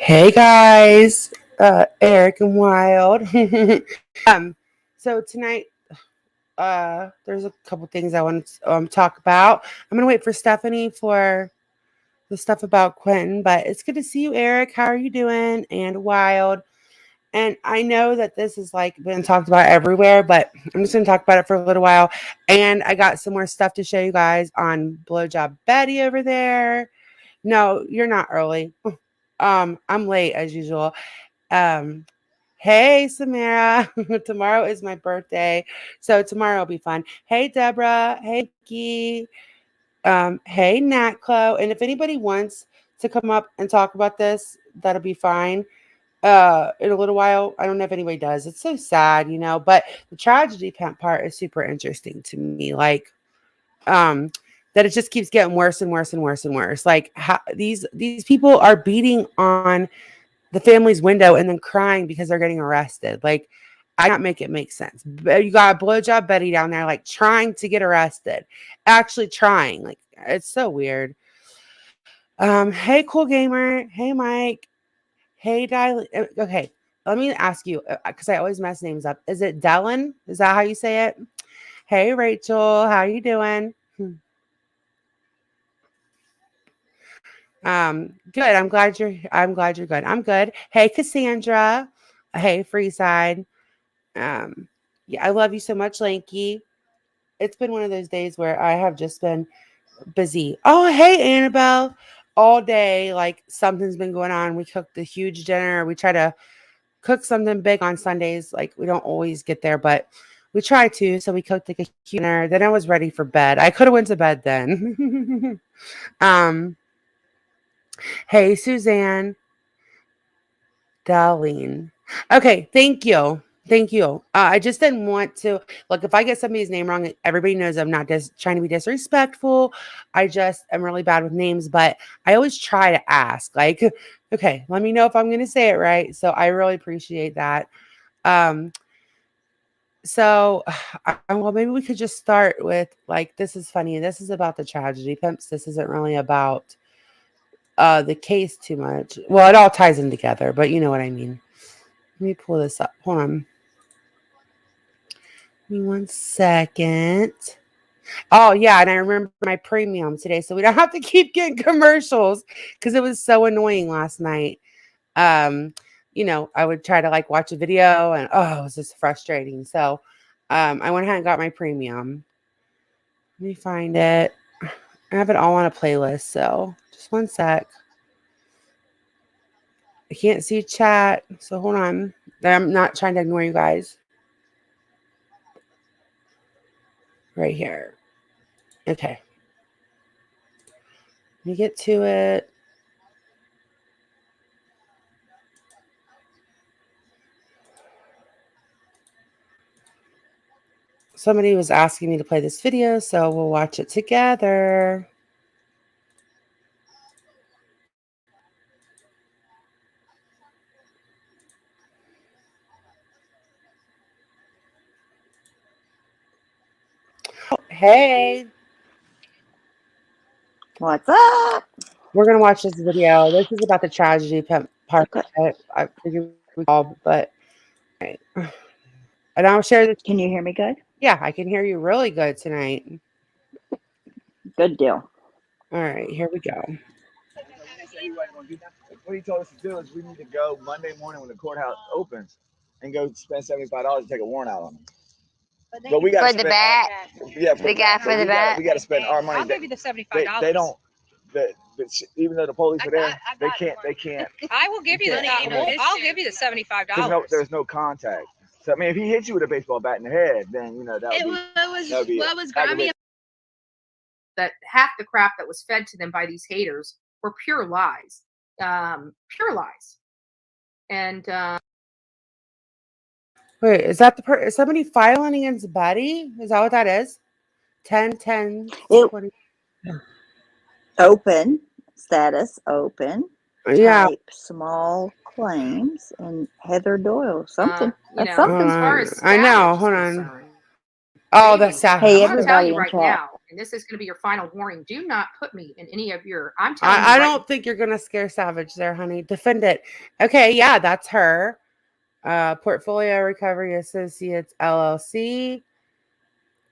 Hey guys, Eric and Wild. um, so tonight, there's a couple things I want to talk about. I'm gonna wait for Stephanie for the stuff about Quentin, but it's good to see you, Eric. How are you doing? And Wild. And I know that this has like been talked about everywhere, but I'm just gonna talk about it for a little while. And I got some more stuff to show you guys on Blowjob Betty over there. No, you're not early. I'm late as usual. Um, hey, Samara. Tomorrow is my birthday. So tomorrow will be fun. Hey, Deborah. Hey, Nikki. Hey, Nat Clo. And if anybody wants to come up and talk about this, that'll be fine. In a little while. I don't know if anybody does. It's so sad, but the tragedy part is super interesting to me. Like, that it just keeps getting worse and worse and worse and worse. Like how these people are beating on the family's window and then crying because they're getting arrested. Like, I cannot make it make sense. You got a blowjob Betty down there, like trying to get arrested, actually trying. Like, it's so weird. Hey, cool gamer. Hey, Mike. Hey, Okay, let me ask you because I always mess names up. Is it Dylan? Is that how you say it? Hey, Rachel. How you doing? Good. I'm glad you're good. I'm good. Hey, Cassandra. Hey, Freeside. Yeah, I love you so much, Lanky. It's been one of those days where I have just been busy. Oh, hey, Annabelle. All day, like something's been going on. We cooked a huge dinner. We try to cook something big on Sundays. Like, we don't always get there, but we try to. So we cooked like a huge dinner. Then I was ready for bed. I could have went to bed then. um, hey, Suzanne. Darlene. Okay, thank you. Thank you. I just didn't want to look if I get somebody's name wrong. Everybody knows I'm not trying to be disrespectful. I just am really bad with names, but I always try to ask, like, okay, let me know if I'm going to say it right. So I really appreciate that. Um, so, well, maybe we could just start with like, this is funny. This is about the tragedy pimps. This isn't really about the case too much. Well, it all ties in together, but you know what I mean. Let me pull this up. Hold on. Give me 1 second. Oh, yeah. And I remember my premium today. So we don't have to keep getting commercials because it was so annoying last night. Um, I would try to like watch a video and it was just frustrating. So I went ahead and got my premium. Let me find it. I have it all on a playlist. So just 1 sec. I can't see chat. So hold on. I'm not trying to ignore you guys. Right here. Okay. Let me get to it. Somebody was asking me to play this video, so we'll watch it together. Oh, hey. What's up? We're going to watch this video. This is about the tragedy part. Okay. I figured we all, but right. And I'll share this. Can you hear me good? Yeah, I can hear you really good tonight. Good deal. All right, here we go. What he told us to do is we need to go Monday morning when the courthouse opens and go spend $75 to take a warrant out on him. But we got for the bat. Yeah, the guy for the bat. We got to spend our money. I'll give you the $75. They don't. Even though the police are there, they can't. I will give you the. I'll give you the $75. There's no contact. So I mean, if he hits you with a baseball bat in the head, then what was grabbing that half the crap that was fed to them by these haters were pure lies. Pure lies. And wait, is that is somebody filing against Betty? Is that what that is? 10, 20. Open status open. Yeah. Type small claims and Heather Doyle. Something. As something. far as I know. Hold on. Oh, that's sad. Hey, I'm going to tell everybody you in right chat. now, and this is going to be your final warning. Do not put me in any of your. I'm telling you. I don't think you're gonna scare Savage there, honey. Defend it. Okay, yeah, that's her. Portfolio Recovery Associates LLC.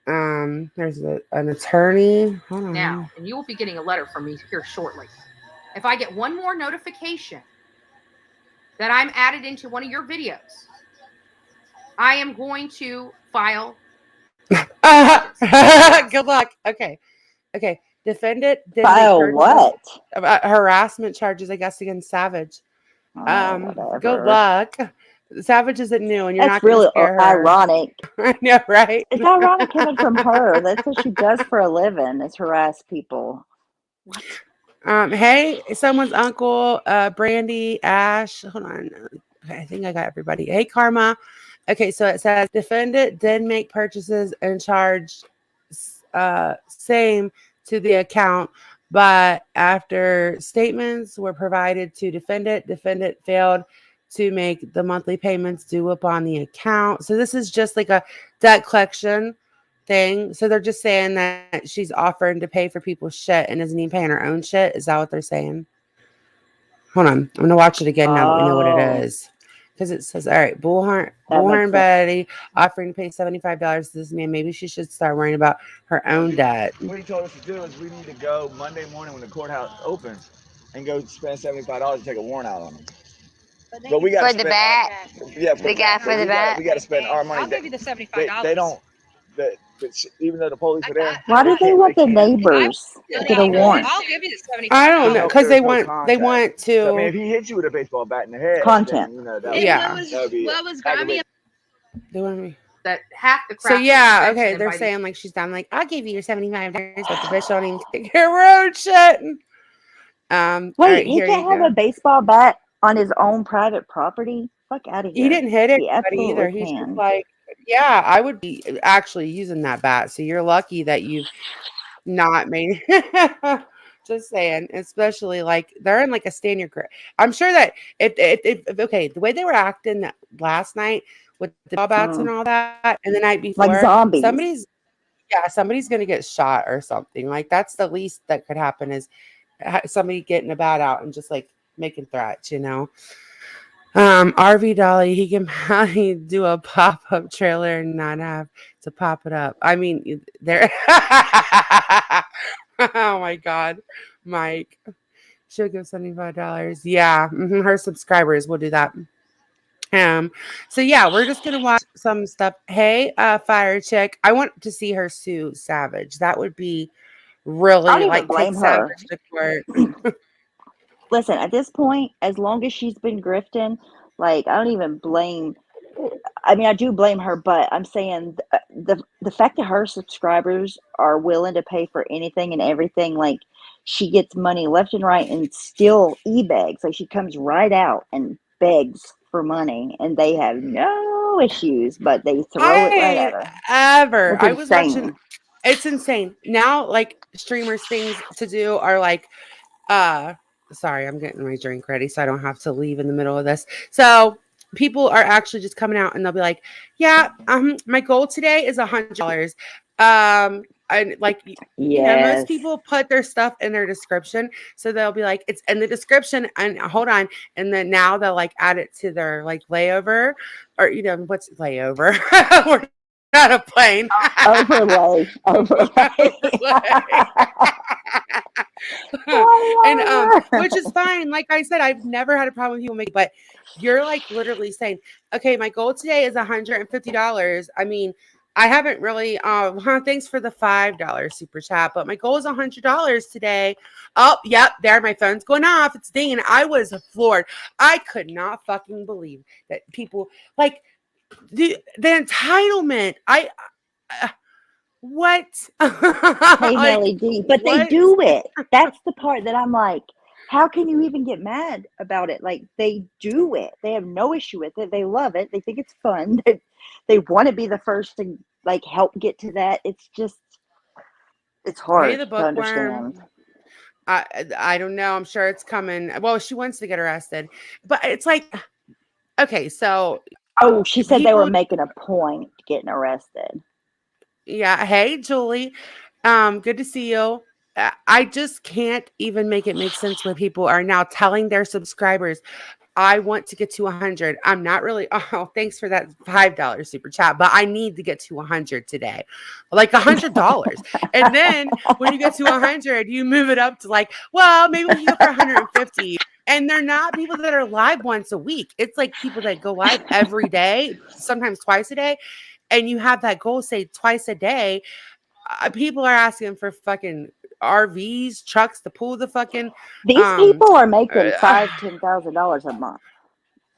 There's an attorney. Hold on. Now, and you will be getting a letter from me here shortly. If I get one more notification that I'm added into one of your videos, I am going to file. Good luck. Okay. Defend it. File what? Harassment charges, I guess, against Savage. Whatever. Good luck. Savage isn't new, and you're That's not going to really scare her. ironic. I know, right? It's ironic coming from her. That's what she does for a living, is harass people. What? Hey, someone's uncle, Brandy, Ash. Hold on. Okay, I think I got everybody. Hey, Karma. Okay, so it says defendant did make purchases and charged same to the account, but after statements were provided to defendant failed to make the monthly payments due upon the account. So this is just like a debt collection thing. So they're just saying that she's offering to pay for people's shit and isn't even paying her own shit. Is that what they're saying? Hold on. I'm going to watch it again now that we know what it is. Because it says, all right, Bullhorn Betty offering to pay $75 to this man. Maybe she should start worrying about her own debt. What he told us to do is we need to go Monday morning when the courthouse opens and go spend $75 to take a warrant out on him. But we got for the bat. Yeah, the guy for the bat. We got to spend our money. I'll give you the $75. They don't. Even though the police are there. Why do they want the neighbors to get a warrant? I'll give you the $75. I don't know, because they want to. I mean, if he hits you with a baseball bat in the head, Content. Then, you know, What was Grammy? They want me. That half the crap. So yeah, okay, they're saying like she's done. Like, I'll give you your $75, but the bitch don't even take care of her own shit. Wait, right, he can't have a baseball bat on his own private property? Fuck out of here. He didn't hit anybody either. He He's just like, yeah, I would be actually using that bat. So you're lucky that you've not made. Just saying, especially like they're in like a stand your grip. I'm sure that if okay, the way they were acting last night with the ball bats and all that, and the night before, like zombies. Somebody's gonna get shot or something. Like that's the least that could happen is somebody getting a bat out and just like making threats, you know. RV Dolly, he can probably do a pop-up trailer and not have to pop it up. I mean, there. Oh my God, Mike. She'll give $75. Yeah, her subscribers will do that. So yeah, we're just gonna watch some stuff. Hey, Fire Chick, I want to see her sue Savage. That would be really like blame her. Savage to court. Listen, at this point, as long as she's been grifting, like I don't even blame. I mean, I do blame her, but I'm saying the fact that her subscribers are willing to pay for anything and everything, like she gets money left and right and still e-begs. Like she comes right out and begs for money and they have no issues, but they throw it right at her. I was watching. It's insane. Now, like streamers things to do are like, sorry, I'm getting my drink ready so I don't have to leave in the middle of this. So people are actually just coming out and they'll be like, yeah, my goal today is $100. And like, you know, most people put their stuff in their description. So they'll be like, it's in the description and hold on. And then now they'll like add it to their like layover or, you know, what's layover? We're not a plane. Overlay. And which is fine. Like I said, I've never had a problem with people making, but you're like literally saying, okay, my goal today is $150. I mean, I haven't really thanks for the $5 super chat, but my goal is $100 today. Oh, yep, there my phone's going off. It's dinging. I was floored. I could not fucking believe that people like the entitlement. What? Hey, Melly D. But they do it. That's the part that I'm like, how can you even get mad about it? Like, they do it. They have no issue with it. They love it. They think it's fun. They want to be the first to, like, help get to that. It's just, it's hard to understand. I don't know. I'm sure it's coming. Well, she wants to get arrested. But it's like, okay, so. Oh, she said they were making a point getting arrested. Yeah. Hey, Julie. Good to see you. I just can't even make it make sense when people are now telling their subscribers, I want to get to 100. I'm not really, oh, thanks for that $5 super chat, but I need to get to 100 today. Like $100. And then when you get to 100, you move it up to like, well, maybe we can go for 150. And they're not people that are live once a week. It's like people that go live every day, sometimes twice a day. And you have that goal, say twice a day. People are asking for fucking RVs, trucks to pull the fucking These um people are making uh, $5,000-$10,000 a month.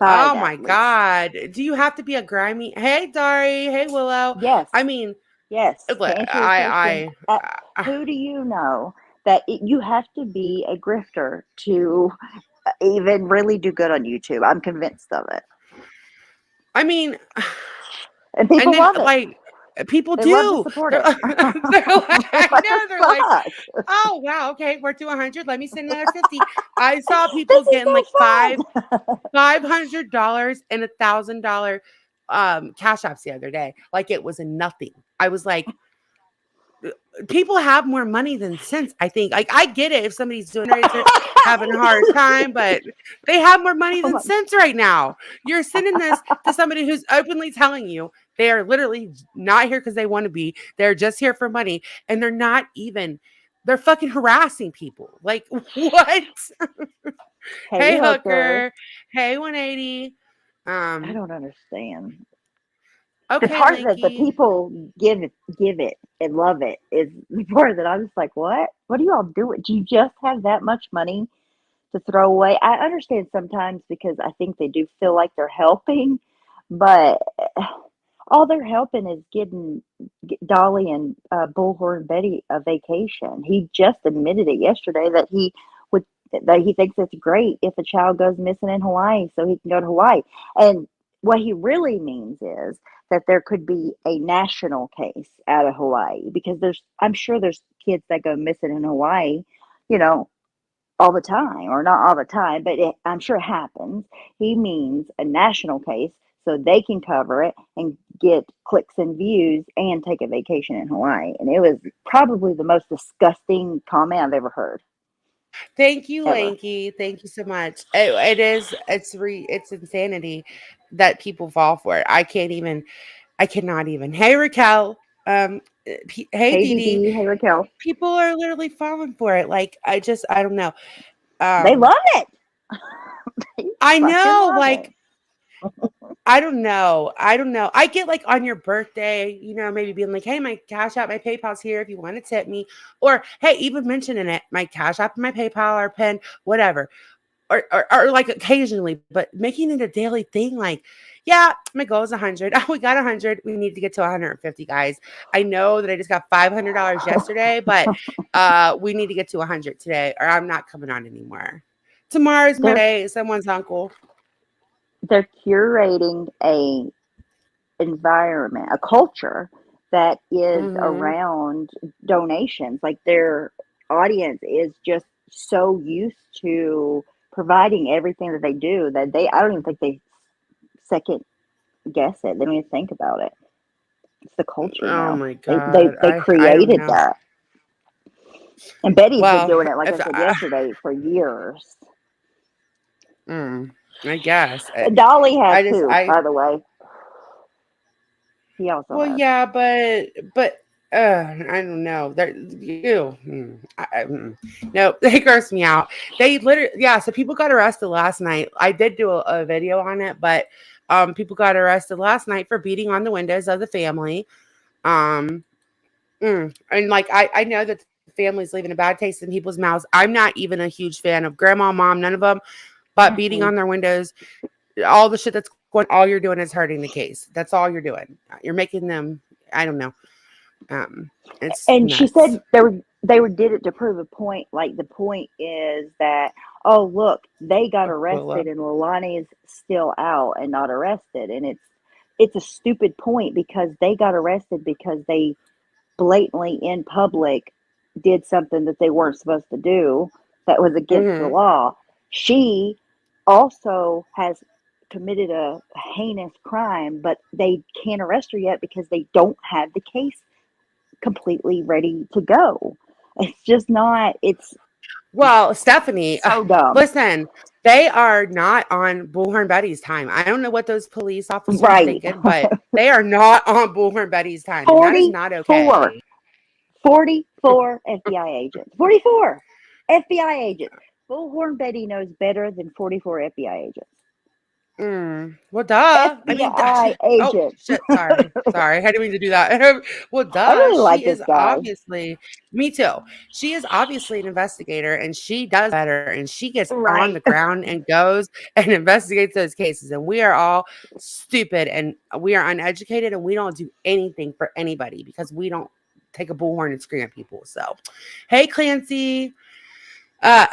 oh 5 my at least. God. Do you have to be a grimy? Hey, Dari. Hey, Willow. Yes. I mean, Yes. look, To answer your question, I who do you know that you have to be a grifter to even really do good on YouTube? I'm convinced of it. I mean, And and people then love it. like people They love to do. support They're, it. they're like, I What know. the They're like, fuck? oh wow, okay, we're to 100. Let me send another 50. I saw This people is getting like no fun. $500 and $1,000 cash apps the other day. Like it was nothing. I was like, people have more money than sense. I think. Like I get it if somebody's doing it, they're having a hard time, but they have more money Oh than my, sense right now. You're sending this to somebody who's openly telling you they are literally not here because they want to be. They're just here for money, and they're not even. They're fucking harassing people. Like what? hey Hey hooker. hooker. Hey 180. I Um. don't understand. The Okay, part that the Linky. people give it and love it is the part that I'm just like, what? What do y'all do? Do you just have that much money to throw away? I understand sometimes because I think they do feel like they're helping, but all they're helping is getting Dolly and Bullhorn Betty a vacation. He just admitted it yesterday that would that he thinks it's great if a child goes missing in Hawaii, so he can go to Hawaii. And what he really means is that there could be a national case out of Hawaii because I'm sure there's kids that go missing in Hawaii, you know, all the time, or not all the time, but I'm sure it happens. He means a national case so they can cover it and get clicks and views and take a vacation in Hawaii. And it was probably the most disgusting comment I've ever heard, Thank you, ever. Lanky. Thank you so much. It is. It's insanity that people fall for it. I can't even. I cannot even. Hey, Raquel. Hey, Hey, Dee Dee. DD. Hey, Raquel. People are literally falling for it. Like I don't know. They Um, love it. They I fucking know. love it. Like I don't know. I don't know. I get like on your birthday, maybe being like, hey, my Cash App, my PayPal's here if you want to tip me. Or hey, even mentioning it, my Cash App and my PayPal or pen, whatever. Or like occasionally, but making it a daily thing, like, yeah, my goal is 100. Oh, we got 100. We need to get to 150, guys. I know that I just got $500 yesterday, but we need to get to 100 today, or I'm not coming on anymore. Tomorrow's my They're day. Someone's uncle. they're curating a environment, a culture that is Mm-hmm. around donations. Like their audience is just so used to providing everything that they do that I don't even think they second guess it. They don't even think about it. It's the culture Oh now. my They God. they they I don't created know. that. And Betty's been Well, doing it, like I if said yesterday, for years. mm, I guess Dolly has I just too, I by the way. He also well has. yeah, but I don't know. They're you. No, they gross me out. They literally yeah. So people got arrested last night. I did do a video on it, but people got arrested last night for beating on the windows of the family. Um, and like I know that the family's leaving a bad taste in people's mouths. I'm not even a huge fan of grandma, mom, none of them. But beating Mm-mm. on their windows, all the shit that's going, all you're doing is hurting the case. That's all you're doing. You're making them. I don't know. It's And she nuts. said did it to prove a point. Like the point is that, oh look, they got arrested Aquila. and Leilani is still out and not arrested. And it's a stupid point because they got arrested because they blatantly in public did something that they weren't supposed to do that was against the Mm-hmm. law. She also has committed a heinous crime, but they can't arrest her yet because they don't have the case completely ready to go. It's just not. It's Well, Stephanie, so dumb. listen, they are not on Bullhorn Betty's time. I don't know what those police officers are Right. thinking, but they are not on Bullhorn Betty's time, and that is not 44. okay. 44 FBI agents. 44 FBI agents. Bullhorn Betty knows better than 44 FBI agents. Well, duh. I mean, FBI oh agent. shit. Sorry. I didn't mean to do that. Well, I duh. really like She this is guy. obviously, me too. She is obviously an investigator, and she does better, and she gets on the Right. ground and goes and investigates those cases. And we are all stupid, and we are uneducated, and we don't do anything for anybody because we don't take a bullhorn and scream at people. So, hey, Clancy.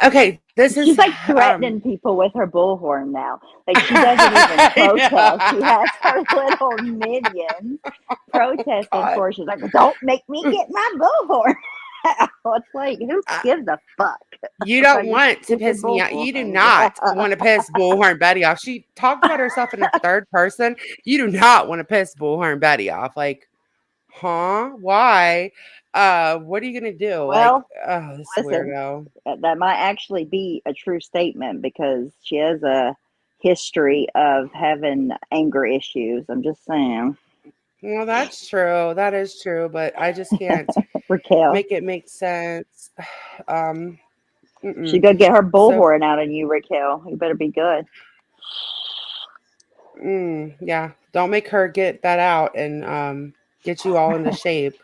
Okay, this is She's like threatening people with her bullhorn now. Like she doesn't even I protest. She know. has her little minions protesting God. for her. She's like, don't make me get my bullhorn. It's like, who gives a fuck? You don't Like, want to get your piss me out. You do bullhorn. not want to piss Bullhorn Betty off. She talked about herself in the third person. You do not want to piss Bullhorn Betty off. Like, huh? Why? What are you gonna do? Like, Well, oh, this listen, weirdo. that might actually be a true statement because she has a history of having anger issues. I'm just saying. Well, that's true. That is true, but I just can't Raquel, make it make sense. she gonna get her So, bullhorn out on you, Raquel. You better be good. yeah, don't make her get that out and get you all into shape.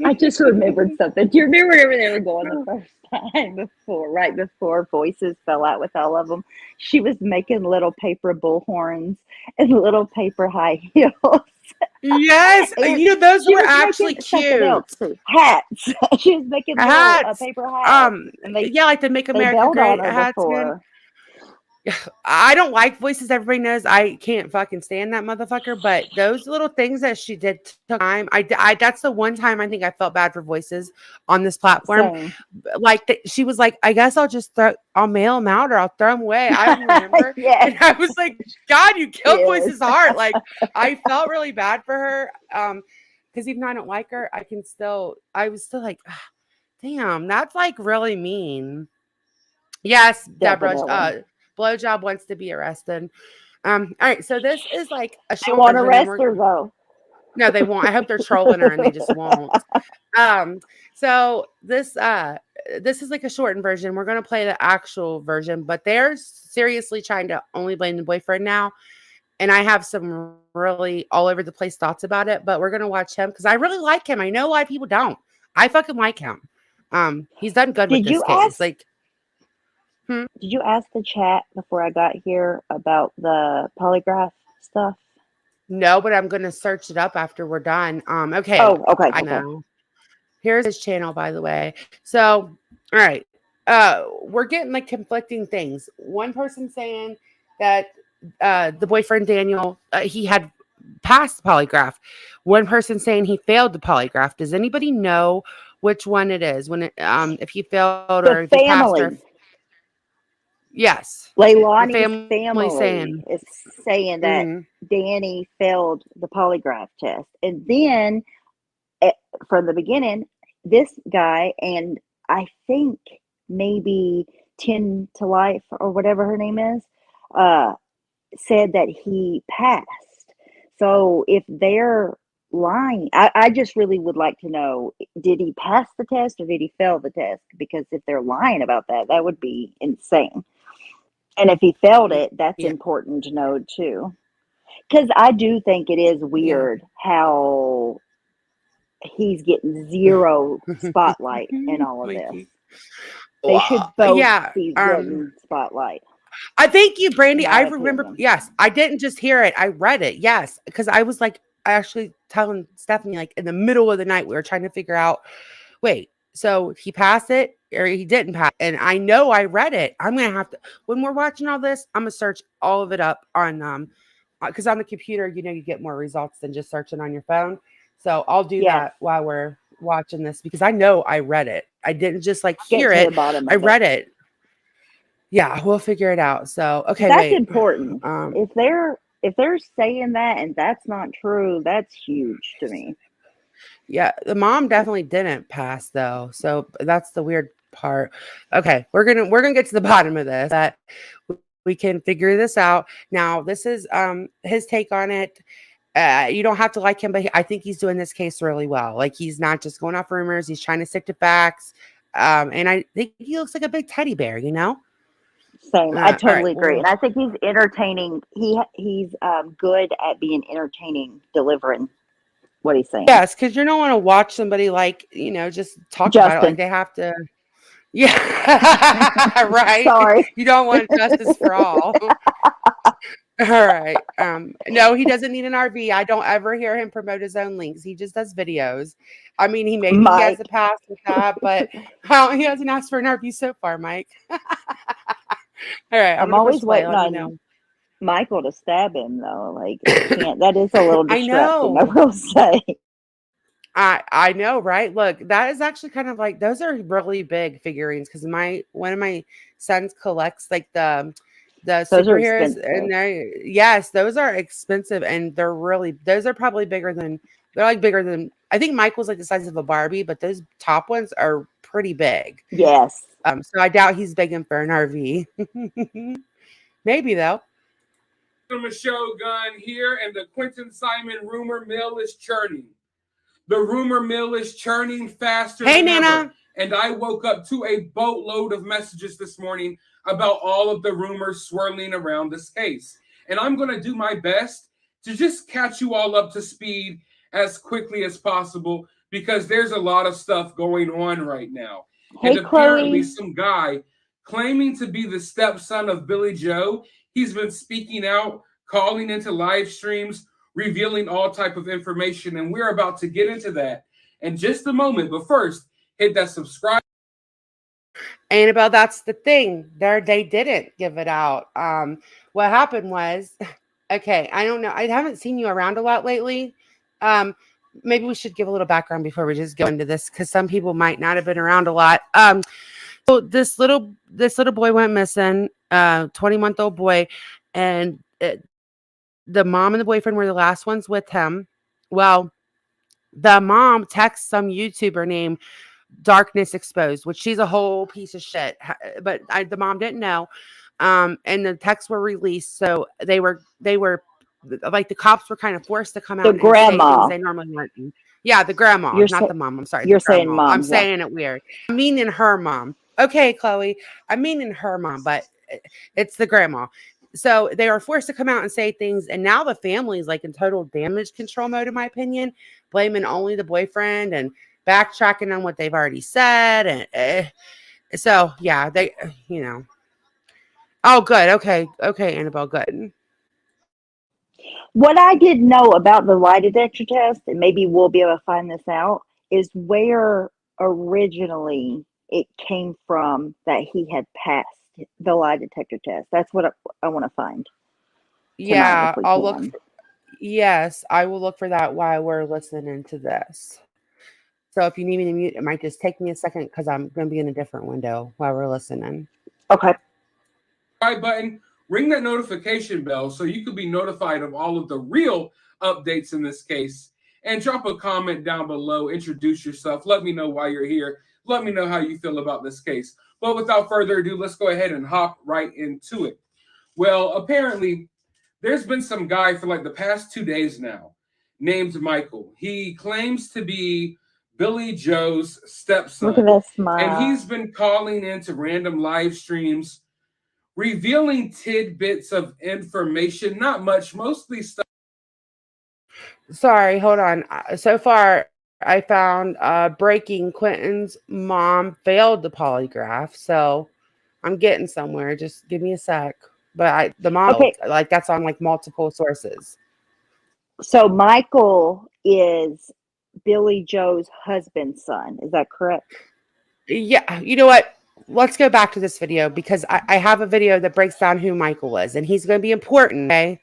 I just remembered something. Do you remember whenever they were going the first time right before Voices fell out with all of them? She was making little paper bullhorns and little paper high heels. Yes, And those she were was actually making something else cute. too. Hats. She was making little Hats. paper hats, and Yeah, like the Make they America bailed on Great her hats, man. before. I don't like Voices. Everybody knows I can't fucking stand that motherfucker. But those little things that she did took time. That's the one time I think I felt bad for Voices on this platform. Same. Like she was like, I guess I'll mail them out or I'll throw them away. I don't remember. Yes. And I was like, God, you killed Yes. Voices' heart. Like I felt really bad for her. Because even though I don't like her, I was still like, damn, that's like really mean. Yes, Deborah. Definitely. Blowjob wants to be arrested. All right, so this is like a They short won't version, arrest her though. no, they won't. I hope they're trolling her and they just won't. So this is like a shortened version. We're gonna play the actual version, but they're seriously trying to only blame the boyfriend now. And I have some really all over the place thoughts about it, but we're gonna watch him because I really like him. I know a lot of people don't. I fucking like him. He's done good with Did this you case. ask? Like, Did you ask the chat before I got here about the polygraph stuff? no, but I'm gonna search it up after we're done. Okay. Oh, okay. I know. Here's his channel, by the way. So, all right. We're getting like conflicting things. One person saying that the boyfriend Daniel, he had passed the polygraph. One person saying he failed the polygraph. Does anybody know which one it is? When if he failed or The if he passed or family. yes. The Leilani's family saying is saying that Danny failed the polygraph test. And then from the beginning, this guy and I think maybe 10 to Life or whatever her name is, said that he passed. So if they're lying, I just really would like to know, did he pass the test or did he fail the test? Because if they're lying about that, that would be insane. And if he failed it, that's important to know too. Because I do think it is weird how he's getting zero spotlight in all of this. They should both be getting spotlight. I thank you, Brandy. I remember. Yes, I didn't just hear it. I read it. Yes, because I was like, I actually telling Stephanie, like in the middle of the night, we were trying to figure out, wait, so he passed it or he didn't pass? And I know I read it. I'm going to have to, when we're watching all this, I'm going to search all of it up on, because on the computer, you get more results than just searching on your phone. So I'll do that while we're watching this because I know I read it. I didn't just like hear it. I read it. Yeah, we'll figure it out. So, okay, that's important. If they're saying that and that's not true, that's huge to me. Yeah, the mom definitely didn't pass though. So that's the weird part. Okay, we're gonna get to the bottom of this. That we can figure this out. Now, this is his take on it. You don't have to like him, but I think he's doing this case really well. Like he's not just going off rumors. He's trying to stick to facts. And I think he looks like a big teddy bear. You know. Same. I All right. totally agree, Well, and I think he's entertaining. He's good at being entertaining, delivering what he's saying. yes, because you don't want to watch somebody like just talk about it. Like Justin, they have to. Yeah, right. sorry. You don't want justice for all. All right. No, he doesn't need an RV. I don't ever hear him promote his own links. He just does videos. I mean, he has Mike, a pass with that, but he hasn't asked for an RV so far, Mike. All right, I'm I'm gonna push always play. waiting Let me on know. Michael to stab him though. Like I can't. That is a little I distracting, I know. will say. I know, right? Look, that is actually kind of like those are really big figurines because one of my sons collects like the Those are superheroes, and expensive. yes, those are expensive, and those are probably bigger than I think Michael's like the size of a Barbie, but those top ones are pretty big. Yes. So I doubt he's begging for an RV. Maybe though. Michelle Gunn here, and the Quentin Simon rumor mill is churning. The rumor mill is churning faster than ever. And I woke up to a boatload of messages this morning about all of the rumors swirling around this case. And I'm going to do my best to just catch you all up to speed as quickly as possible because there's a lot of stuff going on right now. Hey, and apparently Chloe. some guy claiming to be the stepson of Billie Joe, he's been speaking out, calling into live streams, revealing all type of information, and we're about to get into that in just a moment. But first, hit that subscribe. Annabelle, that's the thing. They didn't give it out. What happened was, okay, I don't know. I haven't seen you around a lot lately. Maybe we should give a little background before we just go into this because some people might not have been around a lot. So this little boy went missing, 20-month-old boy, and the mom and the boyfriend were the last ones with him. Well, the mom texts some YouTuber named Darkness Exposed, which she's a whole piece of shit, but the mom didn't know. And the texts were released, so they were like the cops were kind of forced to come out and say things they normally wouldn't. Yeah, the grandma, not the mom. I'm sorry, You're the saying grandma. mom. I'm saying it weird. I mean, in her mom. Okay, Chloe. I mean, in her mom, but it's the grandma. So they were forced to come out and say things, and now the family is like in total damage control mode, in my opinion, blaming only the boyfriend and backtracking on what they've already said, and so yeah, they. Oh, good. Okay, Annabelle, good. What I didn't know about the lie detector test, and maybe we'll be able to find this out, is where originally it came from that he had passed the lie detector test. That's what I want to find tonight Yeah, if we I'll look. can. Yes, I will look for that while we're listening to this. So if you need me to mute, it might just take me a second because I'm going to be in a different window while we're listening. Okay. Button, ring that notification bell so you can be notified of all of the real updates in this case. And drop a comment down below. Introduce yourself. Let me know why you're here. Let me know how you feel about this case. But without further ado, let's go ahead and hop right into it. Well, apparently, there's been some guy for like the past 2 days now named Michael. He claims to be Billie Joe's stepson. Look at that smile. And he's been calling into random live streams, revealing tidbits of information, not much, mostly stuff. Sorry, hold on. So far, I found breaking Quentin's mom failed the polygraph, so I'm getting somewhere. Just give me a sec. But the mom, Okay. like that's on like multiple sources. So Michael is Billie Joe's husband's son. Is that correct? Yeah. You know what? Let's go back to this video because I have a video that breaks down who Michael is, and he's going to be important. Okay.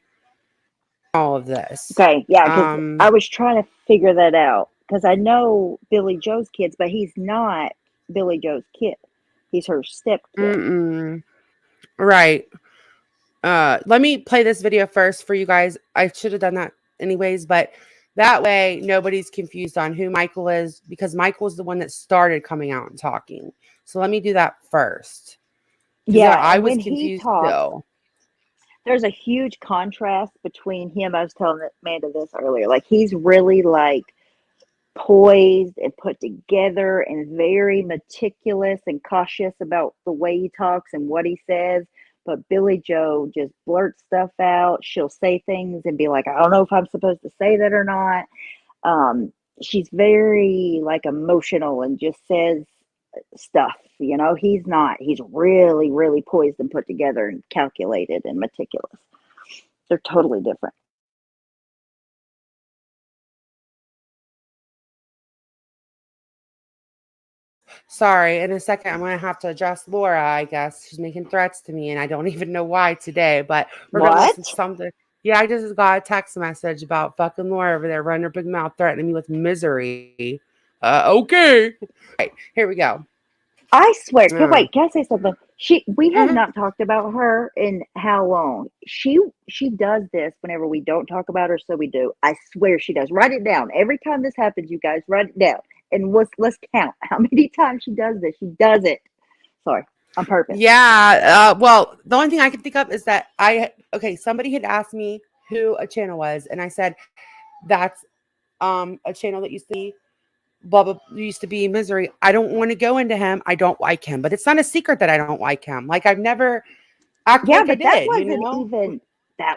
All of this. Okay. Yeah. Because I was trying to figure that out because I know Billie Joe's kids, but he's not Billie Joe's kid. He's her step kid. Right. Let me play this video first for you guys. I should have done that anyways, but That way, nobody's confused on who Michael is, because Michael is the one that started coming out and talking. So let me do that first. Yeah, I and was when he confused talks, too. there's a huge contrast between him. I was telling Amanda this earlier. Like, he's really like poised and put together and very meticulous and cautious about the way he talks and what he says. But Billy Joe just blurts stuff out. She'll say things and be like, I don't know if I'm supposed to say that or not. She's very like emotional and just says stuff. He's not. He's really, really poised and put together and calculated and meticulous. They're totally different. Sorry, in a second, I'm going to have to address Laura, I guess. She's making threats to me, and I don't even know why today, but we're going to What? listen to something. Yeah, I just got a text message about fucking Laura over there running her big mouth, threatening me with misery. Okay. All right, here we go. I swear. Um, Wait, can I say something? We have mhm. not talked about her in how long? She does this whenever we don't talk about her, so we do. I swear she does. Write it down. Every time this happens, you guys write it down. And let's count how many times she does this. She does it. Sorry, on purpose. Yeah. Well, the only thing I can think of is that somebody had asked me who a channel was, and I said that's a channel that used to be blah blah used to be Misery. I don't want to go into him. I don't like him, but it's not a secret that I don't like him. Like, I've never act Yeah, like I but that did,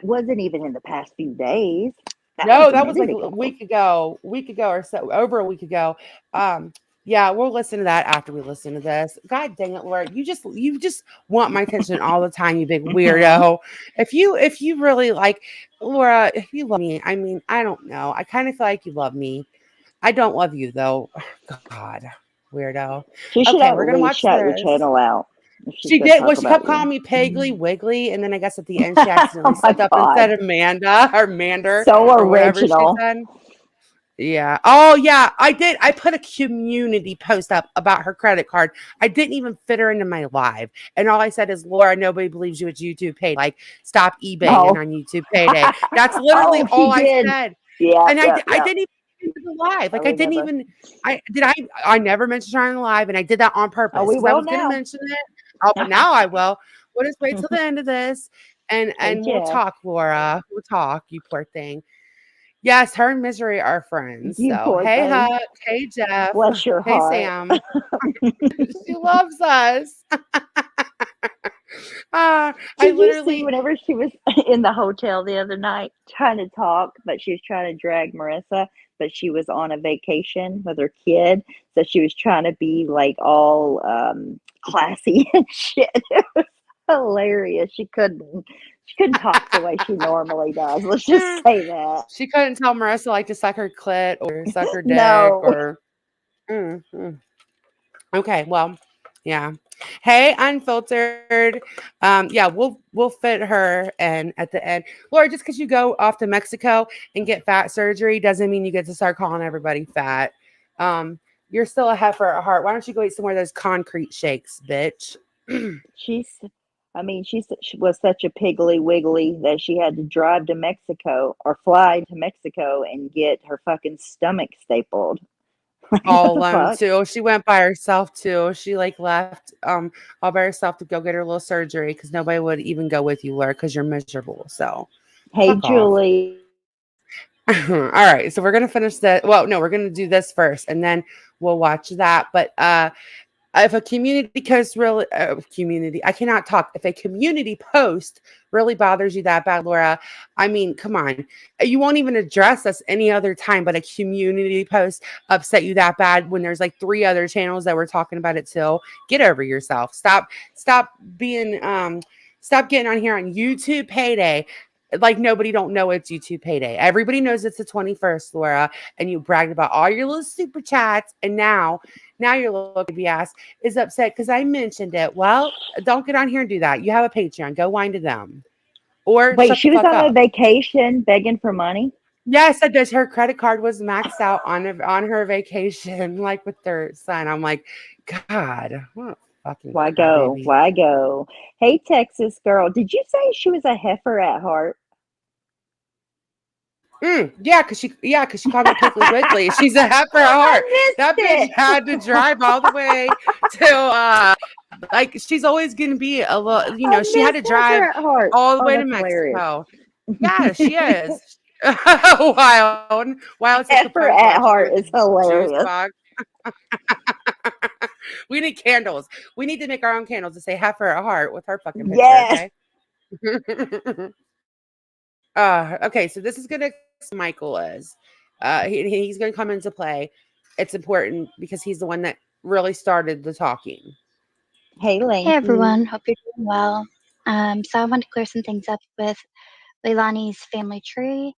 wasn't even in the past few days. That was No, a that was like minute a ago. week ago or so, over a week ago. Yeah, we'll listen to that after we listen to this. God dang it, Laura, you just want my attention all the time, you big Mhm. weirdo. If you really like Laura, if you love me, I mean, I don't know. I kind of feel like you love me. I don't love you though. God, weirdo. She should Okay, at we're gonna least watch shout your this. channel out if she's She going to did. Well, talk she about kept calling you. me Peggy Wiggly, and then I guess at the end she accidentally Oh my slipped up and said God. Amanda or Mander So or whatever she original. said. Yeah. Oh, yeah. I did. I put a community post up about her credit card. I didn't even fit her into my live, and all I said is, "Laura, nobody believes you. It's YouTube Payday. Like, stop eBaying Oh. on YouTube Payday." That's literally Oh, all she I did. said. Yeah, And yeah, I yeah. didn't even get into the live. I Like, I didn't remember. even. I never mentioned her on the live, and I did that on Oh, purpose we because I will was going to now. mention it. Oh, but now I will. We'll just wait till the end of this, and Hey, we'll Jeff. talk, Laura. We'll talk. You poor thing. Yes, her and Misery are friends. You So, poor hey, thing. Huck. Hey, Jeff. Bless your Hey, heart. Sam. She loves us. I Did you see literally, whenever she was in the hotel the other night trying to talk, but she was trying to drag Marissa, but she was on a vacation with her kid, so she was trying to be like all classy and shit. It was hilarious. She couldn't talk the way she normally does. Let's just say that. she couldn't tell Marissa like to suck her clit or suck her dick No. or. Mm. Okay, well, yeah. Hey, unfiltered. Yeah, we'll fit her and at the end. Laura, just because you go off to Mexico and get fat surgery doesn't mean you get to start calling everybody fat. You're still a heifer at heart. Why don't you go eat some more of those concrete shakes, bitch? She's, I mean, she was such a piggly wiggly that she had to drive to Mexico or fly to Mexico and get her fucking stomach stapled. Like, what All the alone fuck? too. She went by herself too. She like left all by herself to go get her little surgery because nobody would even go with you, Laura, because you're miserable. So Hey, fuck off. Julie. All right, so we're gonna finish that. Well, no, we're gonna do this first, and then we'll watch that. But if a community post really, I cannot talk. If a community post really bothers you that bad, Laura, I mean, come on, you won't even address us any other time. But a community post upset you that bad when there's like 3 other channels that were talking about it too. Get over yourself. Stop being stop getting on here on YouTube Payday like nobody don't know it's YouTube Payday. Everybody knows it's the 21st, Laura, and you bragged about all your little super chats, and now your little baby ass is upset because I mentioned it. Well, don't get on here and do that. You have a Patreon. Go whine to them. Or Wait, shut the she was fuck on a up. vacation begging for money? Yes, I said her credit card was maxed out on her vacation, like with their son. I'm like, God, what a fucking Why go? crybaby. Why go? Hey, Texas girl. Did you say she was a heifer at heart? Yeah, because she called me Piggly Wiggly. She's a heifer at heart. That bitch had to drive all the way to like she's always gonna be a little, she had to drive all the way to Mexico. Yeah, she is. Wild. Wild to Heifer compose at while she heart with is the juice hilarious. box. We need candles. We need to make our own candles to say heifer at heart with her fucking picture, okay? Okay, so this is gonna Michael is. He's gonna come into play. It's important because he's the one that really started the talking. Hey, Hey Lanky. everyone, hope you're doing well. So I want to clear some things up with Leilani's family tree.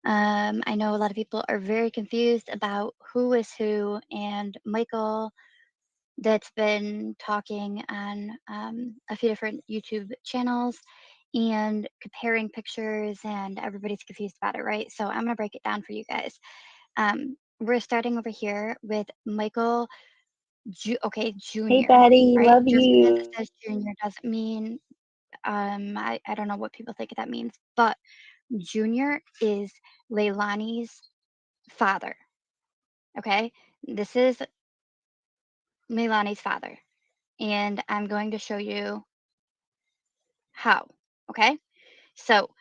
I know a lot of people are very confused about who is who, and Michael, that's been talking on a few different YouTube channels and comparing pictures, and everybody's confused about it, right? So I'm gonna break it down for you guys. We're starting over here with Michael. Okay, Hey, Junior, Betty. right? Love Just because you. it says Junior doesn't mean I don't know what people think that means, but Junior is Leilani's father. Okay, this is Leilani's father, and I'm going to show you how. Okay, so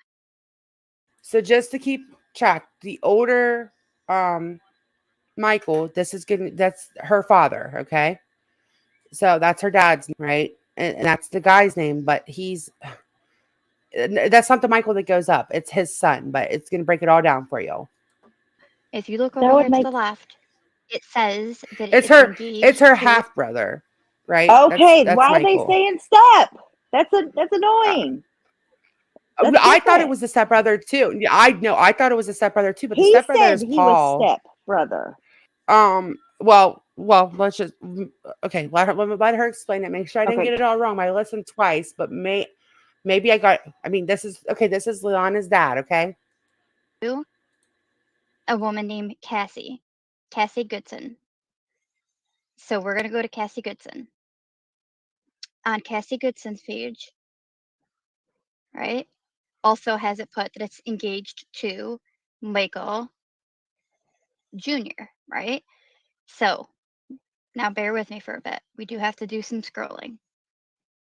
So just to keep track, the older Michael, that's her father, okay? So that's her dad's name, right? And that's the guy's name, but that's not the Michael that goes up. It's his son, but it's gonna break it all down for you. if you look That over would here to make. the left, it says that It's it's her it's engaged her to. half brother, right? Okay, That's why are they Michael. saying step? That's Uh, annoying. That's I thought it different. was the stepbrother too. Yeah, I know. I thought it was the stepbrother too, but the He stepbrother said is he was Paul. step brother. Well, let's just okay. Let her explain it. Make sure I didn't Okay. get it all wrong. I listened twice, but maybe I got. I mean, this is okay. This is Leon's dad. Okay. A woman named Cassie Goodson. So we're gonna go to Cassie Goodson. On Cassie Goodson's page, right? Also has it put that it's engaged to Michael Jr., right? So now bear with me for a bit. We do have to do some scrolling.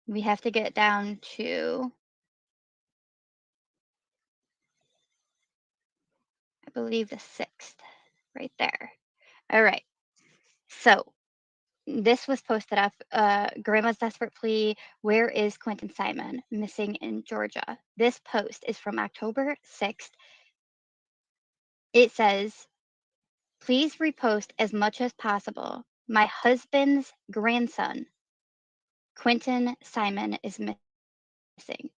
We have to get down to, I believe, the 6th, right there. All right. So this was posted up. Grandma's desperate plea. Where is Quentin Simon? Missing in Georgia. This post is from October 6th. It says, please repost as much as possible. My husband's grandson, Quentin Simon, is missing.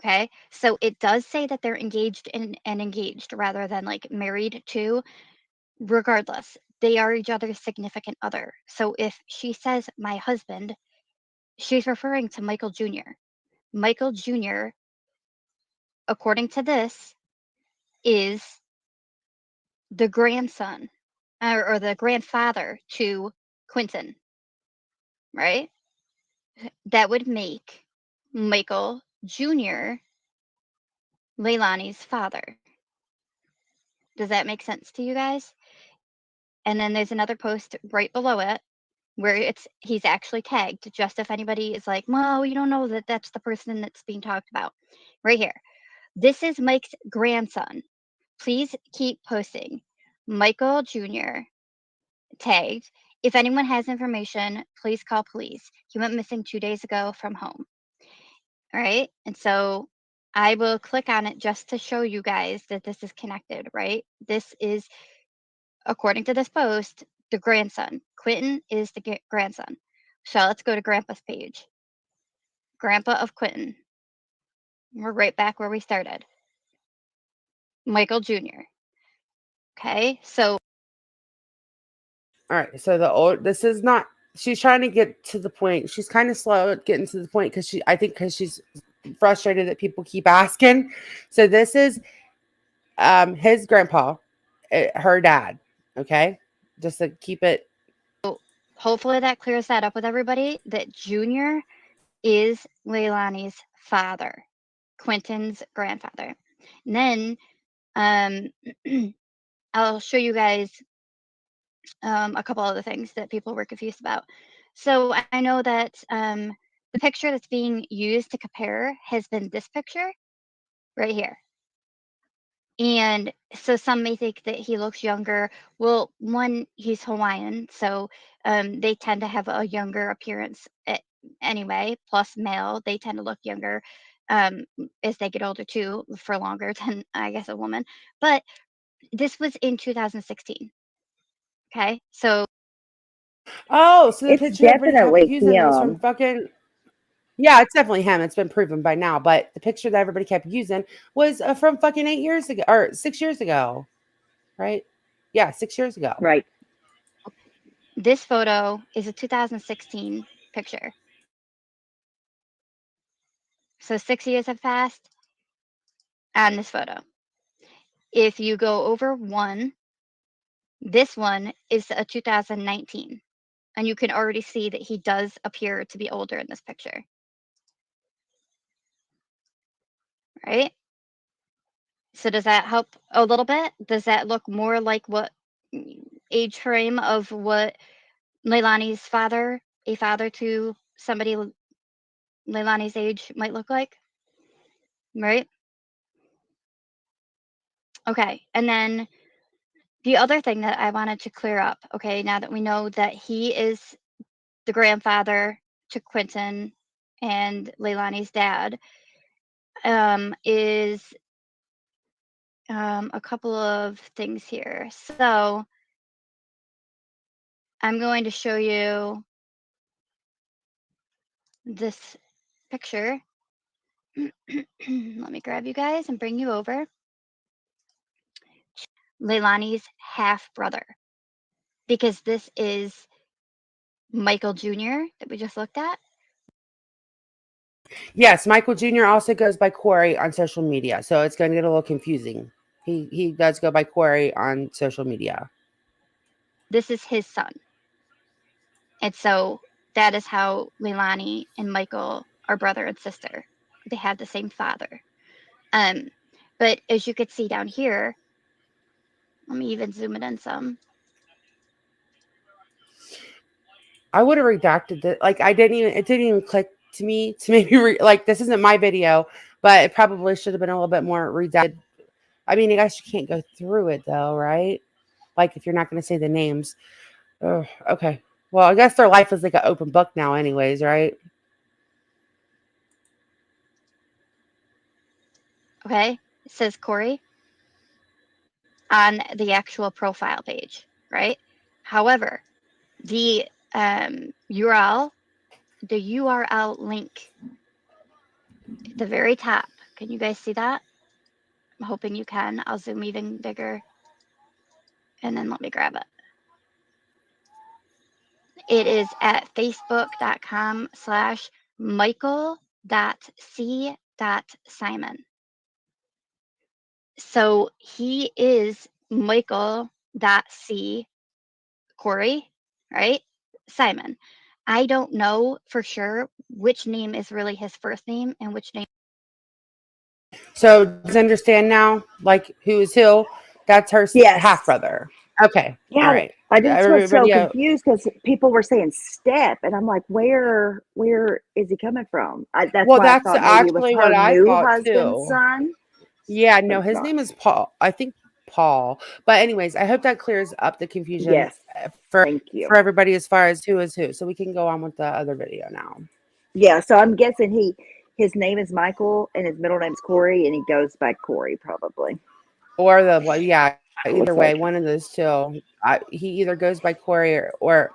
Okay, so it does say that they're engaged and engaged rather than like married to. Regardless, they are each other's significant other. So if she says my husband, she's referring to Michael Jr. Michael Jr., according to this, is the grandson or the grandfather to Quentin, right? That would make Michael Jr. Leilani's father. Does that make sense to you guys? And then there's another post right below it where he's actually tagged, just if anybody is like, well, you don't know that that's the person that's being talked about. Right here. This is Mike's grandson. Please keep posting. Michael Jr. tagged. If anyone has information, please call police. He went missing 2 days ago from home. All right. And so I will click on it just to show you guys that this is connected, right? This is, according to this post, the grandson. Quentin is the grandson. So let's go to Grandpa's page. Grandpa of Quentin. We're right back where we started. Michael Jr. Okay. So. All right. So this is not. She's trying to get to the point. She's kind of slow at getting to the point because she's frustrated that people keep asking. So this is his grandpa, her dad. Okay, just to keep it. Hopefully that clears that up with everybody. That Junior is Leilani's father, Quentin's grandfather. And then I'll show you guys a couple other things that people were confused about. So I know that the picture that's being used to compare has been this picture right here. And so some may think that he looks younger. Well, one, he's Hawaiian, so they tend to have a younger appearance anyway. Plus, male, they tend to look younger as they get older too, for longer than I guess a woman. But this was in 2016. Okay, so Oh, so the It's picture everybody kept definitely using was from him. fucking. Yeah, it's definitely him. It's been proven by now. But the picture that everybody kept using was from fucking 8 years ago or 6 years ago, right? Yeah, 6 years ago. Right. this photo is a 2016 picture. So 6 years have passed on this photo. If you go over one, this one is a 2019. And you can already see that he does appear to be older in this picture. Right? So does that help a little bit? Does that look more like what age frame of what Leilani's father, a father to somebody Leilani's age might look like? Right? Okay. And then the other thing that I wanted to clear up, okay, now that we know that he is the grandfather to Quentin and Leilani's dad, is a couple of things here. So I'm going to show you this picture. Let me grab you guys and bring you over. Leilani's half brother, because this is Michael Jr. that we just looked at. Yes, Michael Jr. also goes by Corey on social media, so it's going to get a little confusing. He does go by Corey on social media. This is his son. And so that is how Leilani and Michael are brother and sister. They have the same father. But as you could see down here, let me even zoom it in some. I would have redacted it. Like it didn't even click to me to maybe like this isn't my video, but it probably should have been a little bit more redacted. I mean, I guess you can't go through it though, right? Like if you're not going to say the names. Oh, okay. Well, I guess their life is like an open book now, anyways, right? Okay, it says Corey on the actual profile page, right? However, the URL link at the very top, can you guys see that? I'm hoping you can. I'll zoom even bigger. And then let me grab it. It is at facebook.com/michael.c.simon. So he is Michael.c Corey, right? Simon. I don't know for sure which name is really his first name and which name. So does understand now, like who is who? That's her Yes. half brother. Okay. Yeah, All right. I just was so Everybody, confused because people were saying step, and I'm like, where is he coming from? That's well, why I that's thought maybe it was actually what her I new thought husband's too. son. Yeah, But no, it's his not. name is Paul. I think Paul. But anyways, I hope that clears up the confusion Yes, for thank you. everybody as far as who is who. So we can go on with the other video now. Yeah, so I'm guessing his name is Michael and his middle name's Corey, and he goes by Corey probably. Or yeah, either Looks way, like. one of those two. He either goes by Corey or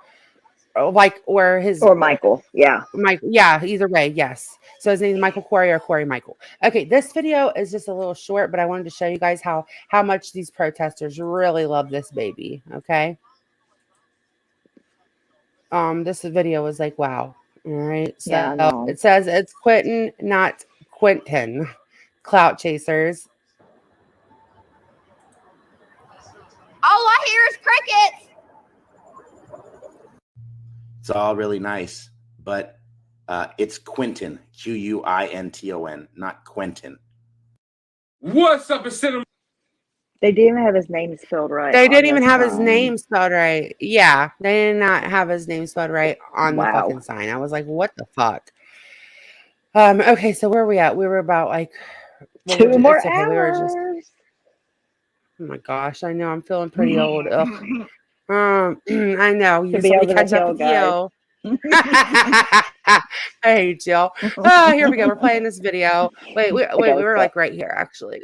his Or Michael, yeah. Mike, yeah, either way, yes. So his name is Michael Corey or Corey Michael. Okay, this video is just a little short, but I wanted to show you guys how much these protesters really love this baby. Okay. This video was like, wow. All right. So Yeah, I know. it says it's Quentin, not Quentin. Clout chasers. All I hear is crickets. It's all really nice, but it's Quinton, Quinton, not Quentin. What's up, Cinema? They didn't even have his name spelled right. They on didn't the even have his sign. name spelled right. Yeah, they did not have his name spelled right on the Wow. fucking sign. I was like, what the fuck? Okay, so where are we at? We were about like Two more it's okay. We were just hours. oh my gosh, I know I'm feeling pretty old. Ugh. I know. You Should just be let me over the catch up hill, with guys. you. I hate you. Oh, here we go. We're playing this video. Wait, we were like right here actually.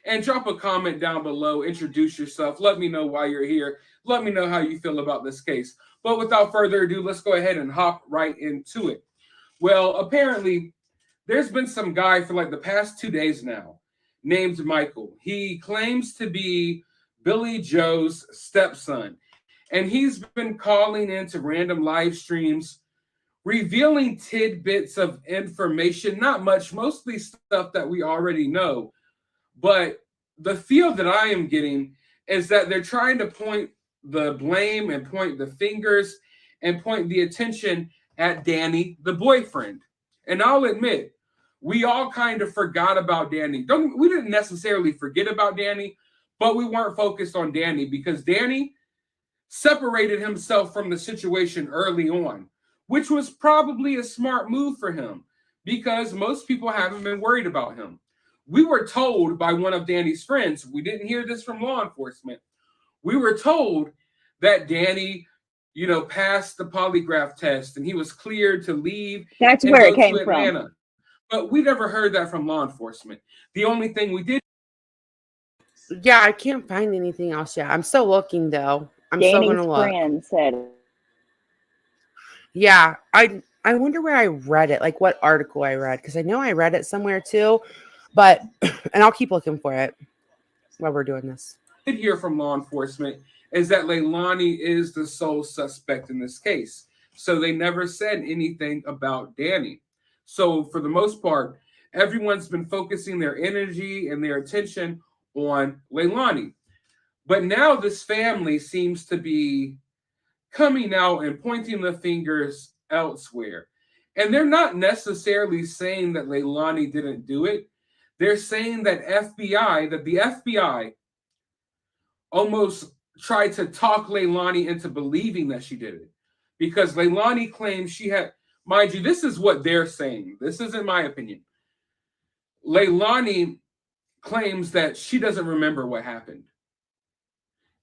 And drop a comment down below. Introduce yourself. Let me know why you're here. Let me know how you feel about this case. But without further ado, let's go ahead and hop right into it. Well, apparently, there's been some guy for like the past 2 days now named Michael. He claims to be Billie Joe's stepson. And he's been calling into random live streams, revealing tidbits of information, not much, mostly stuff that we already know. But the feel that I am getting is that they're trying to point the blame and point the fingers and point the attention at Danny, the boyfriend. And I'll admit, we all kind of forgot about Danny. We didn't necessarily forget about Danny, but we weren't focused on Danny because Danny separated himself from the situation early on, which was probably a smart move for him because most people haven't been worried about him. We were told by one of Danny's friends, we didn't hear this from law enforcement. We were told that Danny, passed the polygraph test and he was cleared to leave That's and where go it came to Atlanta. from. But we never heard that from law enforcement. The only thing we did. Yeah, I can't find anything else yet. I'm still looking though. I'm still Danny's gonna look. friend said, Yeah, I wonder where I read it, like what article I read, because I know I read it somewhere too, but and I'll keep looking for it while we're doing this. Did hear from law enforcement is that Leilani is the sole suspect in this case. So they never said anything about Danny. So for the most part, everyone's been focusing their energy and their attention on Leilani. But now this family seems to be coming out and pointing the fingers elsewhere. And they're not necessarily saying that Leilani didn't do it. They're saying that the FBI almost tried to talk Leilani into believing that she did it. Because Leilani claims she had, mind you, this is what they're saying. This isn't my opinion. Leilani claims that she doesn't remember what happened.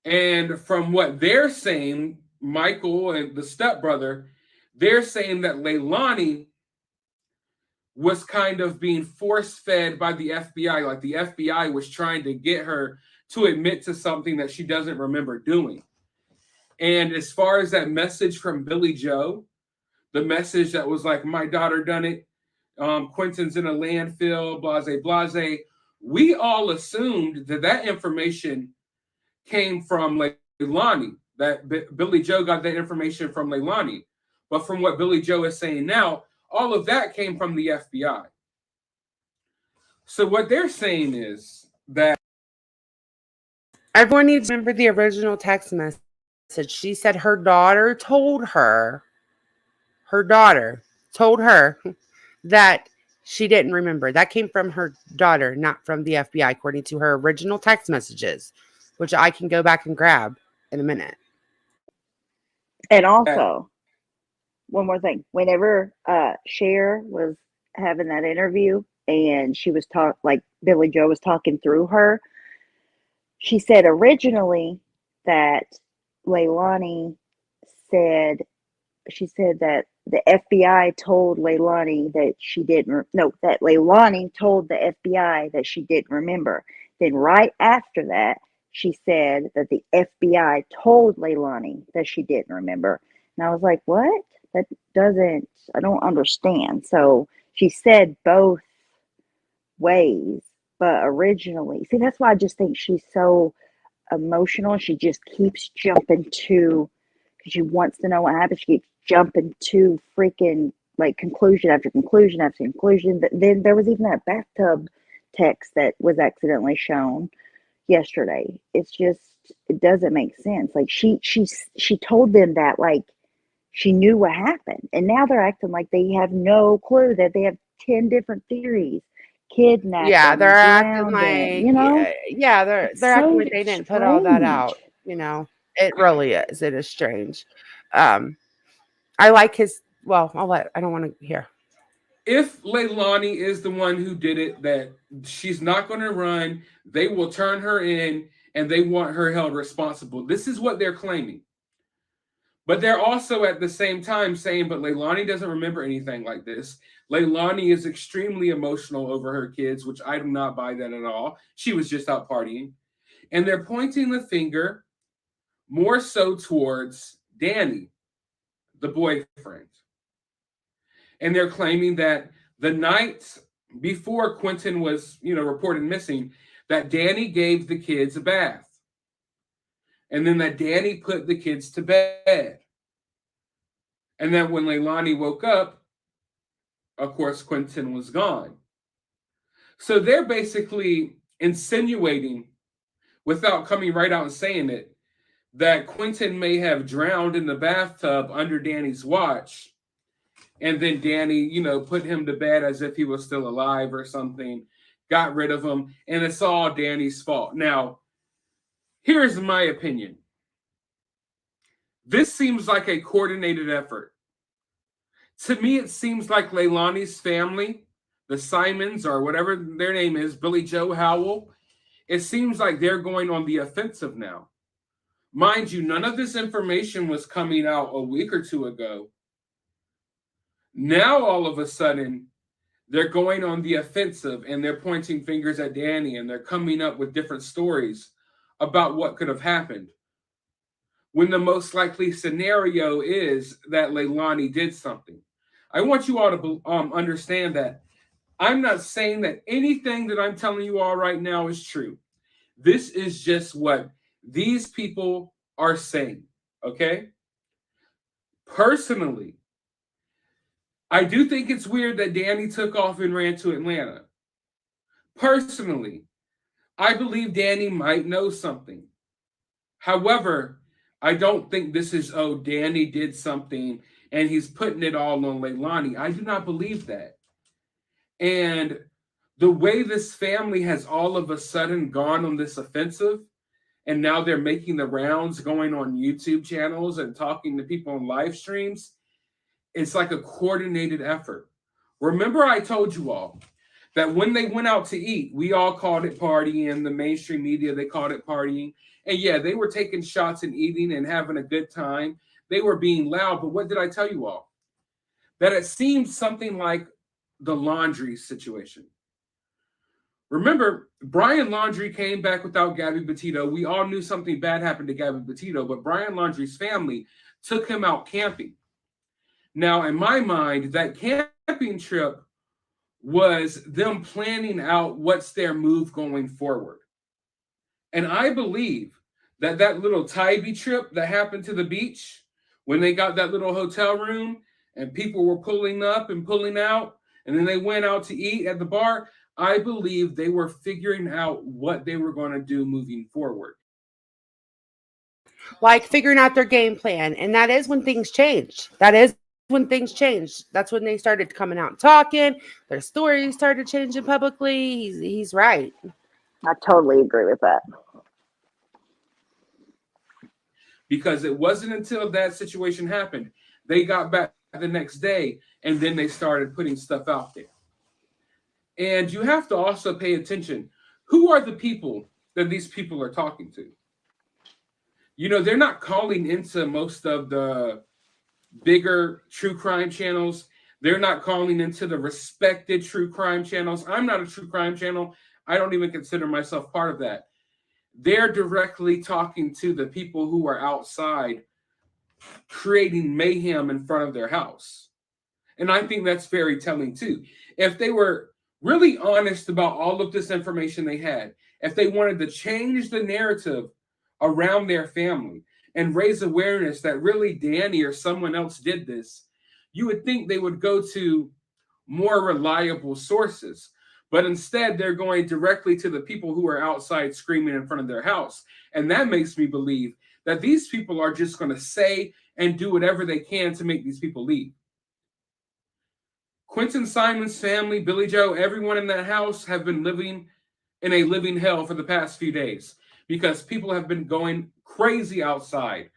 And from what they're saying, Michael and the stepbrother, they're saying that Leilani was kind of being force-fed by the FBI. Like the FBI was trying to get her to admit to something that she doesn't remember doing. And as far as that message from Billie Joe, the message that was like, my daughter done it, Quentin's in a landfill, blase, blase, we all assumed that information came from Leilani, that Billie Joe got that information from Leilani. But from what Billie Joe is saying now, all of that came from the FBI. So what they're saying is that Everyone needs to remember the original text message. She said her daughter told her that she didn't remember. That came from her daughter, not from the FBI, according to her original text messages, which I can go back and grab in a minute. and also, one more thing. Whenever Cher was having that interview and she was like Billie Joe was talking through her, she said originally that Leilani said, she said that the FBI told Leilani that she didn't, no, that Leilani told the FBI that she didn't remember. Then right after that, she said that the FBI told Leilani that she didn't remember. And I was like, what? That doesn't, I don't understand. So she said both ways, but originally, see, that's why I just think she's so emotional. She just keeps jumping to, because she wants to know what happened. She keeps jumping to freaking like conclusion after conclusion after conclusion. But then there was even that bathtub text that was accidentally shown yesterday. It's just, it doesn't make sense. Like she told them that like she knew what happened, and now they're acting like they have no clue, that they have 10 different theories. kidnapped Yeah, them, they're acting drowned them, like you know? yeah, they're It's acting so like they didn't put all that out, strange. you know. It really is. It is strange. I like his well, I don't want to hear. If Leilani is the one who did it, that she's not going to run, they will turn her in and they want her held responsible. This is what they're claiming. But they're also at the same time saying, but Leilani doesn't remember anything like this. Leilani is extremely emotional over her kids, which I do not buy that at all. She was just out partying. And they're pointing the finger more so towards Danny, the boyfriend. And they're claiming that the night before Quentin was, reported missing, that Danny gave the kids a bath. And then that Danny put the kids to bed. And then when Leilani woke up, of course, Quentin was gone. So they're basically insinuating, without coming right out and saying it, that Quentin may have drowned in the bathtub under Danny's watch. And then Danny, put him to bed as if he was still alive or something, got rid of him, and it's all Danny's fault. Now, here's my opinion. This seems like a coordinated effort. To me, it seems like Leilani's family, the Simons or whatever their name is, Billy Joe Howell, it seems like they're going on the offensive now. Mind you, none of this information was coming out a week or two ago. Now, all of a sudden, they're going on the offensive and they're pointing fingers at Danny and they're coming up with different stories about what could have happened. When the most likely scenario is that Leilani did something. I want you all to understand that I'm not saying that anything that I'm telling you all right now is true. This is just what these people are saying, okay? Personally, I do think it's weird that Danny took off and ran to Atlanta. Personally, I believe Danny might know something. However, I don't think this is, Danny did something and he's putting it all on Leilani. I do not believe that. And the way this family has all of a sudden gone on this offensive, and now they're making the rounds, going on YouTube channels and talking to people on live streams, it's like a coordinated effort. Remember, I told you all that when they went out to eat, we all called it partying. The mainstream media, they called it partying. And yeah, they were taking shots and eating and having a good time. They were being loud. But what did I tell you all? That it seemed something like the Laundrie situation. Remember, Brian Laundrie came back without Gabby Petito. We all knew something bad happened to Gabby Petito, but Brian Laundrie's family took him out camping. Now, in my mind, that camping trip was them planning out what's their move going forward. And I believe that that little Tybee trip that happened to the beach, when they got that little hotel room and people were pulling up and pulling out, and then they went out to eat at the bar, I believe they were figuring out what they were going to do moving forward. Like figuring out their game plan. And that is when things changed. That is when things changed. That's when they started coming out and talking. Their stories started changing publicly. He's right. I totally agree with that. Because it wasn't until that situation happened, they got back the next day, and then they started putting stuff out there. And you have to also pay attention. Who are the people that these people are talking to? They're not calling into most of the bigger true crime channels. They're not calling into the respected true crime channels. I'm not a true crime channel. I don't even consider myself part of that. They're directly talking to the people who are outside creating mayhem in front of their house. And I think that's very telling too. If they were really honest about all of this information they had, if they wanted to change the narrative around their family and raise awareness that really Danny or someone else did this, you would think they would go to more reliable sources. But instead, they're going directly to the people who are outside screaming in front of their house. And that makes me believe that these people are just going to say and do whatever they can to make these people leave. Quentin Simon's family, Billy Joe, everyone in that house have been living in a living hell for the past few days because people have been going crazy outside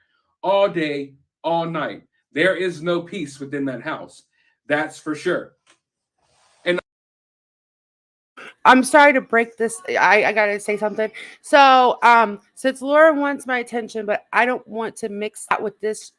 all day, all night. There is no peace within that house. That's for sure. I'm sorry to break this. I gotta say something. So, since Laura wants my attention, but I don't want to mix that with this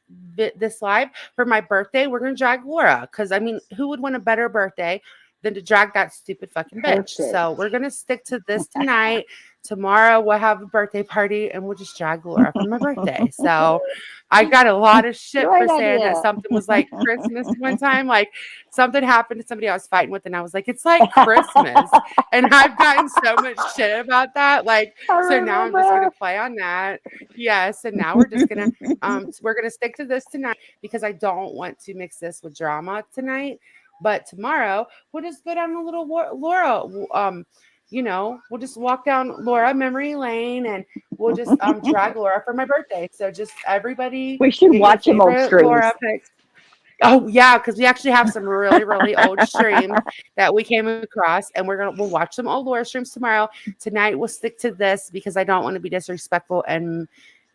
live for my birthday, we're gonna drag Laura because I mean, who would want a better birthday than to drag that stupid fucking bitch? Perfect. So we're gonna stick to this tonight. Tomorrow we'll have a birthday party and we'll just drag Laura for my birthday. So I got a lot of shit Great for saying that idea. something was like Christmas one time. Like something happened to somebody I was fighting with, and I was like, it's like Christmas. And I've gotten so much shit about that. Like, so now I'm just gonna play on that. Yes, and now we're just gonna stick to this tonight because I don't want to mix this with drama tonight. But tomorrow we'll just go down a little Laura. We'll just walk down Laura memory lane and we'll just drag Laura for my birthday. So just everybody, We should watch them old streams. Laura picks. Oh yeah, because we actually have some really, really old streams that we came across, and we'll watch some old Laura streams tomorrow. Tonight we'll stick to this because I don't want to be disrespectful and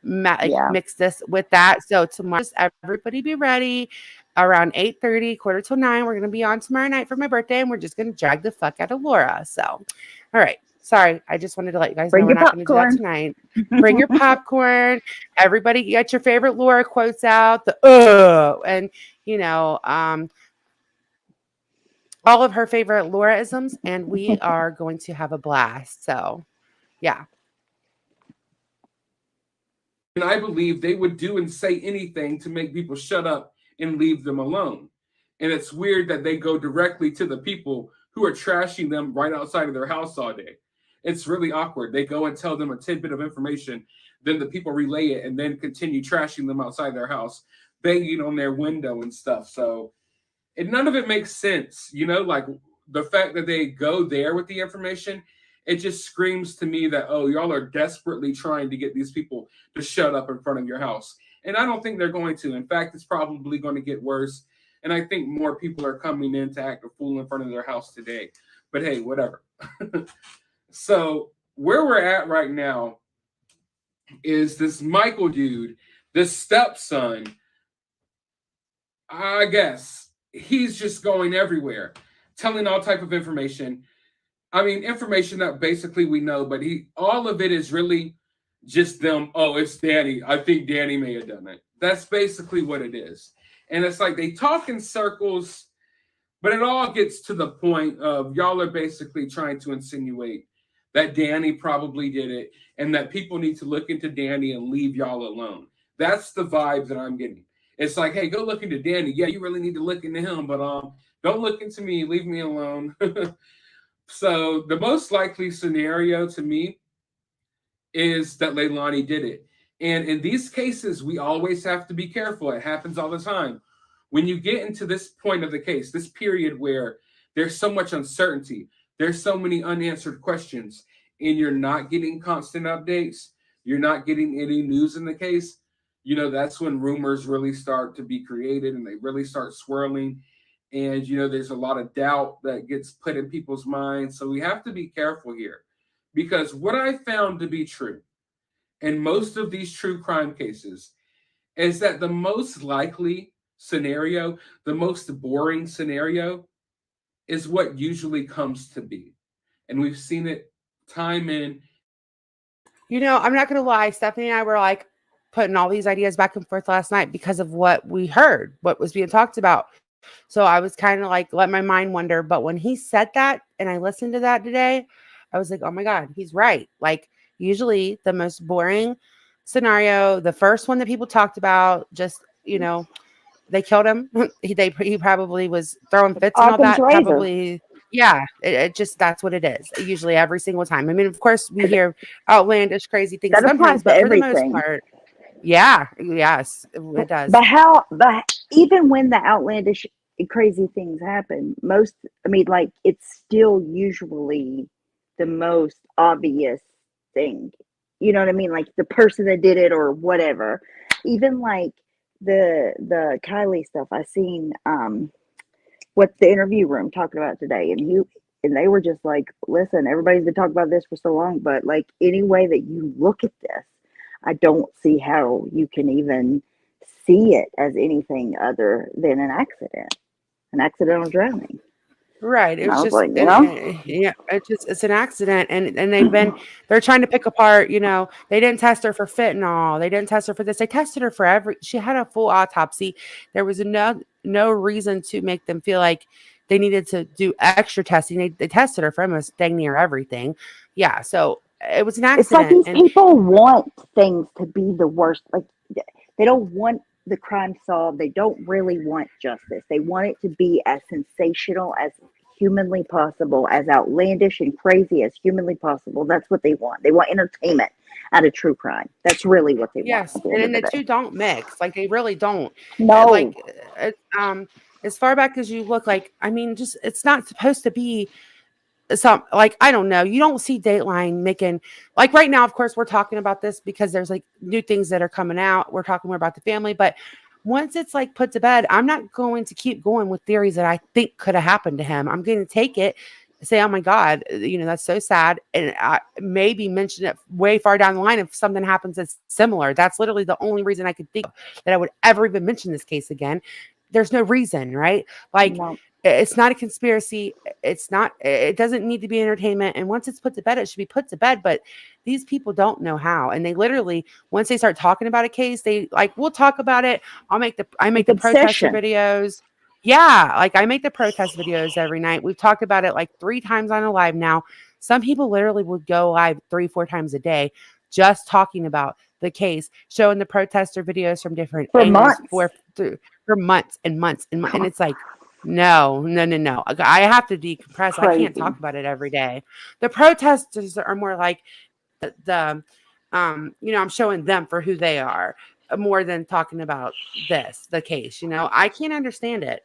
mix this with that. So tomorrow, just everybody be ready. Around 8:30, quarter till 9, we're gonna be on tomorrow night for my birthday, and we're just gonna drag the fuck out of Laura. So, all right. Sorry, I just wanted to let you guys know we're not going to do that tonight. Bring your popcorn. Everybody get your favorite Laura quotes out. And all of her favorite Laura-isms, and we are going to have a blast. So, yeah. And I believe they would do and say anything to make people shut up and leave them alone. And it's weird that they go directly to the people who are trashing them right outside of their house all day. It's really awkward. They go and tell them a tidbit of information, then the people relay it and then continue trashing them outside their house, banging on their window and stuff. So, and none of it makes sense, like the fact that they go there with the information, it just screams to me that, oh, y'all are desperately trying to get these people to shut up in front of your house. And I don't think they're going to. In fact, it's probably going to get worse. And I think more people are coming in to act a fool in front of their house today. But hey, whatever. So where we're at right now is this Michael dude, this stepson, I guess, he's just going everywhere, telling all type of information. I mean, information that basically we know, but all of it is really just them. Oh, it's Danny. I think Danny may have done it. That's basically what it is. And it's like they talk in circles, but it all gets to the point of y'all are basically trying to insinuate that Danny probably did it and that people need to look into Danny and leave y'all alone. That's the vibe that I'm getting. It's like, hey, go look into Danny. Yeah, you really need to look into him, but don't look into me. Leave me alone. So the most likely scenario to me is that Leilani did it. And in these cases, we always have to be careful. It happens all the time. When you get into this point of the case, this period where there's so much uncertainty, there's so many unanswered questions, and you're not getting constant updates, you're not getting any news in the case, that's when rumors really start to be created and they really start swirling. And, there's a lot of doubt that gets put in people's minds. So we have to be careful here because what I found to be true in most of these true crime cases is that the most likely scenario, the most boring scenario is what usually comes to be. And we've seen it time in. I'm not going to lie. Stephanie and I were like putting all these ideas back and forth last night because of what we heard, what was being talked about. So I was kind of like, let my mind wander. But when he said that and I listened to that today, I was like, oh my God, he's right. Like usually the most boring scenario, the first one that people talked about, just, they killed him. he probably was throwing fits and all that. Probably, yeah, it just, that's what it is. Usually every single time. I mean, of course we hear outlandish, crazy things sometimes, but for the most part, yeah, yes, it does. But even when the outlandish, crazy things happen, it's still usually the most obvious thing. You know what I mean? Like the person that did it or whatever. Even like the Kylie stuff, I seen what's the interview room talking about today? And they were just like, listen, everybody's been talking about this for so long, but like any way that you look at this, I don't see how you can even see it as anything other than an accidental drowning. Right. It And I was was just, like, yeah, it's an accident. And they're trying to pick apart, they didn't test her for fentanyl. They didn't test her for this. They tested her for she had a full autopsy. There was no reason to make them feel like they needed to do extra testing. They tested her for almost dang near everything. Yeah. So it was an it's like accident. these people want things to be the worst. Like they don't want the crime solved. They don't really want justice. They want it to be as sensational as humanly possible, as outlandish and crazy as humanly possible. That's what they want. They want entertainment out of true crime. That's really what they want Yes, at the and end then of the the day. two don't mix, like, they really don't. No, Like, as far back as you look, like, I mean, just it's not supposed to be like, I don't know, you don't see Dateline making, like, right now, of course, we're talking about this because there's, like, new things that are coming out. We're talking more about the family, but once it's, like, put to bed, I'm not going to keep going with theories that I think could have happened to him. I'm going to take it, say, oh my God, that's so sad. And I maybe mention it way far down the line if something happens that's similar. That's literally the only reason I could think that I would ever even mention this case again. There's no reason, right? Like, no. it's not a conspiracy. It doesn't need to be entertainment. And once it's put to bed, it should be put to bed. But these people don't know how. And they literally, once they start talking about a case, they like, we'll talk about it. I make the protester Obsession. videos. Yeah. Like, I make the protest videos every night. We've talked about it like 3 times on a live now. Some people literally would go live 3-4 times a day, just talking about the case, showing the protester videos from different For angles months. for months and months and months. And it's like, no. I have to decompress. I can't Crazy. talk about it every day. The protesters are more like I'm showing them for who they are, more than talking about the case. I can't understand it.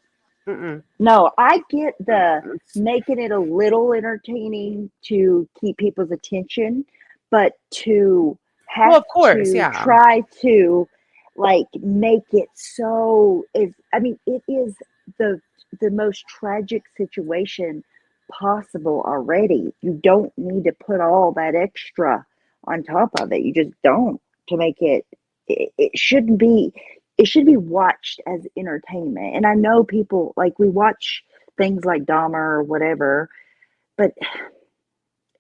Mm-mm. No, I get the It's- making it a little entertaining to keep people's attention, but to Well, have of course, to yeah. try to like make it so is I mean, it is the the most tragic situation possible already. You don't need to put all that extra on top of it. You just don't to make it shouldn't be it should be watched as entertainment. And I know people like we watch things like Dahmer or whatever, but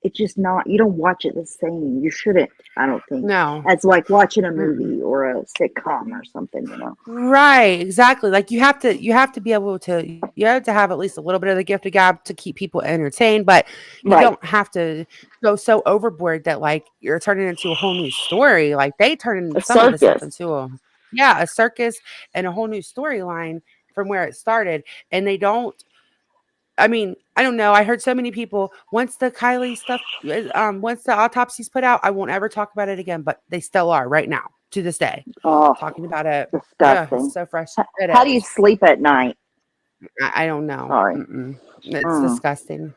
it's just not, you don't watch it the same. You shouldn't, I don't think, No. as like watching a Mm-mm. movie or a sitcom or something. Right, exactly. Like, you have to be able to, you have to have at least a little bit of the gift of gab to keep people entertained, but you Right. don't have to go so overboard that, like, you're turning into a whole new story. Like, they turn A some of the stuff circus. into a circus and a whole new storyline from where it started. And they don't, I mean, I don't know. I heard so many people, once the Kylie stuff, once the autopsy's put out, I won't ever talk about it again, but they still are right now to this day Oh, talking about it. Yeah, it's disgusting. so fresh. It How do you is. sleep at night? I don't know. Sorry. Mm-mm. It's Mm. disgusting.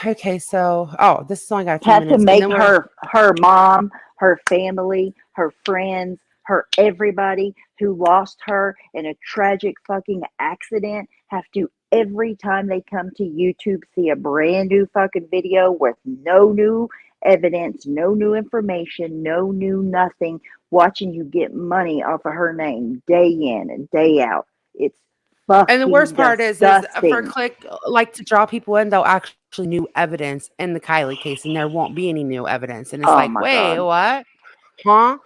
Okay, so this has only got a few Had to minutes, and then make we're her mom, her family, her friends, her everybody who lost her in a tragic fucking accident have to every time they come to YouTube see a brand new fucking video with no new evidence, no new information, no new nothing, watching you get money off of her name day in and day out. It's and the worst fucking part is for disgusting. click, like, to draw people in, they'll actually new evidence in the Kylie case, and there won't be any new evidence, and it's Oh like, my wait, God. what? Huh?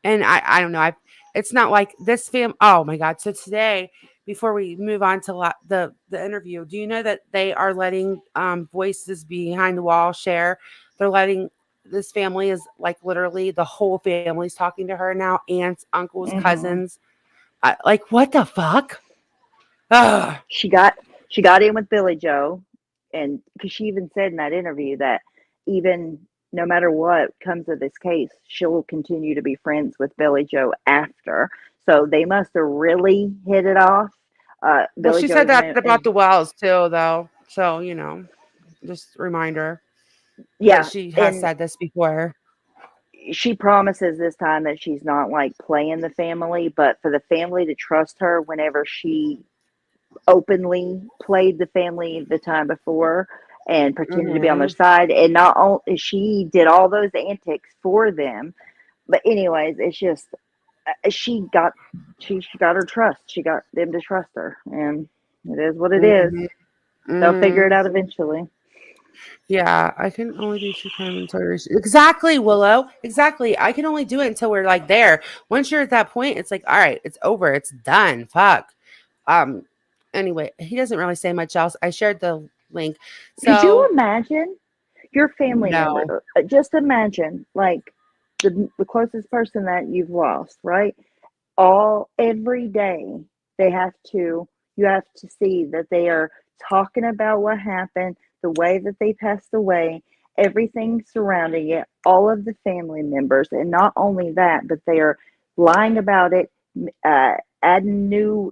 And I don't know. It's not like this fam. Oh my God. So today, before we move on to the interview, do you know that they are letting voices behind the wall share? They're letting, this family is like literally the whole family's talking to her now. Aunts, uncles, Hmm. cousins. Like, what the fuck? Ugh. She got in with Billy Joe, and because she even said in that interview that even no matter what comes of this case, she'll continue to be friends with Billy Joe after. So they must have really hit it off. Well, Billy she said Joe's that about the Wells too, though. So, just reminder. But yeah, she has and said this before. she promises this time that she's not like playing the family, but for the family to trust her whenever she openly played the family the time before and pretended to be on their Mhm. side. And not only she did all those antics for them, but anyways, it's just she got her trust. She got them to trust her, and it is what it is. Mhm. They'll figure it Mhm. out eventually. Yeah, I can only do true crime until exactly, Willow. Exactly. I can only do it until we're like there. Once you're at that point, it's like, all right, it's over. It's done. Fuck. Um. Anyway, he doesn't really say much else. I shared the link. Could you So imagine your family member? no. Just imagine, like the closest person that you've lost, right? All every day they have to you have to see that they are talking about what happened, the way that they passed away, everything surrounding it, all of the family members, and not only that, but they are lying about it, uh, adding new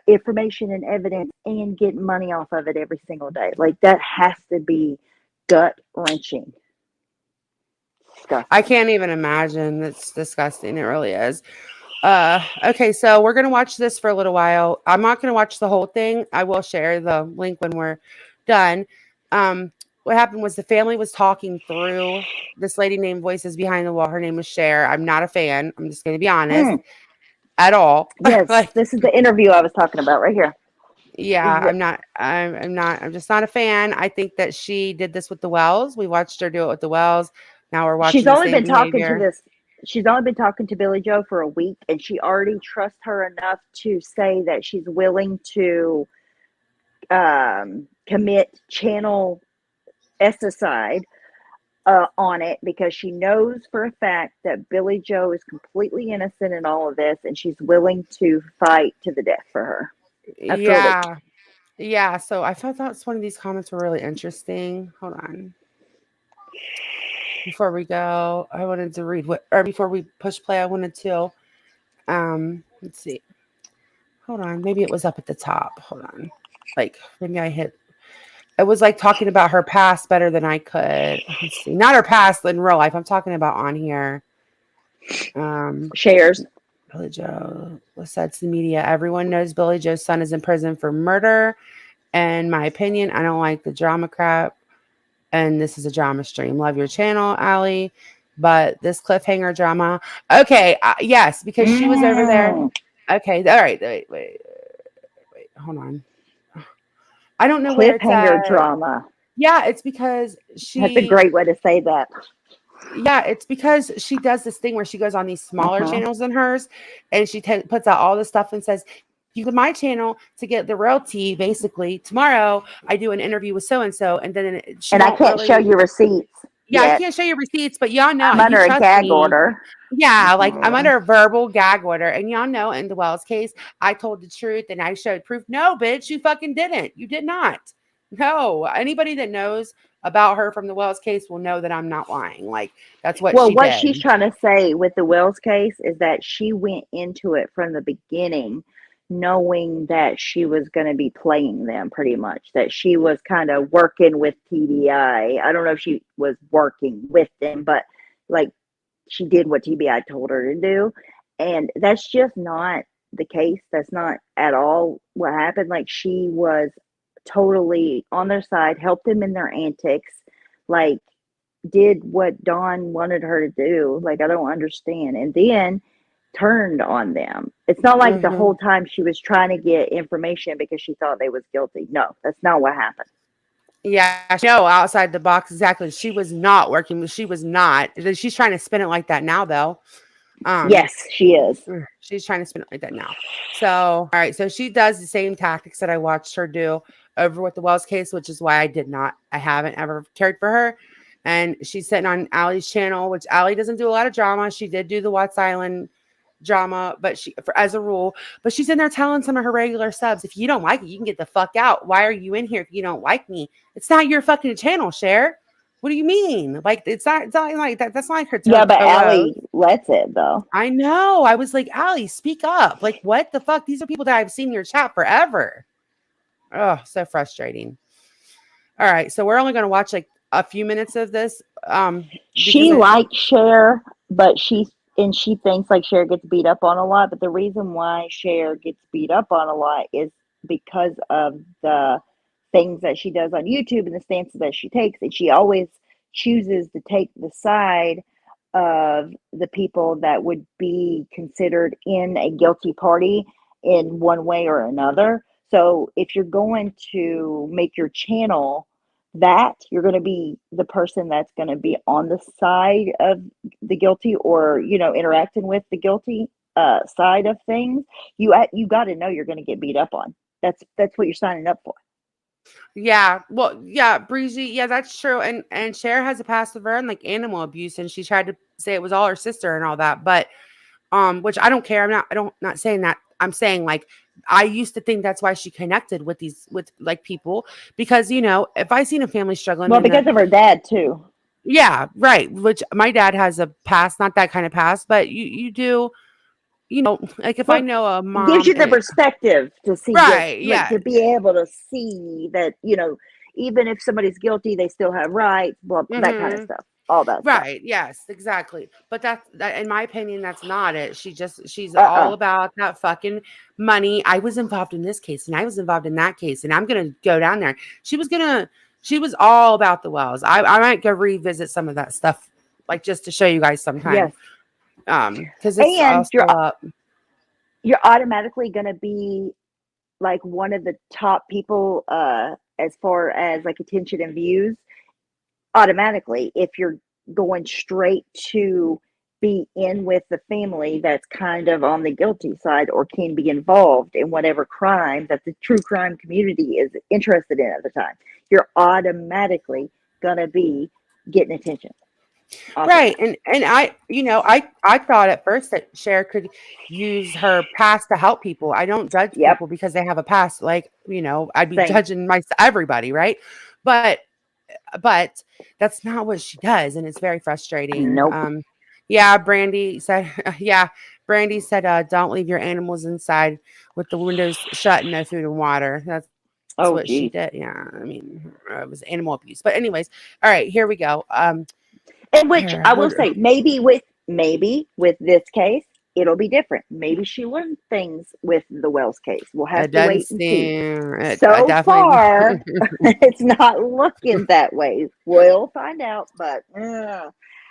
information and evidence, and getting money off of it every single day. Like that has to be gut wrenching. I Disgusting. can't even imagine. It's disgusting. It really is. Okay, so we're gonna watch this for a little while. I'm not gonna watch the whole thing. I will share the link when we're done. What happened was the family was talking through this lady named Voices Behind the Wall. Her name was Cher. I'm not a fan. I'm just gonna be honest Mm, at all. yes, Like, this is the interview I was talking about right here. yeah, Exa- I'm just not a fan. I think that she did this with the Wells. We watched her do it with the Wells. Now we're she's watching the only same been talking to behavior. this she's only been talking to Billy Joe for a week, and she already trusts her enough to say that she's willing to commit channel aside on it, because she knows for a fact that Billy Joe is completely innocent in all of this, and she's willing to fight to the death for her after a week. Yeah. Yeah, so I thought that's one of these comments were really interesting. Hold on. Before we go, I wanted to read what, or before we push play, I wanted to, let's see. Hold on. Maybe it was up at the top. Hold on. Like, maybe I hit, it was like talking about her past better than I could. Let's see. Not her past in real life. I'm talking about on here. Shares. Billy Joe was said to the media. Everyone knows Billy Joe's son is in prison for murder. In my opinion, I don't like the drama crap. And this is a drama stream. Love your channel, Allie. But this cliffhanger drama. Okay. Yes, because she was over there. Mm, Okay. All right. Wait. Hold on. I don't know where it's cliffhanger at. drama. Yeah, it's because That's a great way to say that. yeah, it's because she does this thing where she goes on these smaller Uh-huh. channels than hers, and she puts out all this stuff and says, "You go to my channel to get the real tea." Basically, tomorrow I do an interview with so and so, and then she And I won't can't show really. you receipts Yeah, I yet. can't show you receipts, but y'all know I'm you under a trust gag me. order. Yeah, like I'm Mhm. under a verbal gag order, and y'all know in the Wells case, I told the truth and I showed proof. No, bitch, you fucking didn't. You did not. No, anybody that knows about her from the Wells case will know that I'm not lying. Like that's what Well, she what she's did. trying to say with the Wells case is that she went into it from the beginning knowing that she was going to be playing them pretty much, that she was kind of working with TBI. I don't know if she was working with them, but like she did what TBI told her to do. And that's just not the case. That's not at all what happened. Like she was totally on their side, helped them in their antics, like did what Dawn wanted her to do. Like I don't understand. And then turned on them. It's not like the Hmm. whole time she was trying to get information because she thought they was guilty. No, that's not what happened. Yeah, no, outside the box. Exactly. She was not working. She was not. She's trying to spin it like that now, though. Um, Yes, she is. she's trying to spin it like that now. So, all right. So she does the same tactics that I watched her do over with the Wells case, which is why I haven't ever cared for her. And she's sitting on Allie's channel, which Allie doesn't do a lot of drama. She did do the Watts Island drama, but as a rule, but she's in there telling some of her regular subs, if you don't like it, you can get the fuck out. Why are you in here if you don't like me? It's not your fucking channel, Cher. What do you mean? Like it's not like that. That's not like Yeah, but her. Allie lets it though. I know. I was like, Allie, speak up. Like, what the fuck? These are people that I've seen in your chat forever. Oh, so frustrating. All right. So we're only going to watch like a few minutes of this. Because She likes Cher, but she thinks like Cher gets beat up on a lot. But the reason why Cher gets beat up on a lot is because of the things that she does on YouTube and the stances that she takes, and she always chooses to take the side of the people that would be considered in a guilty party in one way or another. So if you're going to make your channel that, you're going to be the person that's going to be on the side of the guilty, or interacting with the guilty side of things, you got to know you're going to get beat up on. That's what you're signing up for. Yeah, well, yeah, Breezy, yeah, that's true. And Cher has a past of her and like animal abuse, and she tried to say it was all her sister and all that, but which I don't care. Not saying that. I'm saying like I used to think that's why she connected with like people, because if I seen a family struggling, Well, because of her dad too. Yeah, right. Which my dad has a past, not that kind of past, but you do, like if I know a It gives mom, you the perspective to see right? like Yeah, to be able to see that even if somebody's guilty, they still have rights. Well, that kind of stuff. All that stuff. right. Yes, exactly. But that, in my opinion, that's not it. She's all about that fucking money. I was involved in this case, and I was involved in that case, and I'm gonna go down there. She was all about the wells. I might go revisit some of that stuff, like just to show you guys sometime. Yes. Because it's And still up. You're automatically going to be like one of the top people as far as like attention and views, automatically, if you're going straight to be in with the family that's kind of on the guilty side or can be involved in whatever crime that the true crime community is interested in at the time. You're automatically going to be getting attention. Right. And I thought at first that Cher could use her past to help people. I don't judge people because they have a past. Like, I'd be judging everybody, right? But that's not what she does, and it's very frustrating. Nope. Yeah, Brandy said don't leave your animals inside with the windows shut and no food and water. That's what she did. Yeah, I mean, it was animal abuse. But anyways, all right, here we go. And which I will say, maybe with this case, it'll be different. Maybe she learned things with the Wells case. We'll have to wait and see. So far, it's not looking that way. We'll find out. But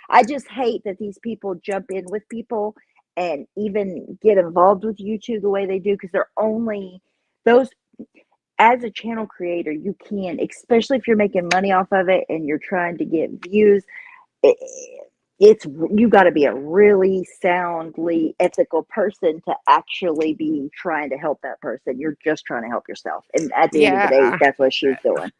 I just hate that these people jump in with people and even get involved with YouTube the way they do, because they're only those. As a channel creator, you can, especially if you're making money off of it and you're trying to get views. You got to be a really soundly ethical person to actually be trying to help that person. You're just trying to help yourself, and at the end of the day, that's what she's doing.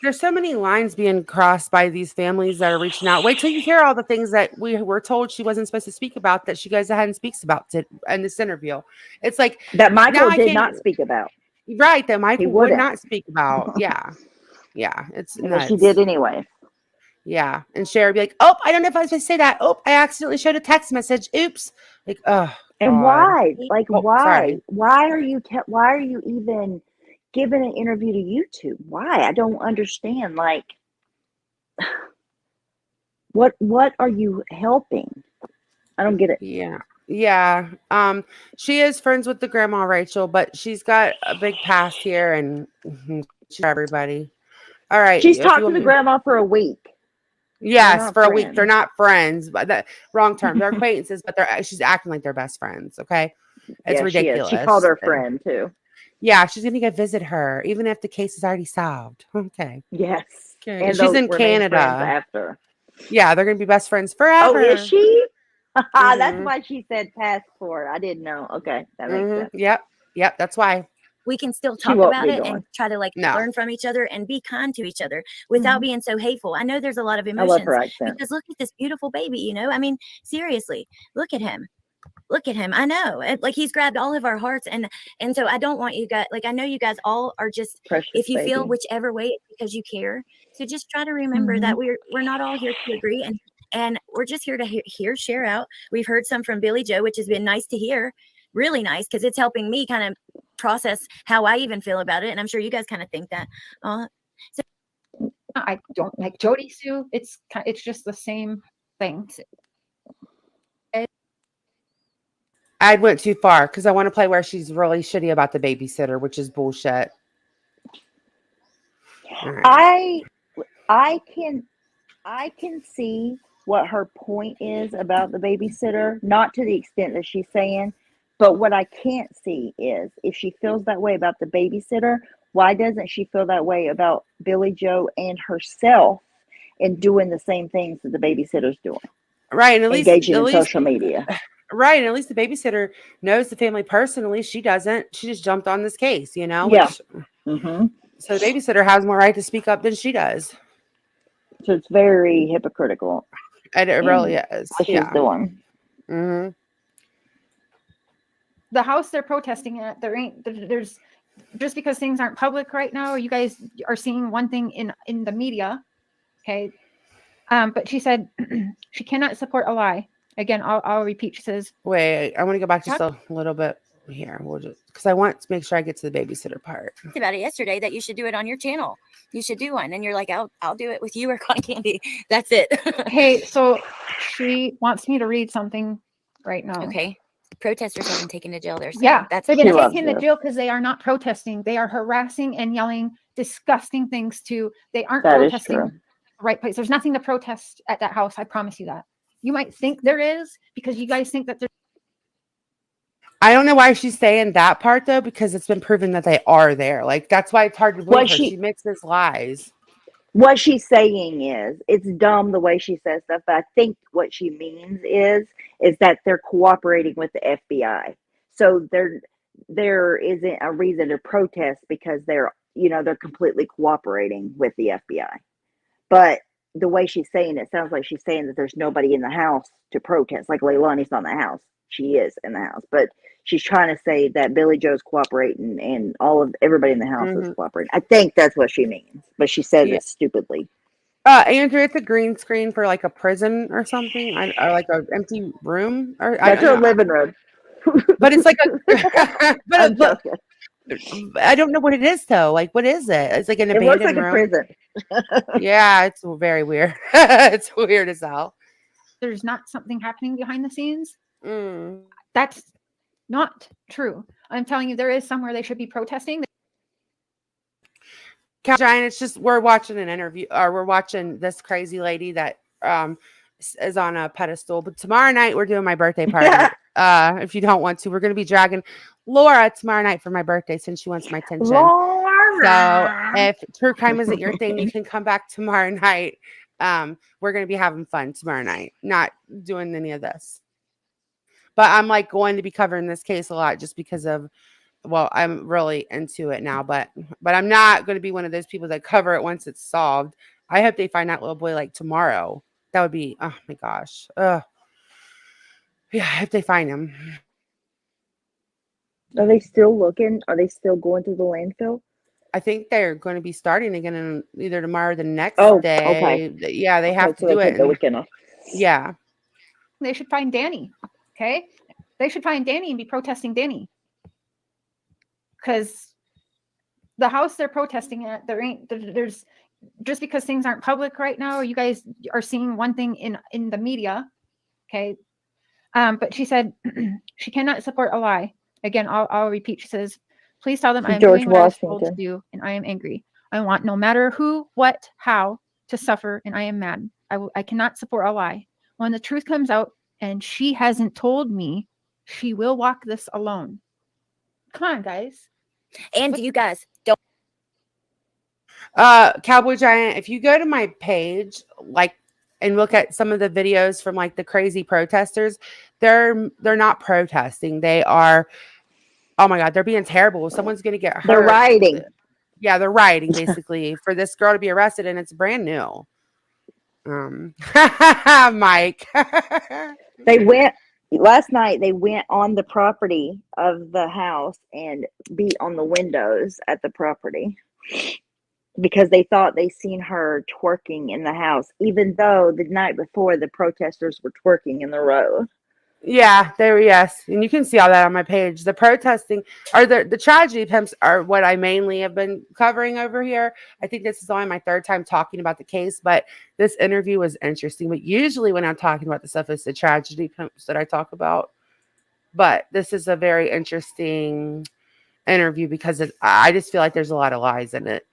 There's so many lines being crossed by these families that are reaching out. Wait till you hear all the things that we were told she wasn't supposed to speak about, that she goes ahead and speaks about in this interview. It's like that Michael did not speak about. Right, that Michael would not speak about. Yeah, it's nuts. She did anyway. Yeah, and Cher would be like, "Oh, I don't know if I was supposed to say that. Oh, I accidentally showed a text message. Oops." Like, oh. And God. why? Like, why? Sorry. Why are you even giving an interview to YouTube? Why? I don't understand. Like, what are you helping? I don't get it. Yeah. She is friends with the grandma Rachel, but she's got a big past here, and she's everybody. All right. She's talked to the grandma for a week. Yes, for a week. They're not friends, but that wrong term. They're acquaintances, but she's acting like they're best friends. Okay, it's ridiculous. She called her friend too. Yeah, she's gonna go visit her, even if the case is already solved. Okay. Yes. Okay. And she's in Canada after. Yeah, they're gonna be best friends forever. Oh, is she? That's why she said passport. I didn't know. Okay, that makes sense. Yep. That's why. We can still talk about it and try to learn from each other and be kind to each other without being so hateful. I know there's a lot of emotions because look at this beautiful baby, I mean, seriously, look at him. I know, like, he's grabbed all of our hearts, and so I don't want you guys, like, I know you guys all are just precious, if you feel whichever way, it's because you care. So just try to remember that we're not all here to agree, and we're just here to share out. We've heard some from Billie Joe, which has been nice to hear, really nice, because it's helping me kind of process how I even feel about it, and I'm sure you guys kind of think that. So I don't like Jody Sue. It's just the same thing. I went too far because I want to play where she's really shitty about the babysitter, which is bullshit. Right. I can see what her point is about the babysitter, not to the extent that she's saying, but what I can't see is if she feels that way about the babysitter, why doesn't she feel that way about Billie Joe and herself and doing the same things that the babysitter's doing? Right, and at least engaging in social media. Right, and at least the babysitter knows the family personally. She doesn't. She just jumped on this case, you know? Yeah. So the babysitter has more right to speak up than she does. So it's very hypocritical. And it really is. What she's doing. Mm-hmm. The house they're protesting at, there's just because things aren't public right now, you guys are seeing one thing in the media. Okay. But she said she cannot support a lie. Again, I'll repeat. She says, wait, I want to go back just a little bit here. We'll just, because I want to make sure I get to the babysitter part. Talked about it yesterday that you should do it on your channel. You should do one. And you're like, I'll do it with you or Cotton Candy. That's it. Hey, so she wants me to read something right now. Okay. Protesters have been taken to jail. They're saying. Yeah, they've been taken to this. jail because they are not protesting. They are harassing and yelling disgusting things to. They aren't That protesting is true. the right place. There's nothing to protest at that house. I promise you that. You might think there is because you guys think that there's. I don't know why she's saying that part though, because it's been proven that they are there. Like that's why it's hard to believe her. She mixes lies. What she's saying is, it's dumb the way she says stuff, but I think what she means is that they're cooperating with the FBI. So there isn't a reason to protest because they're completely cooperating with the FBI. But the way she's saying it sounds like she's saying that there's nobody in the house to protest. Like Leilani's not in the house. She is in the house. But she's trying to say that Billie Joe's cooperating and everybody in the house is cooperating. I think that's what she means. But she says it stupidly. Andrew, it's a green screen for like a prison or something. Or like an empty room. Or that's her living room. But it's like a but I don't know what it is though. Like what is it? It's like an abandoned room. It looks like a prison. Yeah, it's very weird. It's weird as hell. There's not something happening behind the scenes. That's not true. I'm telling you, there is somewhere they should be protesting. Giant, it's just we're watching an interview, or we're watching this crazy lady that is on a pedestal. But tomorrow night we're doing my birthday party. If you don't want to, we're going to be dragging Laura tomorrow night for my birthday since she wants my attention. Laura. So if true crime isn't your thing, you can come back tomorrow night. We're going to be having fun tomorrow night, not doing any of this. But I'm like going to be covering this case a lot just because of, well, I'm really into it now, but I'm not going to be one of those people that cover it once it's solved. I hope they find that little boy like tomorrow. That would be, oh my gosh. Yeah, I hope they find him. Are they still looking? Are they still going to the landfill? I think they're going to be starting again in either tomorrow or the next day. Okay. Yeah, they have to do it. The weekend off. Yeah. They should find Danny. Okay. They should find Danny and be protesting Danny. Because the house they're protesting at, there's just because things aren't public right now, you guys are seeing one thing in the media. Okay. But she said she cannot support a lie. Again, I'll repeat. She says, please tell them I am doing what I was told to do and I am angry. I want no matter who, what, how to suffer and I am mad. I cannot support a lie. When the truth comes out and she hasn't told me, she will walk this alone. Come on, guys. And you guys don't. Cowboy Giant, if you go to my page, like, and look at some of the videos from like the crazy protesters, they're not protesting. They are, oh my God, they're being terrible. Someone's going to get hurt. They're rioting. Yeah, they're rioting basically for this girl to be arrested, and it's brand new. Mike. Last night they went on the property of the house and beat on the windows at the property because they thought they seen her twerking in the house, even though the night before the protesters were twerking in the road. Yeah, yes. And you can see all that on my page. The protesting or the tragedy pimps are what I mainly have been covering over here. I think this is only my third time talking about the case, but this interview was interesting. But usually when I'm talking about the stuff, it's the tragedy pimps that I talk about. But this is a very interesting interview because I just feel like there's a lot of lies in it.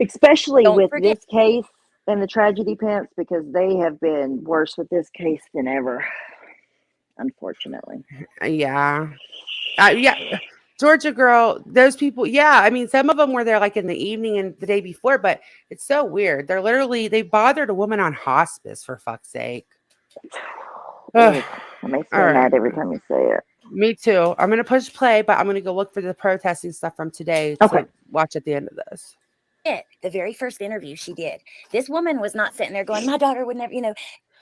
Especially with this case and the tragedy pimps, because they have been worse with this case than ever, unfortunately. Yeah. Yeah. Georgia girl, those people, yeah. I mean, some of them were there like in the evening and the day before, but it's so weird. They bothered a woman on hospice, for fuck's sake. It makes me mad every time you say it. Me too. I'm going to push play, but I'm going to go look for the protesting stuff from today to watch at the end of this. The very first interview she did, this woman was not sitting there going, my daughter would never,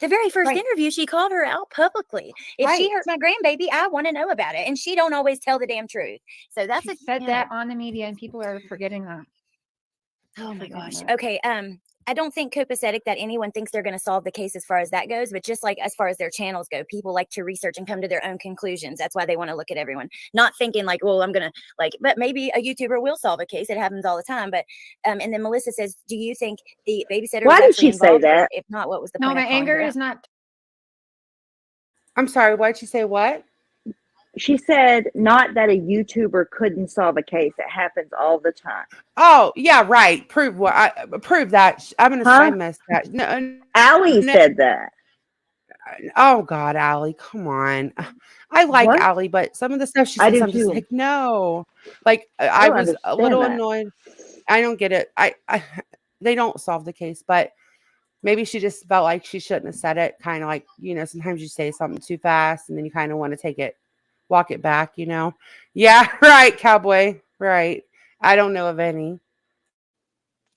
the very first interview, she called her out publicly. If she hurt my grandbaby, I want to know about it. And she don't always tell the damn truth. So that's she said that on the media, and people are forgetting that. Oh my gosh. Okay. I don't think copacetic that anyone thinks they're going to solve the case as far as that goes, but just like as far as their channels go, people like to research and come to their own conclusions. That's why they want to look at everyone, not thinking like, well, I'm going to but maybe a YouTuber will solve a case. It happens all the time. But and then Melissa says, do you think the babysitter? Why did she say that? If not, what was the point? No, my anger is not. I'm sorry. Why'd she say what? She said not that a YouTuber couldn't solve a case. It happens all the time. Oh, yeah, right. Prove what? Prove that. I'm going to say I missed that. No, Allie said that. Oh, God, Allie. Come on. I like Allie, but some of the stuff she says, I'm just like, no. Like, I was a little annoyed. I don't get it. They don't solve the case, but maybe she just felt like she shouldn't have said it. Kind of like, sometimes you say something too fast and then you kind of want to walk it back, Yeah, right, Cowboy. Right. I don't know of any.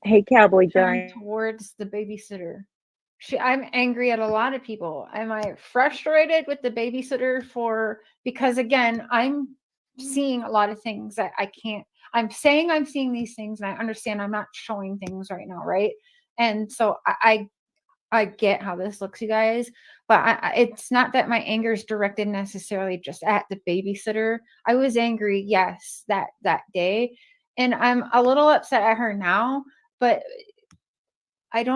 Hey, Cowboy Giant. Towards the babysitter. I'm angry at a lot of people. Am I frustrated with the babysitter because again, I'm seeing a lot of things that I can't. I'm saying I'm seeing these things and I understand I'm not showing things right now, right? And so I get how this looks, you guys, but it's not that my anger is directed necessarily just at the babysitter. I was angry, yes, that day, and I'm a little upset at her now, but I'd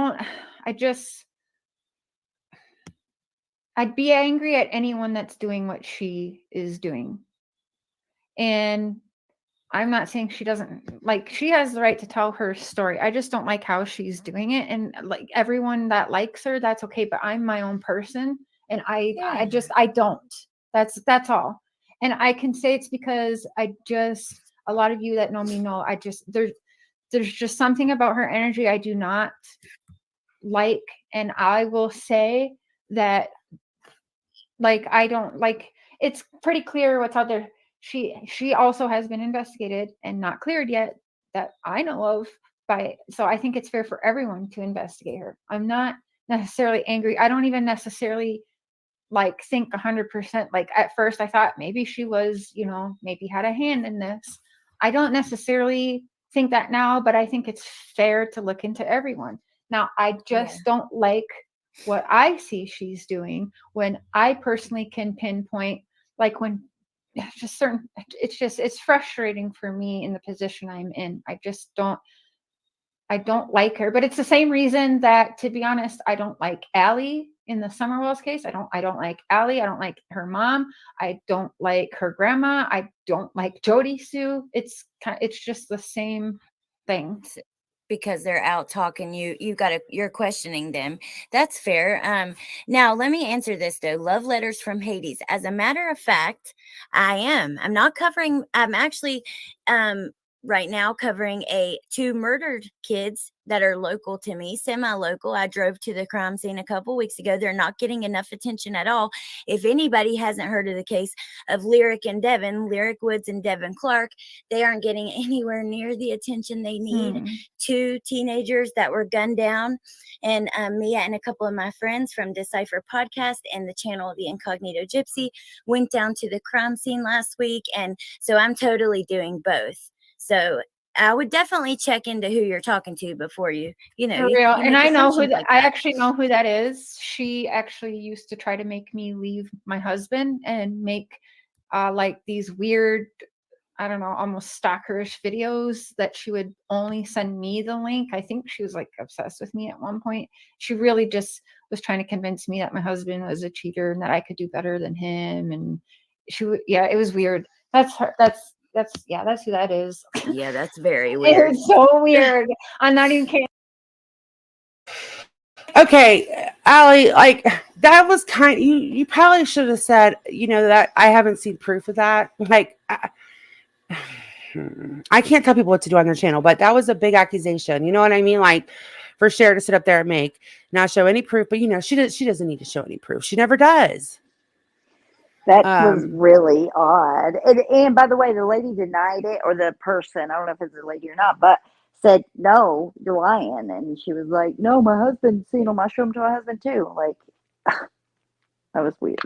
be angry at anyone that's doing what she is doing. And I'm not saying she doesn't she has the right to tell her story. I just don't like how she's doing it. And like everyone that likes her, that's okay. But I'm my own person. And I don't. That's all. And I can say it's because a lot of you that know me know, there's just something about her energy I do not like. And I will say that I don't it's pretty clear what's out there. She also has been investigated and not cleared yet that I know of so I think it's fair for everyone to investigate her. I'm not necessarily angry. I don't even necessarily think 100%. At first I thought maybe she was, maybe had a hand in this. I don't necessarily think that now, but I think it's fair to look into everyone. Now, I just don't like what I see she's doing when I personally can pinpoint when it's frustrating for me in the position I'm in. I don't like her, but it's the same reason that, to be honest, I don't like Allie in the Summerwells case. I don't like Allie. I don't like her mom. I don't like her grandma. I don't like Jody Sue. It's just the same thing. Because they're out talking, you're questioning them. That's fair. Now let me answer this though. Love letters from Hades. As a matter of fact, I'm actually right now covering two murdered kids that are local to me, semi-local. I drove to the crime scene a couple weeks ago. They're not getting enough attention at all. If anybody hasn't heard of the case of Lyric Woods and Devin Clark, they aren't getting anywhere near the attention they need. Two teenagers that were gunned down, and Mia and a couple of my friends from Decipher Podcast and the channel The Incognito Gypsy went down to the crime scene last week, and so I'm totally doing both. So I would definitely check into who you're talking to before you For real. And I know I actually know who that is. She actually used to try to make me leave my husband and make these weird, I don't know, almost stalkerish videos that she would only send me the link. I think she was obsessed with me at one point. She really just was trying to convince me that my husband was a cheater and that I could do better than him. And Yeah, it was weird. That's her. That's who that is. Yeah, that's very weird. It's so weird. I'm not even kidding. Okay, Allie, like that was you probably should have said, that I haven't seen proof of that. Like I can't tell people what to do on their channel, but that was a big accusation. You know what I mean? Like for Cher to sit up there and not show any proof, but she doesn't need to show any proof. She never does. That was really odd. And by the way, the lady denied it, or the person, I don't know if it's a lady or not, but said, no, you're lying. And she was like, no, my husband's seen them. I show them to my husband too. Like, that was weird.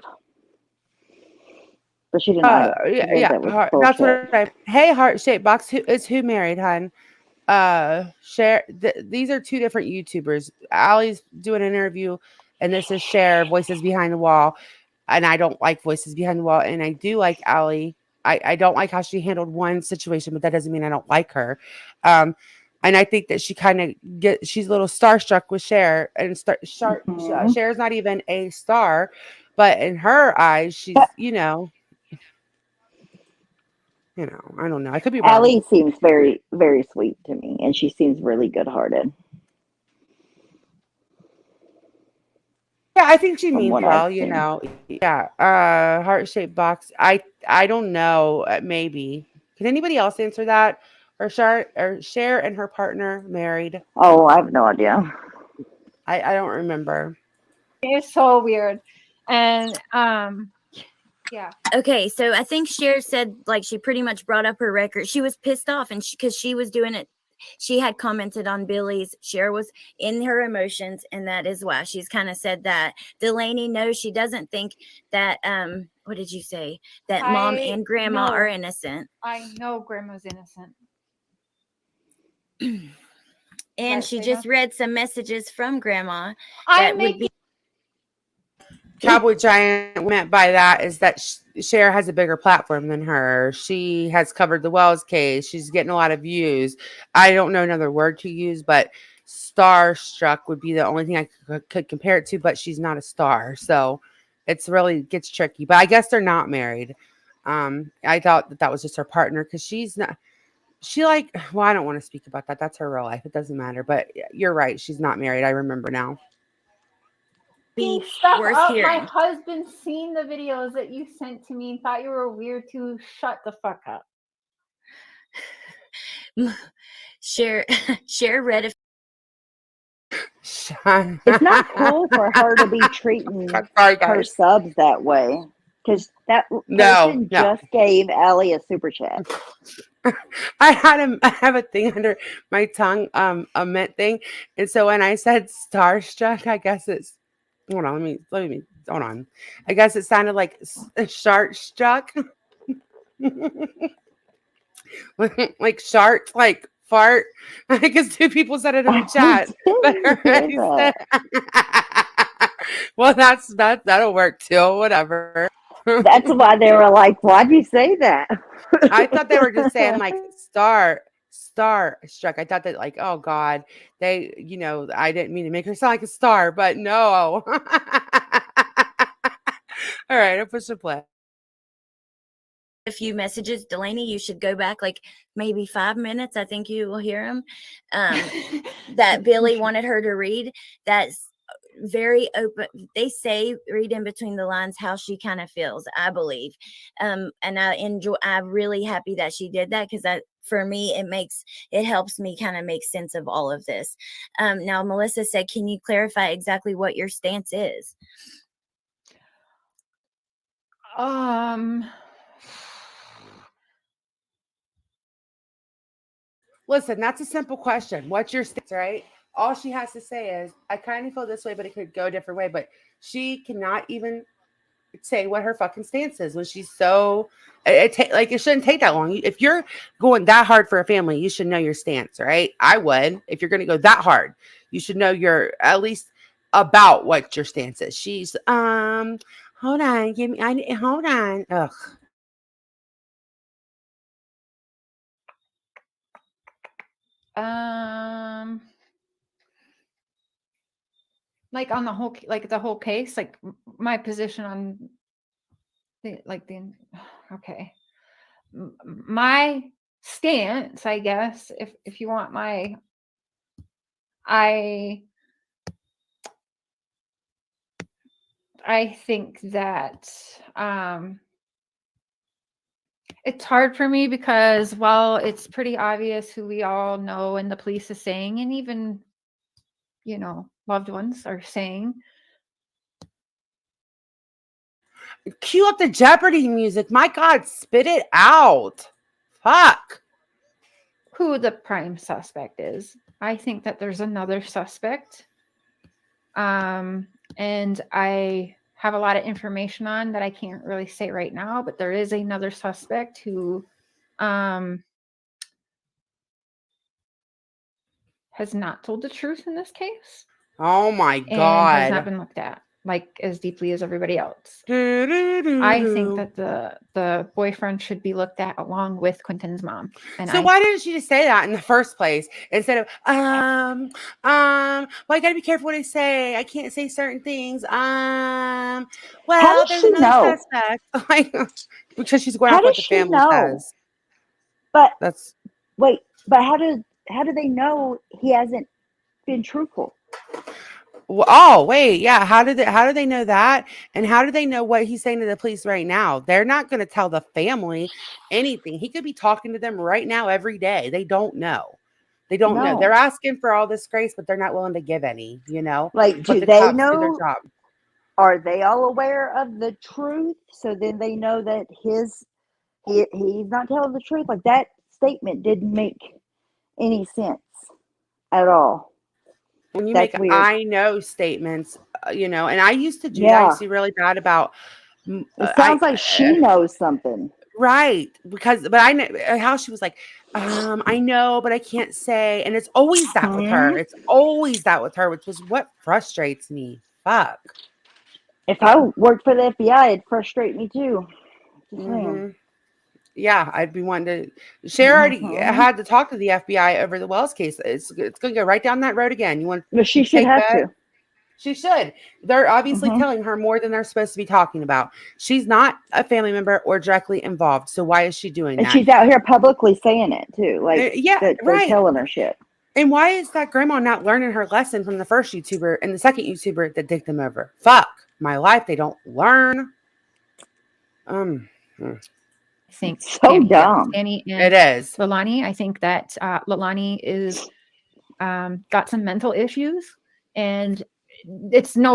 But she denied it. Yeah, that's what hey, heart-shaped box. Who married, hon? Cher. These are two different YouTubers. Allie's doing an interview, and this is Cher, Voices Behind the Wall. And I don't like Voices Behind the Wall, and I do like Allie. I don't like how she handled one situation, but that doesn't mean I don't like her. And I think that she kind of she's a little starstruck with Cher, and Cher's not even a star, but in her eyes, she's I don't know. I could be wrong. Allie seems very, very sweet to me, and she seems really good-hearted. Yeah, I think she means well, Yeah. Heart-shaped box. I don't know. Maybe. Can anybody else answer that? Or Cher and her partner married? Oh, I have no idea. I don't remember. It's so weird. And yeah. Okay, so I think Cher said like she pretty much brought up her record. She was pissed off, and because she was doing it. She had commented on Billie's. Cher was in her emotions, and that is why she's kind of said that. Delaney knows she doesn't think that what did you say? That mom and grandma are innocent. I know grandma's innocent. And she just read some messages from grandma that would be Cowboy Giant meant by that is that Cher has a bigger platform than her. She has covered the Wells case. She's getting a lot of views. I don't know another word to use, but starstruck would be the only thing I could compare it to, but she's not a star. So it's really gets tricky, but I guess they're not married. I thought that was just her partner because she's not, well, I don't want to speak about that. That's her real life. It doesn't matter, but you're right. She's not married. I remember now. Be worth hearing. My husband seen the videos that you sent to me and thought you were weird too. Shut the fuck up. Cher read it's not cool for her to be treating her subs that way, because that person just gave Allie a super chat. I have a thing under my tongue, a mint thing, and so when I said starstruck, I guess it's hold on, let me hold on. I guess it sounded like shark struck. Like shark, like fart. I guess two people said it in the chat. Well, that'll work too. Whatever. That's why they were like, why'd you say that? I thought they were just saying like star struck. I thought that like, oh God, I didn't mean to make her sound like a star, but no. All right, I'll push the play. A few messages. Delaney, you should go back like maybe 5 minutes. I think you will hear them. That Billie wanted her to read. That's very open. They say read in between the lines how she kind of feels, I believe. And I'm really happy that she did that, because that for me it helps me kind of make sense of all of this. Now Melissa said, can you clarify exactly what your stance is? Listen, that's a simple question. What's your stance, right? All she has to say is, I kind of feel this way, but it could go a different way. But she cannot even say what her fucking stance is when she's so it shouldn't take that long. If you're going that hard for a family, you should know your stance, right? I would. If you're going to go that hard, you should know your at least about what your stance is. She's hold on, hold on. Ugh. Like on the whole case, like my position on okay. My stance, I guess, if you want my, I think that it's hard for me because while it's pretty obvious who we all know and the police is saying, and even, loved ones are saying. Cue up the Jeopardy music. My God, spit it out. Fuck. Who the prime suspect is. I think that there's another suspect. And I have a lot of information on that I can't really say right now, but there is another suspect who has not told the truth in this case. Oh my God. And has not been looked at like as deeply as everybody else. I think that the boyfriend should be looked at along with Quentin's mom. And so why didn't she just say that in the first place instead of well, I gotta be careful what I say. I can't say certain things. Well, there's another suspect. Like, because she's going off what the family says. But how do they know he hasn't been truthful? Oh, wait. Yeah. How do they know that? And how do they know what he's saying to the police right now? They're not going to tell the family anything. He could be talking to them right now every day. They don't know. They don't know. They're asking for all this grace, but they're not willing to give any, Like, do they know? Their job. Are they all aware of the truth? So then they know that he's not telling the truth. Like, that statement didn't make any sense at all. When you make I know statements, and I used to do that. I used to be really bad about. It sounds like she knows something. Right. But I know how she was like, I know, but I can't say. And it's always that with her. It's always that with her, which is what frustrates me. Fuck. If I worked for the FBI, it'd frustrate me too. Yeah, I'd be wanting to. Cher already had to talk to the FBI over the Wells case. It's going to go right down that road again. You want? But she should have to. She should. They're obviously telling her more than they're supposed to be talking about. She's not a family member or directly involved. So why is she doing that? And she's out here publicly saying it too. Like, they're telling her shit. And why is that grandma not learning her lesson from the first YouTuber and the second YouTuber that dicked them over? Fuck my life. They don't learn. I think so dumb. It is. Leilani, I think that Leilani is got some mental issues, and it's spit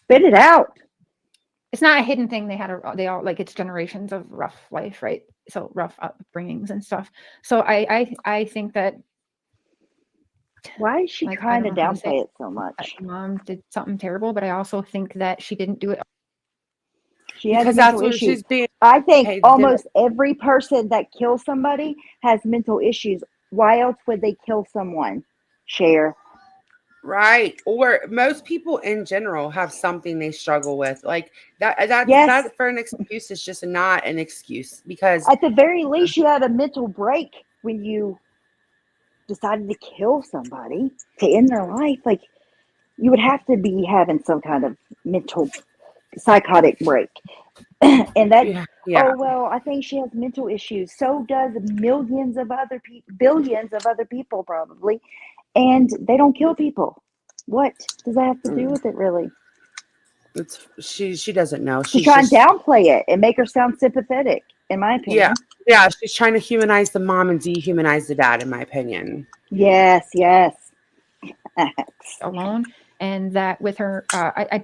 it out. It's not a hidden thing. They all like, it's generations of rough life, right? So rough upbringings and stuff. So I think that. Why is she trying to downplay it so much? Mom did something terrible, but I also think that she didn't do it. She has mental issues. I think almost every person that kills somebody has mental issues. Why else would they kill someone? Cher. Right. Or most people in general have something they struggle with. Like that for an excuse is just not an excuse, because at the very least you had a mental break when you decided to kill somebody to end their life. Like, you would have to be having some kind of mental psychotic break. And that oh well, I think she has mental issues. So does billions of other people probably, and they don't kill people. What does that have to do with it, really? She doesn't know. She's trying to downplay it and make her sound sympathetic, in my opinion. Yeah, she's trying to humanize the mom and dehumanize the dad, in my opinion. Yes. Alone, and that with her, I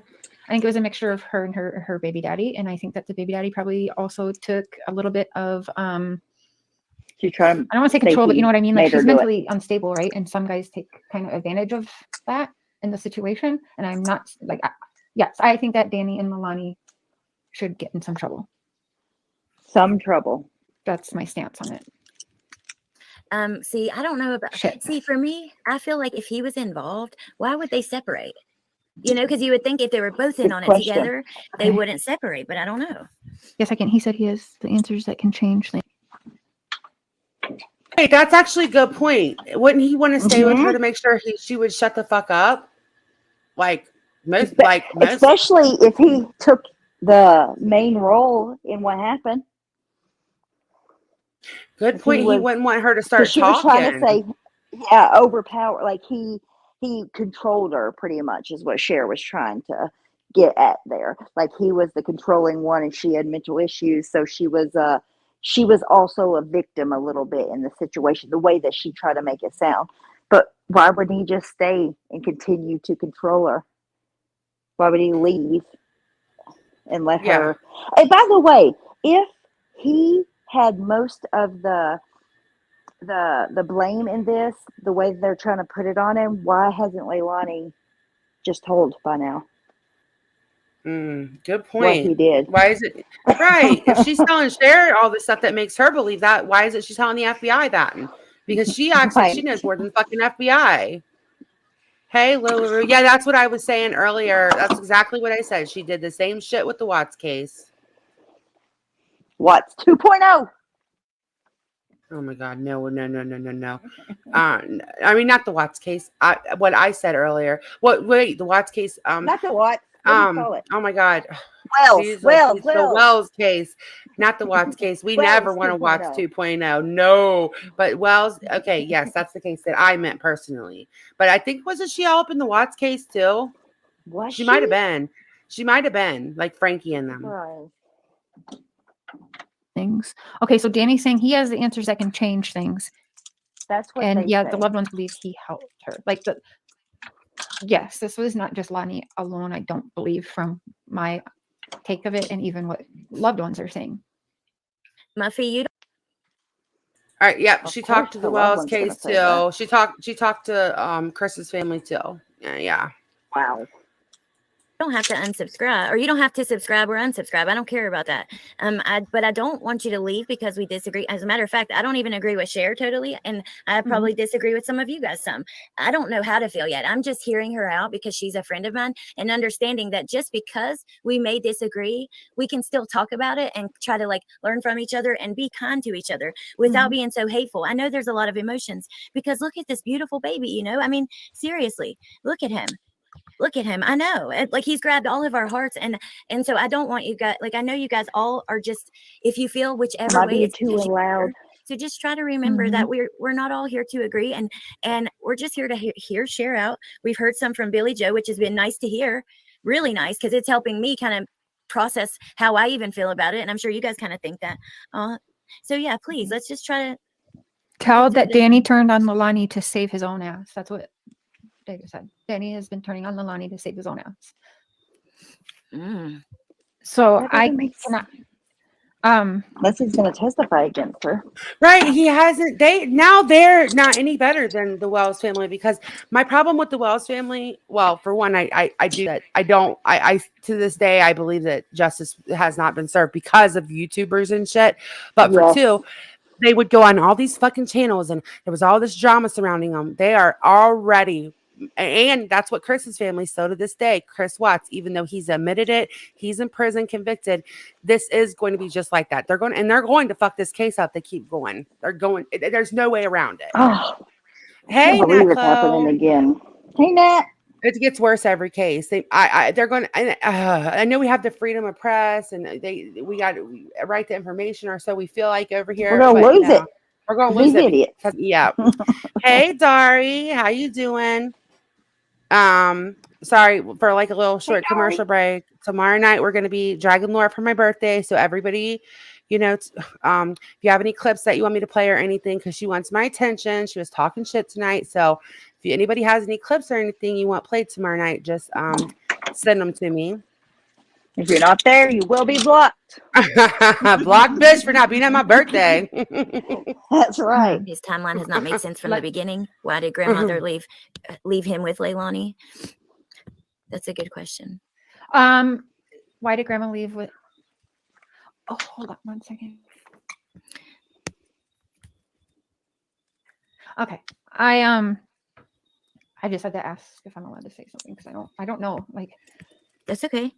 think it was a mixture of her and her baby daddy, and I think that the baby daddy probably also took a little bit of She tried. I don't want to say control, but you know what I mean. Like, she's mentally unstable, right? And some guys take kind of advantage of that in the situation. And I'm not like, yes, I think that Danny and Leilani should get in some trouble. Some trouble. That's my stance on it. See, I don't know about. See, for me, I feel like if he was involved, why would they separate? Because you would think if they were both in on it together, they wouldn't separate. But I don't know. Yes, I can. He said he has the answers that can change things. Hey, that's actually a good point. Wouldn't he want to stay with her to make sure she would shut the fuck up? Like, Especially if he took the main role in what happened. Good point. He wouldn't want her to start she talking. was trying to say, yeah, overpower. Like he controlled her pretty much is what Cher was trying to get at there. Like he was the controlling one, and she had mental issues, so she was also a victim a little bit in the situation. The way that she tried to make it sound, but why wouldn't he just stay and continue to control her? Why would he leave and let her? And by the way, if he had most of the blame in this, the way they're trying to put it on him, why hasn't Leilani just told by now? Good point. What he did. Why is it right? If she's telling Cher all the stuff that makes her believe that, why is it she's telling the FBI that? Because she acts like she knows more than fucking FBI. Hey, Lulu. Yeah, that's what I was saying earlier. That's exactly what I said. She did the same shit with the Watts case. Watts 2.0. Oh my God, no. I mean, not the Watts case. What I said earlier. Wait, the Watts case. Not the Watts. What do you call it? Oh my God. Wells. The Wells case, not the Watts case. We never want to watch 2.0. No, but Wells. Okay, yes, that's the case that I meant personally. But I think wasn't she all up in the Watts case too? She might have been. She might have been like Frankie and them. Right. Things. Okay, so Danny's saying he has the answers that can change things. That's what. And they yeah, say. the loved ones believe he helped her. Like yes, this was not just Lonnie alone. I don't believe from my take of it, and even what loved ones are saying. Muffy, you. All right. Yep. She talked to the Wells case too. She talked to Chris's family too. Yeah. Wow. You don't have to unsubscribe, or you don't have to subscribe or unsubscribe. I don't care about that. But I don't want you to leave because we disagree. As a matter of fact, I don't even agree with Cher totally, and I probably disagree with some of you guys some. I don't know how to feel yet. I'm just hearing her out because she's a friend of mine, and understanding that just because we may disagree, we can still talk about it and try to like learn from each other and be kind to each other without being so hateful. I know there's a lot of emotions because look at this beautiful baby. You know, I mean, seriously, look at him. Look at him. I know, like he's grabbed all of our hearts, and so I don't want you guys. Like I know you guys all are just. If you feel whichever way, it's too loud. So just try to remember that we're not all here to agree, and we're just here to hear Cher out. We've heard some from Billie Joe, which has been nice to hear, really nice because it's helping me kind of process how I even feel about it, and I'm sure you guys kind of think that. So yeah, please let's just try to tell that Danny turned on Leilani to save his own ass. That's what David said. Danny has been turning on Leilani to save his own ass. So I cannot. Unless he's going to testify against her, right? He hasn't. They're not any better than the Wells family because my problem with the Wells family. Well, for one, I do that. I to this day I believe that justice has not been served because of YouTubers and shit. But for two. They would go on all these fucking channels and there was all this drama surrounding them. They are already, and that's what Chris's family, so to this day, Chris Watts, even though he's admitted it, he's in prison, convicted. This is going to be just like that. They're going to fuck this case up. They keep going. There's no way around it. Oh, hey, I can't believe it's happening again. Hey, Nat. It gets worse every case. They're going. I know we have the freedom of press, and we got to write the information, or so we feel like over here. We're gonna lose it. We're gonna lose it. Yeah. Hey, Dari, how you doing? Sorry for like a little short commercial break. Tomorrow night we're gonna be Dragon Lore for my birthday, so everybody. If you have any clips that you want me to play or anything, because she wants my attention. She was talking shit tonight. So if anybody has any clips or anything you want played tomorrow night, just send them to me. If you're not there, you will be blocked. Blocked bitch for not being at my birthday. That's right. His timeline has not made sense from the beginning. Why did grandmother leave him with Leilani? That's a good question. Why did grandma leave with... Oh, hold on 1 second. Okay. I just had to ask if I'm allowed to say something because I don't know. Like, that's okay.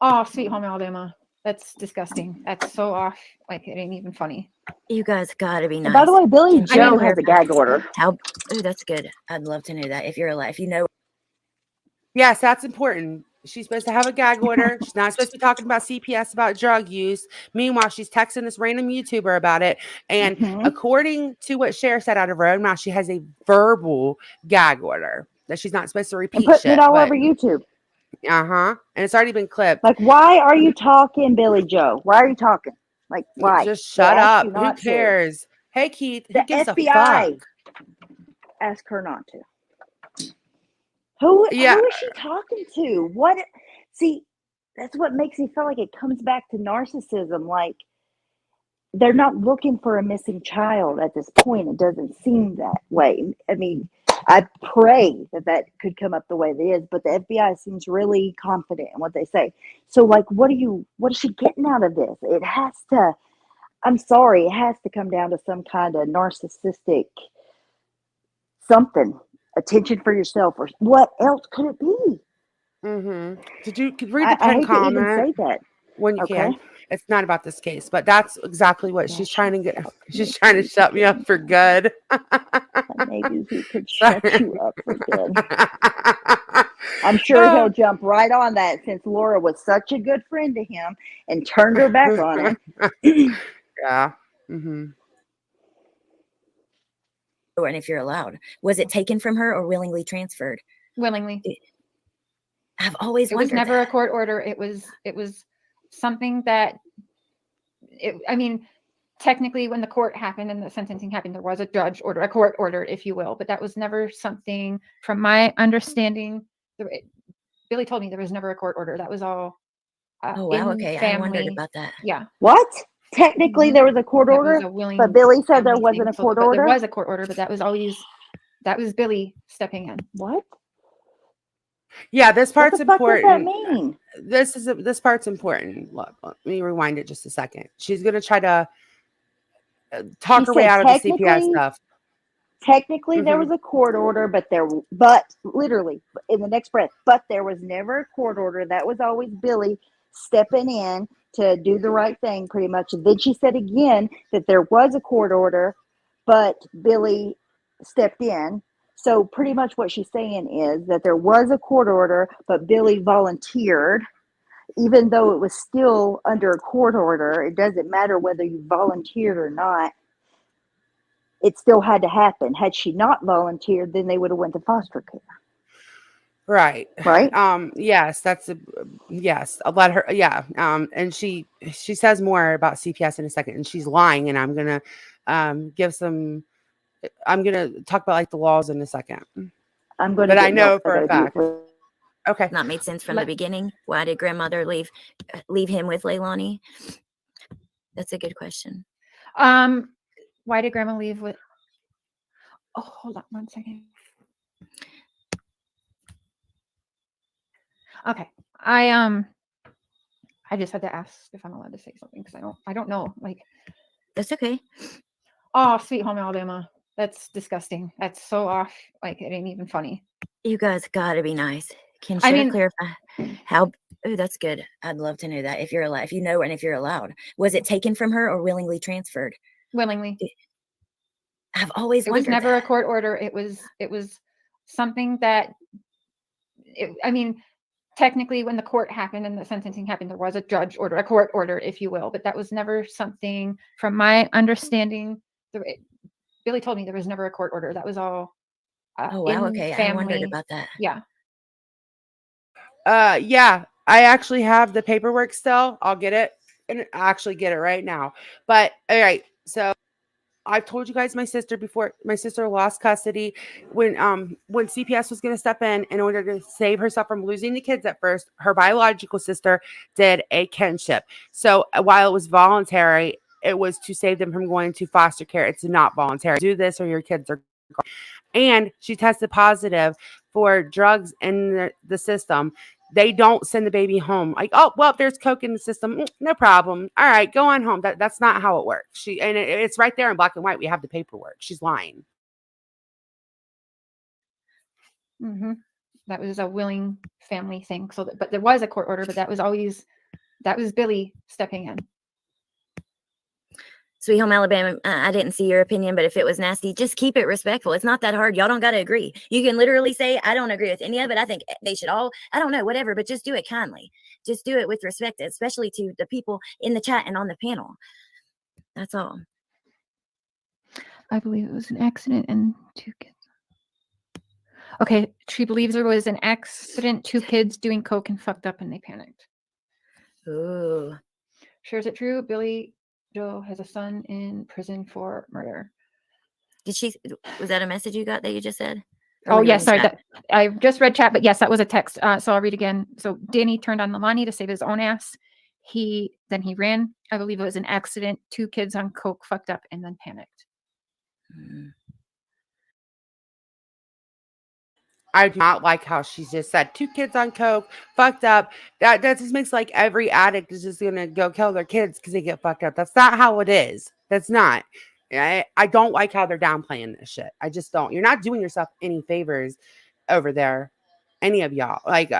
Oh, Sweet Home Alabama. That's disgusting. That's so off. Like, it ain't even funny. You guys gotta be nice. By the way, Billie Joe has a gag order. Oh, that's good. I'd love to know that if you're alive. You know. Yes, that's important. She's supposed to have a gag order. She's not supposed to be talking about CPS about drug use. Meanwhile, she's texting this random YouTuber about it. And according to what Cher said out of her own mouth, she has a verbal gag order that she's not supposed to repeat. And putting it all over YouTube. And it's already been clipped. Like, why are you talking, Billy Joe? Why are you talking? Like, why? Just shut up. Who cares? Hey, Keith, who gives a fuck? Ask her not to. Who is she talking to? What? See, that's what makes me feel like it comes back to narcissism. Like, they're not looking for a missing child at this point. It doesn't seem that way. I mean, I pray that could come up the way it is, but the FBI seems really confident in what they say. So, like, what is she getting out of this? It has to, I'm sorry, it has to come down to some kind of narcissistic something. Attention for yourself, or what else could it be? Could you read the pen comment? I hate to even say that when you can. It's not about this case, but that's exactly what she's trying to get. She's trying to shut me up for good. Maybe he could shut you up for good. I'm sure he'll jump right on that, since Laura was such a good friend to him and turned her back on him. Yeah. And if you're allowed, was it taken from her or willingly transferred? Willingly. I've always wondered. It was never a court order. It was something that, I mean, technically when the court happened and the sentencing happened, there was a judge order, a court order, if you will, but that was never something, from my understanding, Billy told me there was never a court order. That was all oh, wow. Okay. I wondered about that. Yeah. What? Technically, there was a court order, but Billy said there wasn't a court order? There was a court order, but that was Billy stepping in. What? Yeah, this part's important. What does that mean? This part's important. Look, let me rewind it just a second. She's going to try to talk her way out of the CPS stuff. Technically, there was a court order, but literally in the next breath, but there was never a court order. That was always Billy stepping in to do the right thing, pretty much. And then she said again that there was a court order, but Billy stepped in. So pretty much what she's saying is that there was a court order, but Billy volunteered. Even though it was still under a court order, it doesn't matter whether you volunteered or not. It still had to happen. Had she not volunteered, then they would have went to foster care. Right. Yes, yes. I'll let her. Yeah. And she says more about CPS in a second, and she's lying. And I'm gonna I'm gonna talk about like the laws in a second. But I know for a fact. Okay. That made sense from the beginning. Why did grandmother leave him with Leilani? That's a good question. Why did grandma leave with? Oh, hold on 1 second. Okay, I just had to ask if I'm allowed to say something because I don't know. Like, that's okay. Oh, sweet home Alabama. That's disgusting. That's so off. Like, it ain't even funny. You guys gotta be nice. Can you clarify how? Oh, that's good. I'd love to know that if you're allowed, if you know, and if you're allowed. Was it taken from her or willingly transferred? Willingly. I've always wondered. It was never a court order. It was something that. I mean, technically, when the court happened and the sentencing happened, there was a judge order, a court order, if you will, but that was never something, from my understanding. Billy told me there was never a court order. That was all. Oh wow. Okay, I wondered about that. Yeah. Yeah, I actually have the paperwork still. I'll get it and actually get it right now. But all right, so I've told you guys my sister lost custody when CPS was going to step in order to save herself from losing the kids at first. Her biological sister did a kinship. So while it was voluntary, it was to save them from going to foster care. It's not voluntary. Do this or your kids are gone. And she tested positive for drugs in the system. They don't send the baby home. Like, oh, well, there's coke in the system. No problem. All right, go on home. That's not how it works. It's right there in black and white. We have the paperwork. She's lying. Mm-hmm. That was a willing family thing. So, but there was a court order, but that was Billy stepping in. Sweet Home Alabama, I didn't see your opinion, but if it was nasty, just keep it respectful. It's not that hard. Y'all don't got to agree. You can literally say, I don't agree with any of it. I think they should all, I don't know, whatever, but just do it kindly. Just do it with respect, especially to the people in the chat and on the panel. That's all. I believe it was an accident and 2 kids. Okay, she believes there was an accident, 2 kids doing coke and fucked up and they panicked. Ooh. Sure, is it true? Billie Joe has a son in prison for murder. Was that a message you got that you just said? Oh, yes, sorry. I just read chat, but yes, that was a text. So I'll read again. So Danny turned on Leilani to save his own ass. Then he ran. I believe it was an accident. 2 kids on coke fucked up and then panicked. I do not like how she just said 2 kids on coke, fucked up. That just makes like every addict is just gonna go kill their kids because they get fucked up. That's not how it is. That's not. I don't like how they're downplaying this shit. I just don't. You're not doing yourself any favors over there. Any of y'all, like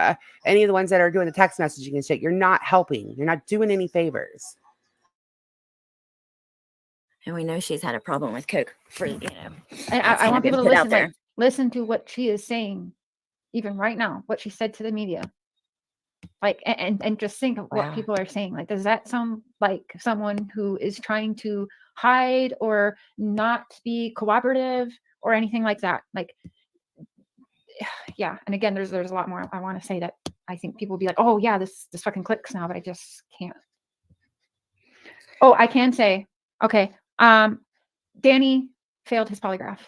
any of the ones that are doing the text messaging and shit. You're not helping. You're not doing any favors. And we know she's had a problem with coke for, And I want people to listen to what she is saying, even right now, what she said to the media. Like, and just think of what people are saying. Like, does that sound like someone who is trying to hide or not be cooperative or anything like that? Like, yeah. And again, there's a lot more I want to say that I think people will be like, oh yeah, this fucking clicks now, but I just can't. Oh, I can say, okay. Danny failed his polygraph.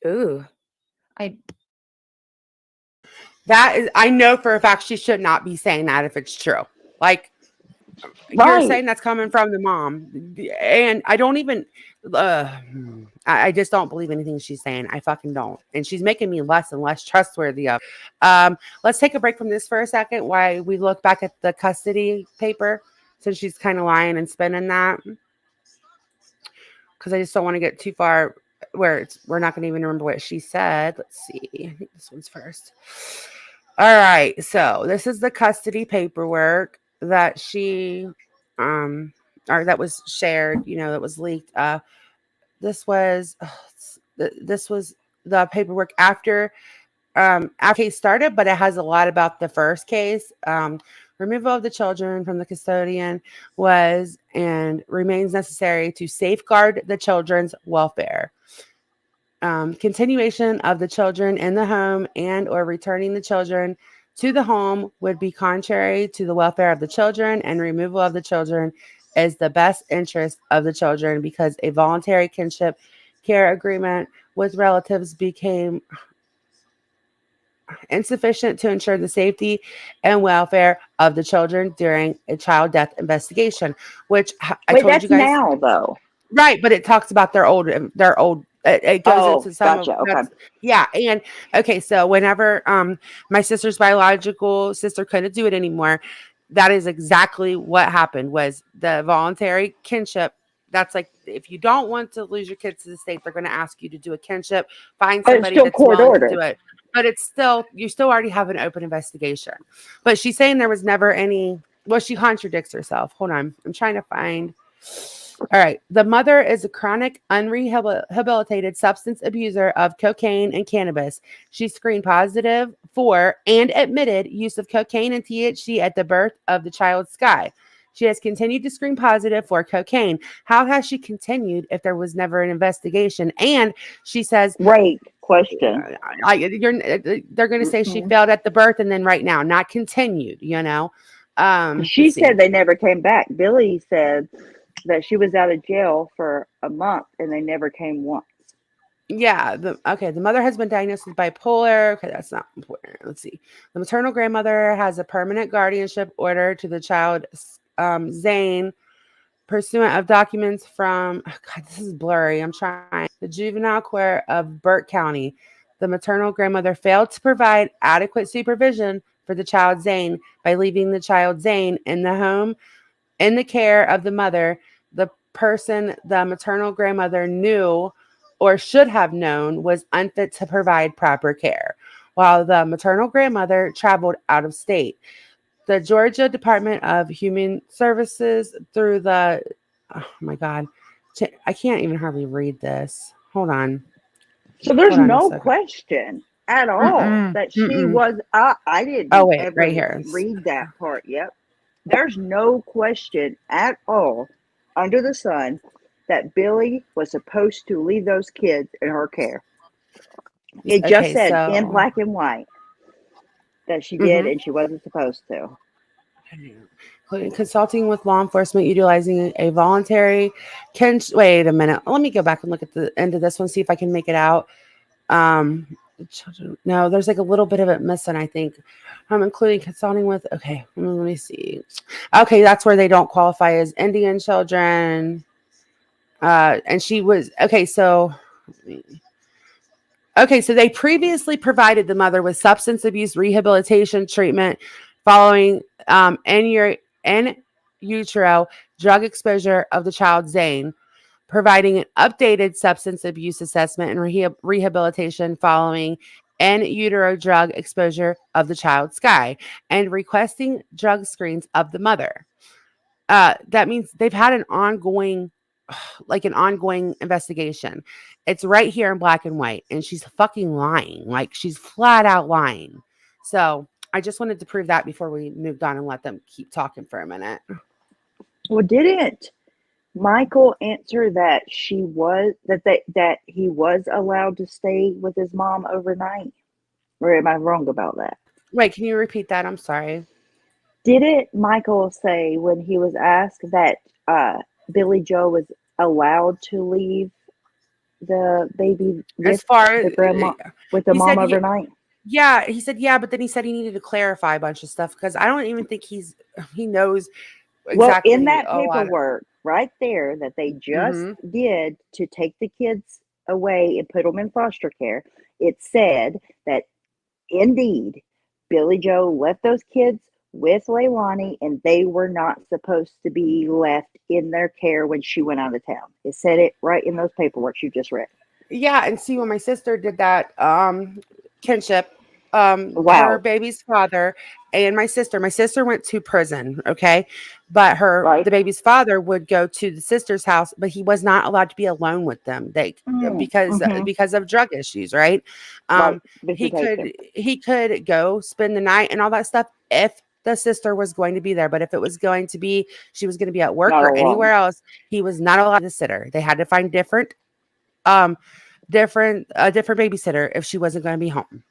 Ooh. I know for a fact she should not be saying that if it's true. Like, you're saying that's coming from the mom. And I don't even, I just don't believe anything she's saying. I fucking don't. And she's making me less and less trustworthy of. Let's take a break from this for a second while we look back at the custody paper, since she's kind of lying and spinning that. Because I just don't want to get too far where we're not going to even remember what she said. Let's see. I think this one's first. All right. So this is the custody paperwork that she, or that was shared, that was leaked. This was the paperwork after case started, but it has a lot about the first case. Removal of the children from the custodian was and remains necessary to safeguard the children's welfare. Continuation of the children in the home and or returning the children to the home would be contrary to the welfare of the children, and removal of the children is the best interest of the children because a voluntary kinship care agreement with relatives became insufficient to ensure the safety and welfare of the children during a child death investigation, which I told you guys now though. Right, but it talks about their old it goes into some gotcha. Okay. Yeah, and okay, so whenever my sister's biological sister couldn't do it anymore, that is exactly what happened. Was the voluntary kinship. That's like, if you don't want to lose your kids to the state, they're going to ask you to do a kinship, find somebody that's willing to do it. But it's still, you still already have an open investigation. But she's saying there was never any, well, she contradicts herself. Hold on. I'm trying to find. All right. The mother is a chronic, unrehabilitated substance abuser of cocaine and cannabis. She screened positive for and admitted use of cocaine and THC at the birth of the child Sky. She has continued to screen positive for cocaine. How has she continued if there was never an investigation? And she says, right, question. They're going to say she failed at the birth and then right now, not continued, She said they never came back. Billie said that she was out of jail for a month and they never came once. Yeah. The mother has been diagnosed with bipolar. Okay, that's not important. Let's see. The maternal grandmother has a permanent guardianship order to the child, Zane, pursuant of documents from, God, this is blurry. I'm trying. The juvenile court of Burke County. The maternal grandmother failed to provide adequate supervision for the child, Zane, by leaving the child, Zane, in the home in the care of the mother. The person the maternal grandmother knew or should have known was unfit to provide proper care, while the maternal grandmother traveled out of state. The Georgia Department of Human Services, through the oh my God. I can't even hardly read this. Hold on. So there's no question at all that she was. I didn't ever right here. read that part. Yep. There's no question at all under the sun that Billie was supposed to leave those kids in her care. It just said in black and white that she did and she wasn't supposed to. Consulting with law enforcement, utilizing a voluntary. Wait a minute. Let me go back and look at the end of this one, see if I can make it out. No, there's like a little bit of it missing, I think. Including consulting with. Okay, let me see. Okay, that's where they don't qualify as Indian children. And she was okay. So they previously provided the mother with substance abuse rehabilitation treatment following in utero drug exposure of the child Zane, providing an updated substance abuse assessment and rehabilitation following in utero drug exposure of the child Sky, and requesting drug screens of the mother. That means they've had an ongoing investigation. It's right here in black and white, and she's fucking lying. Like, she's flat out lying. So I just wanted to prove that before we moved on and let them keep talking for a minute. Well, didn't Michael answer that he was allowed to stay with his mom overnight? Or am I wrong about that? Wait, can you repeat that? I'm sorry. Didn't Michael say when he was asked that Billie Joe was allowed to leave the baby with the grandma with the mom overnight? Yeah, he said yeah, but then he said he needed to clarify a bunch of stuff because I don't even think he knows exactly. Well, in that paperwork right there that they just did to take the kids away and put them in foster care, it said that indeed Billie Joe left those kids with Leilani, and they were not supposed to be left in their care when she went out of town. It said it right in those paperwork you just read. Yeah, and see, when my sister did that kinship, her baby's father and my sister went to prison, okay? But the baby's father would go to the sister's house, but he was not allowed to be alone with them. Because of drug issues, right? He could go spend the night and all that stuff if the sister was going to be there, but if it was going to be she was going to be at work or anywhere else, he was not allowed to sit her. They had to find different babysitter if she wasn't going to be home.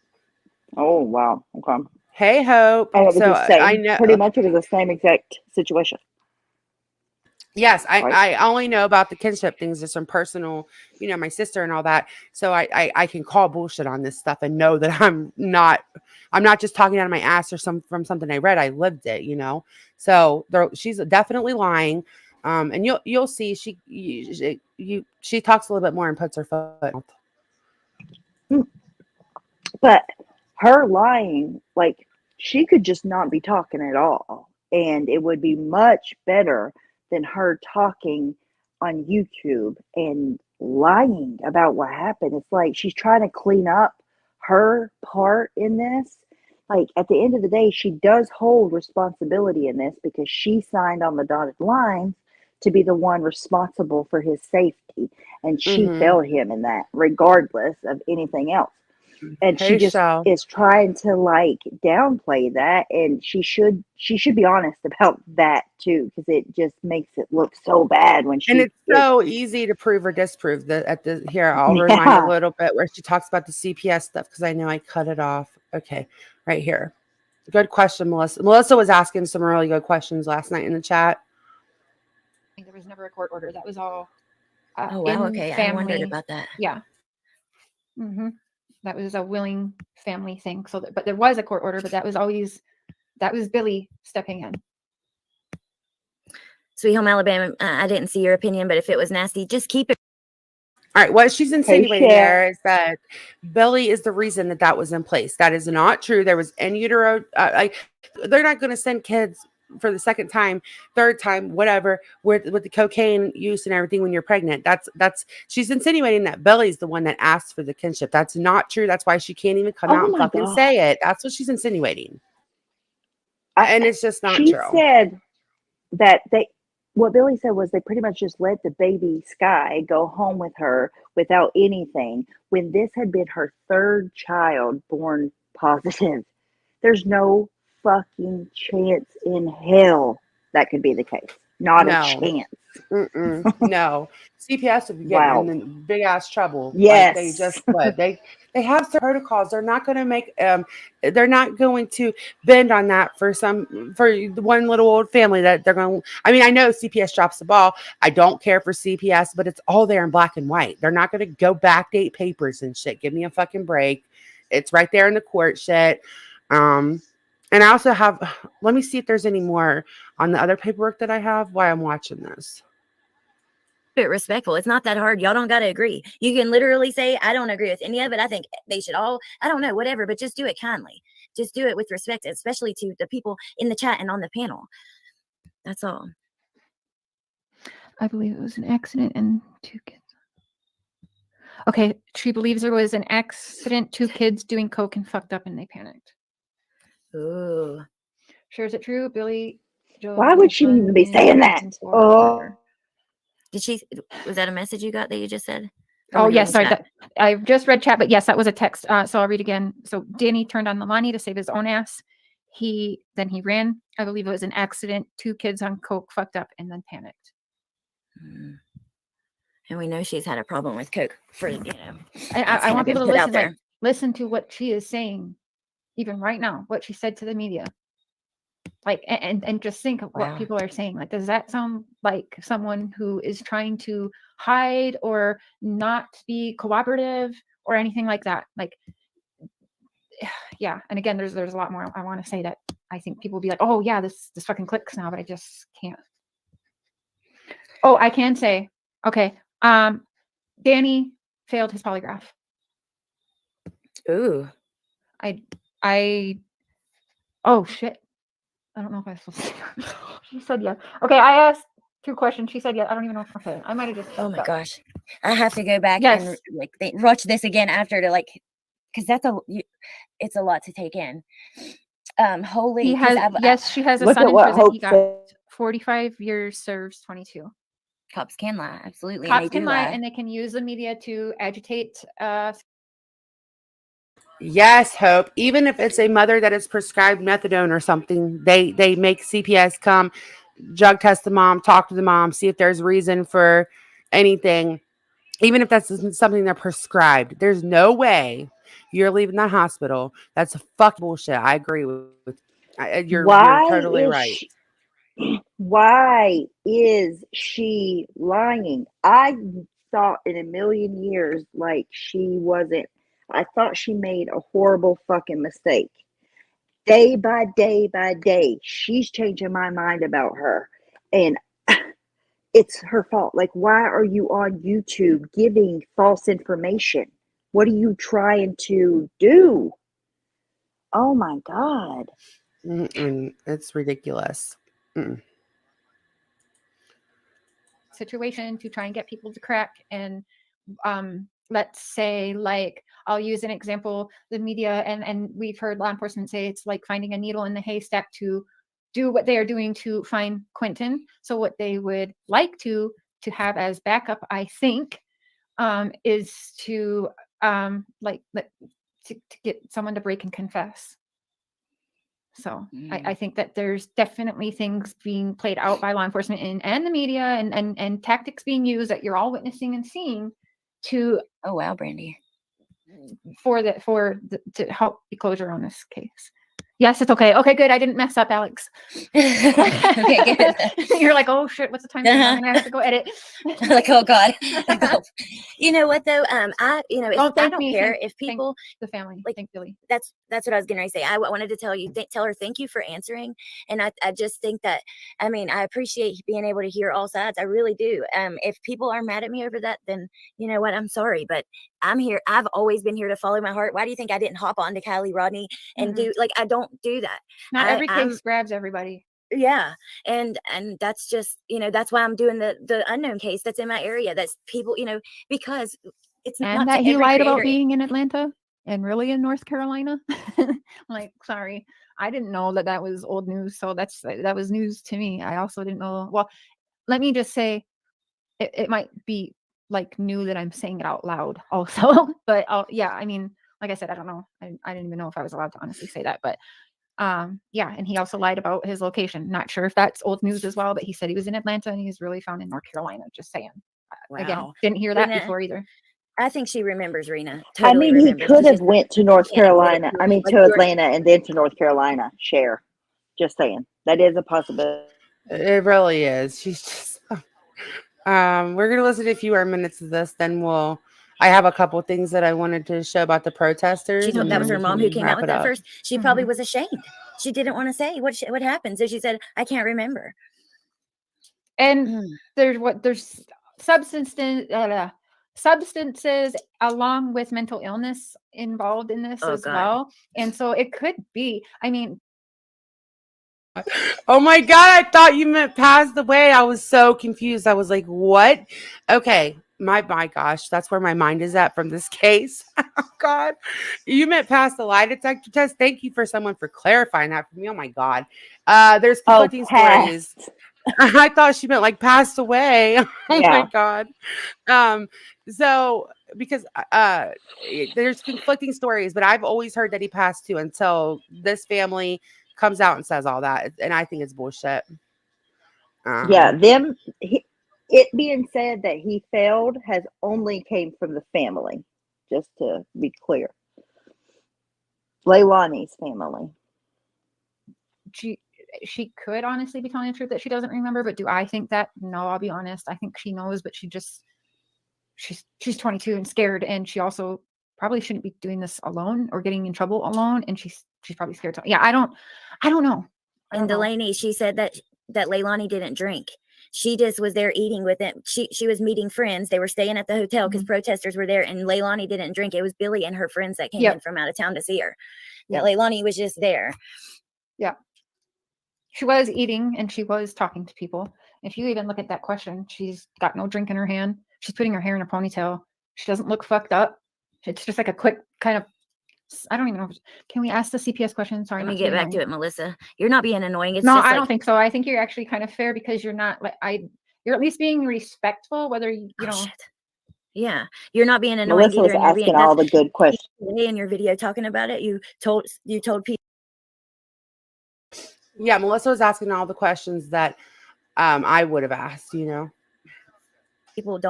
Oh wow. Okay. Hey Hope. And it was the same. I know pretty much it was the same exact situation. Yes, I only know about the kinship things just from personal, my sister and all that. So I can call bullshit on this stuff and know that I'm not just talking out of my ass or from something I read. I lived it, So she's definitely lying. And you'll see she talks a little bit more and puts her foot. But her lying, like, she could just not be talking at all, and it would be much better than her talking on YouTube and lying about what happened. It's like she's trying to clean up her part in this. Like, at the end of the day, she does hold responsibility in this because she signed on the dotted lines to be the one responsible for his safety, and she failed him in that regardless of anything else. And she just is trying to like downplay that, and she should be honest about that too, because it just makes it look so bad when she. And it's so easy to prove or disprove that. Here, I'll remind a little bit where she talks about the CPS stuff because I know I cut it off. Okay, right here. Good question, Melissa. Melissa was asking some really good questions last night in the chat. There was never a court order. That was all. Oh wow. Okay, family. I wondered about that. Yeah. That was a willing family thing. So, but there was a court order, but that was Billie stepping in. Sweet Home Alabama, I didn't see your opinion, but if it was nasty, just keep it. All right. What she's insinuating there is that Billie is the reason that was in place. That is not true. There was in utero. They're not going to send kids for the second time, third time, whatever, with the cocaine use and everything when you're pregnant. That's she's insinuating that Billie's the one that asked for the kinship. That's not true. That's why she can't even come out and fucking say it. That's what she's insinuating. And it's just not true. She said that what Billie said was they pretty much just let the baby Sky go home with her without anything when this had been her third child born positive. There's no fucking chance in hell that could be the case. Not a chance. No. CPS would be getting in big ass trouble. Yes. Like they just would. They have certain protocols. They're not going to make they're not going to bend on that for one little old family that they're going to. I mean, I know CPS drops the ball. I don't care for CPS, but it's all there in black and white. They're not going to go backdate papers and shit. Give me a fucking break. It's right there in the court shit. And I also have, let me see if there's any more on the other paperwork that I have while I'm watching this. Respectful. It's not that hard. Y'all don't got to agree. You can literally say, I don't agree with any of it. I think they should all, I don't know, whatever, but just do it kindly. Just do it with respect, especially to the people in the chat and on the panel. That's all. I believe it was an accident and 2 kids. Okay, she believes there was an accident, 2 kids doing coke and fucked up and they panicked. Ooh. Sure, is it true, Billie? Why would she even be saying that? Oh. Was that a message you got that you just said? Oh, yes, sorry. I just read chat, but yes, that was a text. So I'll read again. So Danny turned on Leilani to save his own ass. Then he ran. I believe it was an accident. 2 kids on coke fucked up and then panicked. And we know she's had a problem with coke for, I want people to listen to what she is saying, even right now, what she said to the media. Like, and just think of what people are saying. Like, does that sound like someone who is trying to hide or not be cooperative or anything like that? Like, yeah. And again, there's a lot more I want to say that I think people will be like, oh yeah, this fucking clicks now, but I just can't. Oh, I can say, okay. Danny failed his polygraph. Ooh. Oh shit. I don't know if I was supposed to. She said yes. Okay, I asked 2 questions. She said yes. I don't even know. Okay, I might have just. Oh my gosh, I have to go back and watch this again after to because it's a lot to take in. Holy. She has a son in prison. He got 45 years, serves 22. Cops can lie, absolutely. Cops can lie, and they can use the media to agitate. Yes, Hope. Even if it's a mother that is prescribed methadone or something, they make CPS come, drug test the mom, talk to the mom, see if there's reason for anything. Even if that's something they're prescribed, there's no way you're leaving the hospital. That's fucking bullshit. I agree with you're totally right. Why is she lying? I thought in a million years like she wasn't. I thought she made a horrible fucking mistake. Day by day by day, she's changing my mind about her. And it's her fault. Like, why are you on YouTube giving false information? What are you trying to do? Oh my God. It's ridiculous. Situation to try and get people to crack. And let's say, like, I'll use an example, the media, and we've heard law enforcement say it's like finding a needle in the haystack to do what they are doing to find Quentin. So what they would like to have as backup, I think, is to to get someone to break and confess. So I think that there's definitely things being played out by law enforcement and the media and tactics being used that you're all witnessing and seeing to. Oh wow, Brandy. To help be closure on this case. Yes, it's okay. Okay, good. I didn't mess up, Alex. Okay, good. You're like, oh shit, what's the time? I'm gonna have to go edit. Like, oh God. You know what though? I don't care if people, the family, like, thank Billie. That's what I was gonna say. I wanted to tell her thank you for answering, and I just think that, I mean, I appreciate being able to hear all sides. I really do. If people are mad at me over that, then you know what? I'm sorry, but I'm here. I've always been here to follow my heart. Why do you think I didn't hop on to Kylie Rodney and do, like, I don't do that. Not every case grabs everybody. Yeah. And that's just, that's why I'm doing the unknown case that's in my area. That's people, because it's not that he lied about being in Atlanta and really in North Carolina. Like, sorry, I didn't know that was old news. So that was news to me. I also didn't know. Well, let me just say, it might be like new that I'm saying it out loud also, but yeah, I mean, like I said, I don't know. I didn't even know if I was allowed to honestly say that, but yeah, and he also lied about his location. Not sure if that's old news as well, but he said he was in Atlanta and he was really found in North Carolina. Just saying. Wow. Again, didn't hear that Rena, before either. I think she remembers, Rena. I Totally mean, he remembers. could It's have just went to North can't admit it Carolina. to I us. mean, Like to you're Atlanta and then to North Carolina. Share. Just saying. That is a possibility. It really is. She's just. We're gonna listen to a few more minutes of this. Then I have a couple things that I wanted to show about the protesters. She told and that then was her we mom can who came out wrap with it that up. first. She probably was ashamed. She didn't want to say what happened, so she said, "I can't remember." And there's substances along with mental illness involved in this as well, and so it could be. I mean, oh my God, I thought you meant passed away. I was so confused. I was like, what? Okay. My gosh, that's where my mind is at from this case. Oh God, you meant pass the lie detector test. Thank you for someone for clarifying that for me. Oh my God. There's conflicting stories. I thought she meant like passed away. Oh my God. So because there's conflicting stories, but I've always heard that he passed too until this family comes out and says all that, and I think it's bullshit. Yeah, it being said that he failed has only came from the family, just to be clear. Leilani's family. She could honestly be telling the truth that she doesn't remember, but do I think that? No, I'll be honest. I think she knows, but she's 22 and scared, and she also probably shouldn't be doing this alone or getting in trouble alone, and she's probably scared to. Yeah, I don't know. And Delaney, she said that Leilani didn't drink. She just was there eating with them. She was meeting friends. They were staying at the hotel because protesters were there, and Leilani didn't drink. It was Billie and her friends that came in from out of town to see her. That Leilani was just there. Yeah. She was eating and she was talking to people. If you even look at that question, she's got no drink in her hand. She's putting her hair in a ponytail. She doesn't look fucked up. It's just like a quick kind of, I don't even know. Can we ask the CPS question? Sorry. Let me get back to it, Melissa. You're not being annoying. It's no, just I don't think so. I think you're actually kind of fair because you're not like, you're at least being respectful, whether you know. Shit. Yeah, you're not being annoying Melissa either. was asking all the good questions. In your video talking about it, you told people. Yeah, Melissa was asking all the questions that I would have asked, you know. People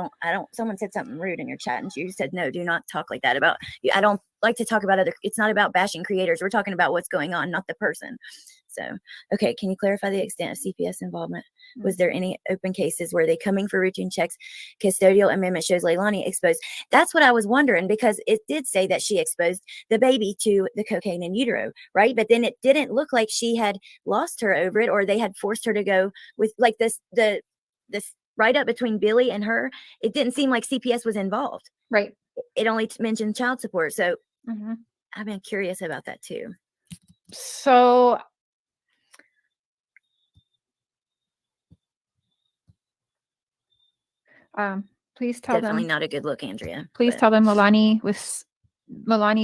someone said something rude in your chat and you said, no, do not talk like that about you. I don't like to talk about it's not about bashing creators. We're talking about what's going on, not the person. So, okay. Can you clarify the extent of CPS involvement? Was there any open cases? Were they coming for routine checks? Custodial amendment shows Leilani exposed. That's what I was wondering, because it did say that she exposed the baby to the cocaine in utero, right? But then it didn't look like she had lost her over it, or they had forced her to go with like this write up between Billie and her. It didn't seem like CPS was involved. Right. It only mentioned child support. So I've been curious about that too. So please tell Definitely them. not a good look, Andrea. Please tell them Leilani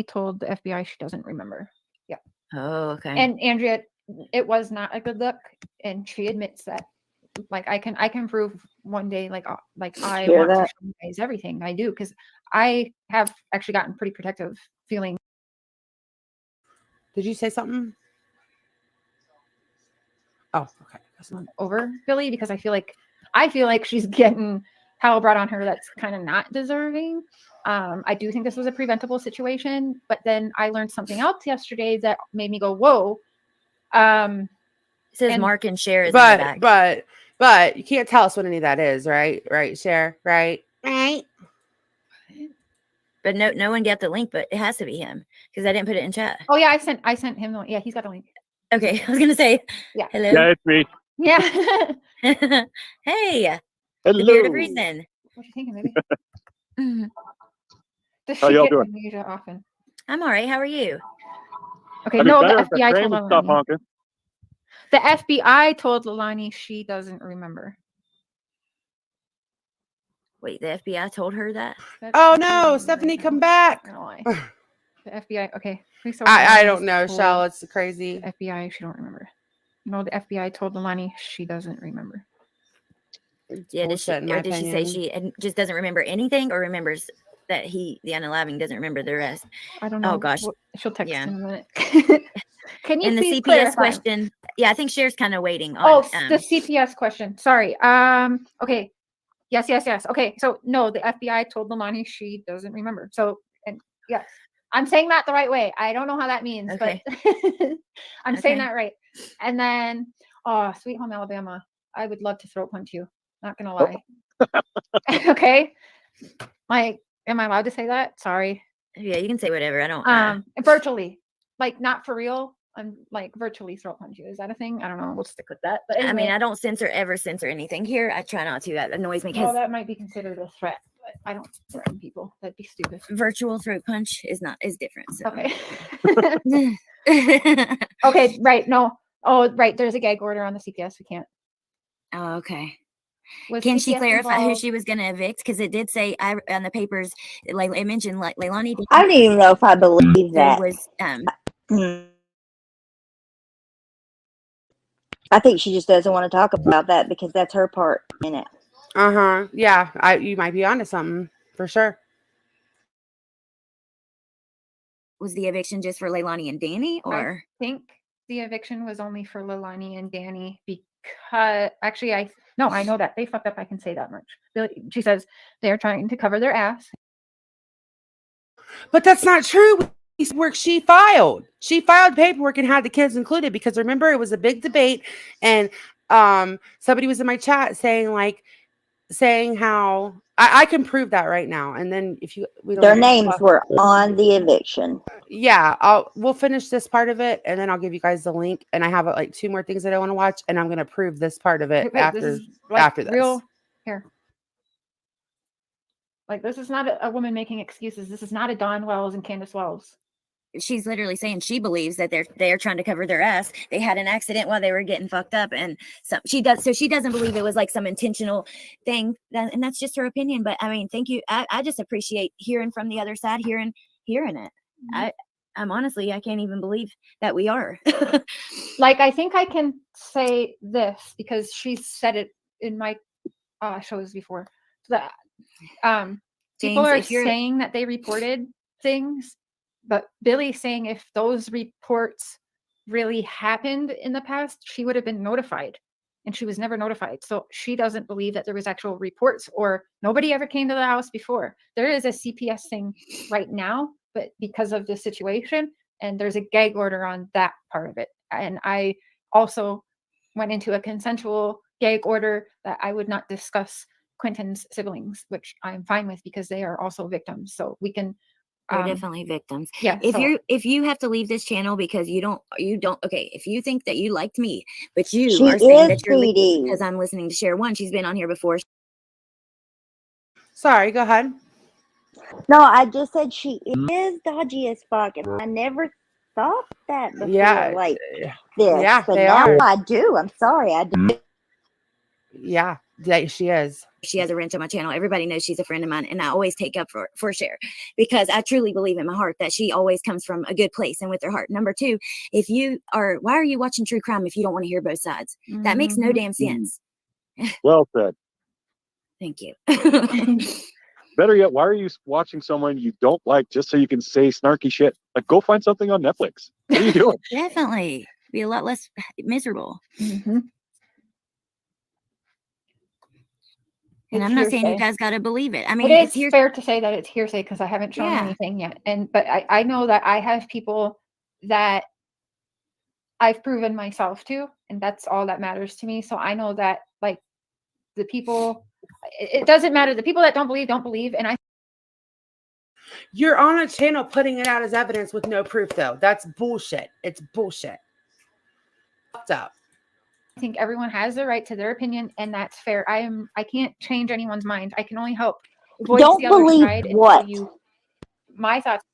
told the FBI she doesn't remember. Yeah. Oh, okay. And Andrea, it was not a good look, and she admits that. Like I can prove one day, like I want to show you guys everything I do, because I have actually gotten pretty protective feeling. Did you say something? Oh, okay. Over Billie, because I feel like she's getting hell brought on her that's kind of not deserving. I do think this was a preventable situation, but then I learned something else yesterday that made me go, whoa. It says Mark and Cher is in the back. But you can't tell us what any of that is, right? Right, Cher, right? But no one got the link, but it has to be him because I didn't put it in chat. Oh yeah, I sent him the link. Yeah, he's got the link. Okay, I was gonna say hello. Yeah, it's me. Yeah. Hey. Hello. The beard of reason. What you thinking, baby? Does How she y'all get doing? amnesia often? I'm all right. How are you? Okay, no, the FBI told stop honking. The FBI told Leilani she doesn't remember. Wait, the FBI told her that? Oh no, Stephanie, come back. The FBI, okay. I don't know, Shell. It's crazy. The FBI, she don't remember. No, the FBI told Leilani she doesn't remember. Yeah, did she say she just doesn't remember anything, or remembers that the unaliving doesn't remember the rest? I don't know. Oh gosh, she'll text in a minute. Can you please the CPS question? Yeah, I think Cher's kind of waiting on. The CPS question. Sorry. Okay. Yes. Okay. So no, the FBI told Leilani she doesn't remember. So, and yes, I'm saying that the right way. I don't know how that means, but I'm saying that right. And then, Sweet Home Alabama. I would love to throat punch you. Not gonna lie. Okay. Like, am I allowed to say that? Sorry. Yeah, you can say whatever. I don't. Virtually, like not for real. I'm like virtually throat punch you. Is that a thing? I don't know. We'll stick with that. But anyway. I mean, I don't ever censor anything here. I try not to. That annoys me. Well, that might be considered a threat, but I don't threaten people. That'd be stupid. Virtual throat punch is different. So. Okay. Okay. Right. No. Oh, right. There's a gag order on the CPS. We can't. Oh, okay. Can she clarify who she was going to evict? Because it did say on the papers, like it mentioned, like Leilani. I don't even know if I believe that. I think she just doesn't want to talk about that because that's her part in it. Yeah, you might be onto something for sure. Was the eviction just for Leilani and Danny, or? I think the eviction was only for Leilani and Danny because actually I know that they fucked up. I can say that much. She says they're trying to cover their ass. But that's not true. Work she filed paperwork and had the kids included, because remember it was a big debate, and somebody was in my chat saying how I can prove that right now, and then their names were on the eviction. Yeah, we'll finish this part of it, and then I'll give you guys the link, and I have like 2 more things that I want to watch, and I'm going to prove this part of it after this. Real here. Like, this is not a woman making excuses. This is not a Dawn Wells and Candace Wells. She's literally saying she believes that they're trying to cover their ass. They had an accident while they were getting fucked up, and she doesn't believe it was like some intentional thing. And that's just her opinion. But I mean, thank you. I just appreciate hearing from the other side, hearing it. I'm honestly, I can't even believe that we are. Like, I think I can say this because she said it in my shows before. That people are saying that they reported things. But Billie's saying if those reports really happened in the past, she would have been notified, and she was never notified. So she doesn't believe that there was actual reports, or nobody ever came to the house before. There is a CPS thing right now, but because of the situation, and there's a gag order on that part of it. And I also went into a consensual gag order that I would not discuss Quentin's siblings, which I'm fine with because they are also victims. So we can. They're definitely victims. Yeah. If you have to leave this channel because you don't okay, if you think that you liked me, but you are saying that you're leaving because I'm listening to Share One. She's been on here before. Sorry, go ahead. No, I just said she is dodgy as fuck, and I never thought that before. Yeah, like this. Yeah, but they now are. I do. I'm sorry, I do. Yeah, she is. She has a wrench on my channel. Everybody knows she's a friend of mine, and I always take up for Cher because I truly believe in my heart that she always comes from a good place and with her heart. Number 2, why are you watching true crime if you don't want to hear both sides? That makes no damn sense. Well said. Thank you. Better yet, why are you watching someone you don't like just so you can say snarky shit? Like, go find something on Netflix. What are you doing? Definitely be a lot less miserable. And I'm not saying you guys got to believe it. I mean, it's fair to say that it's hearsay because I haven't shown anything yet. But I know that I have people that I've proven myself to, and that's all that matters to me. So I know that, like, the people, it doesn't matter. The people that don't believe. And you're on a channel putting it out as evidence with no proof, though. That's bullshit. It's bullshit. Fucked up. I think everyone has the right to their opinion, and that's fair. I can't change anyone's mind. I can only help voice the other side and tell you my thoughts.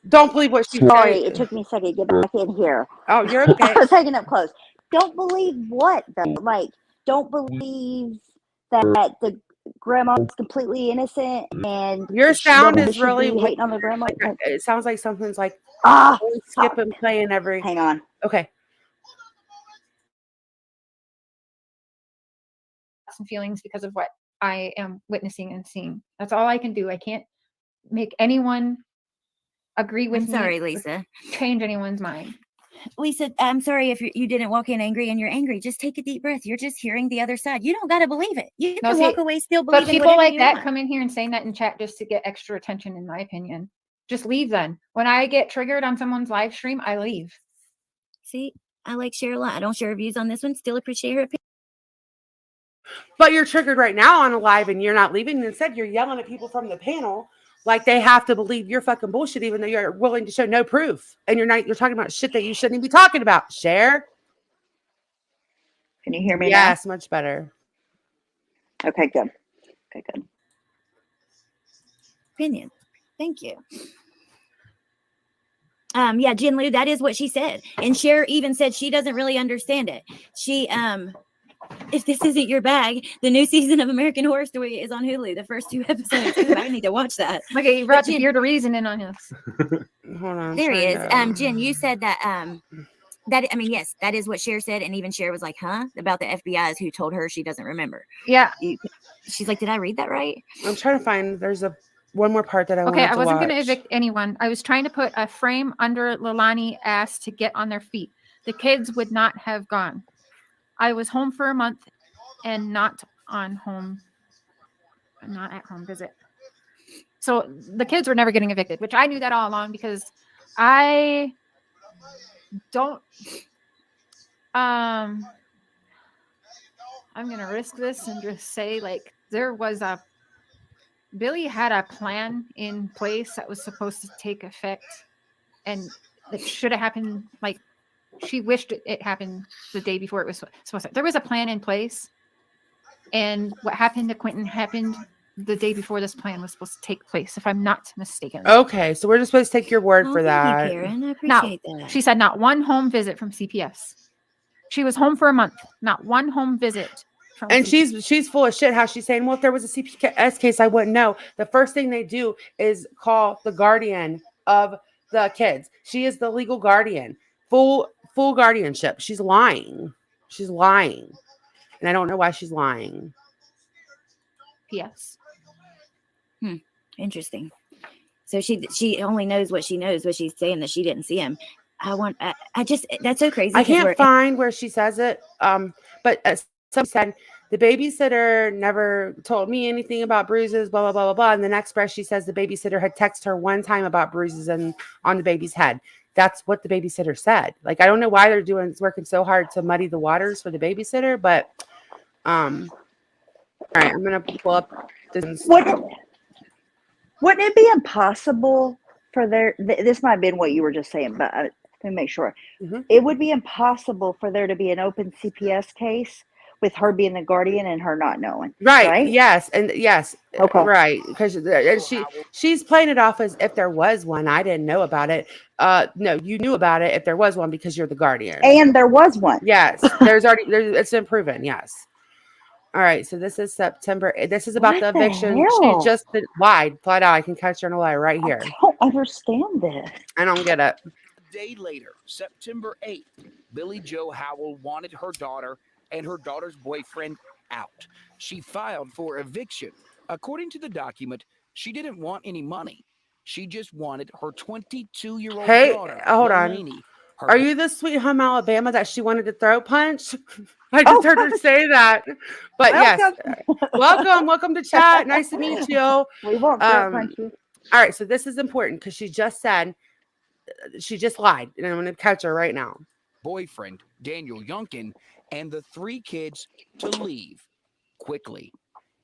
Don't believe what she's Sorry, saying. it took me a second to get back in here. Oh, you're okay. I was taking up close. Don't believe what, though? Like, don't believe that the grandma is completely innocent, and your sound is really hating on the grandma. It sounds like something's like skip and playing every. Hang on. Okay. and feelings because of what I am witnessing and seeing. That's all I can do. I can't make anyone agree with me. Sorry, Lisa. Change anyone's mind. Lisa, I'm sorry if you didn't walk in angry and you're angry. Just take a deep breath. You're just hearing the other side. You don't got to believe it. You can walk away still believing. But people like that come in here and saying that in chat just to get extra attention, in my opinion. Just leave then. When I get triggered on someone's live stream, I leave. See, I like share a lot. I don't share views on this one. Still appreciate her opinion. But you're triggered right now on a live and you're not leaving. Instead, you're yelling at people from the panel like they have to believe you're fucking bullshit, even though you're willing to show no proof. And you're talking about shit that you shouldn't even be talking about. Share. Can you hear me now? Yes, much better. Okay, good. Okay, good. Opinion. Thank you. Yeah, Jin Lu, that is what she said. And Cher even said she doesn't really understand it. She, if this isn't your bag, the new season of American Horror Story is on Hulu. The first 2 episodes. I need to watch that. Okay, you brought the Fear to Reason in on us. Hold on. There he is. Jen, you said that, yes, that is what Cher said. And even Cher was like, huh? About the FBI's who told her she doesn't remember. Yeah. She's like, did I read that right? I'm trying to find, there's one more part that I want to watch. Okay, I wasn't going to evict anyone. I was trying to put a frame under Leilani ass to get on their feet. The kids would not have gone. I was home for a month and not at home visit. So the kids were never getting evicted, which I knew that all along because I don't, I'm going to risk this and just say like Billie had a plan in place that was supposed to take effect and it should have happened like she wished it happened the day before it was supposed to. There was a plan in place, and what happened to Quentin happened the day before this plan was supposed to take place, if I'm not mistaken. Okay, so we're just supposed to take your word for that. Thank you, Karen. I appreciate that. She said not one home visit from CPS. She was home for a month, not one home visit. And she's full of shit. How she's saying, well, if there was a CPS case, I wouldn't know. The first thing they do is call the guardian of the kids. She is the legal guardian. Full guardianship. She's lying. And I don't know why she's lying. Yes. Interesting. So she only knows what she knows, but she's saying that she didn't see him. I just that's so crazy. I can't find where she says it. But some said the babysitter never told me anything about bruises, blah, blah, blah, blah, blah. And the next breath, she says the babysitter had texted her one time about bruises on the baby's head. That's what the babysitter said. Like, I don't know why they're working so hard to muddy the waters for the babysitter, but, all right, I'm going to pull up this. Wouldn't it be impossible for this might have been what you were just saying, but let me make sure. Mm-hmm. It would be impossible for there to be an open CPS case with her being the guardian and her not knowing. Right? Yes. And yes. Okay. Right. Because she's playing it off as if there was one. I didn't know about it. No, you knew about it if there was one because you're the guardian. And there was one. Yes. It's been proven. Yes. All right. So this is September. This is about the eviction. She just lied flat out. I can catch her in a lie right here. I don't understand this. I don't get it. A day later, September 8th, Billie Jo Howell wanted her daughter and her daughter's boyfriend out. She filed for eviction. According to the document, she didn't want any money. She just wanted her 22-year-old daughter. Hey, hold on. Are you the sweet home Alabama that she wanted to throat punch? I just heard her say that. But yes, welcome to chat. Nice to meet you. We won't throat punch you. All right, so this is important because she just lied, and I'm going to catch her right now. Boyfriend Daniel Youngkin and the 3 kids to leave quickly.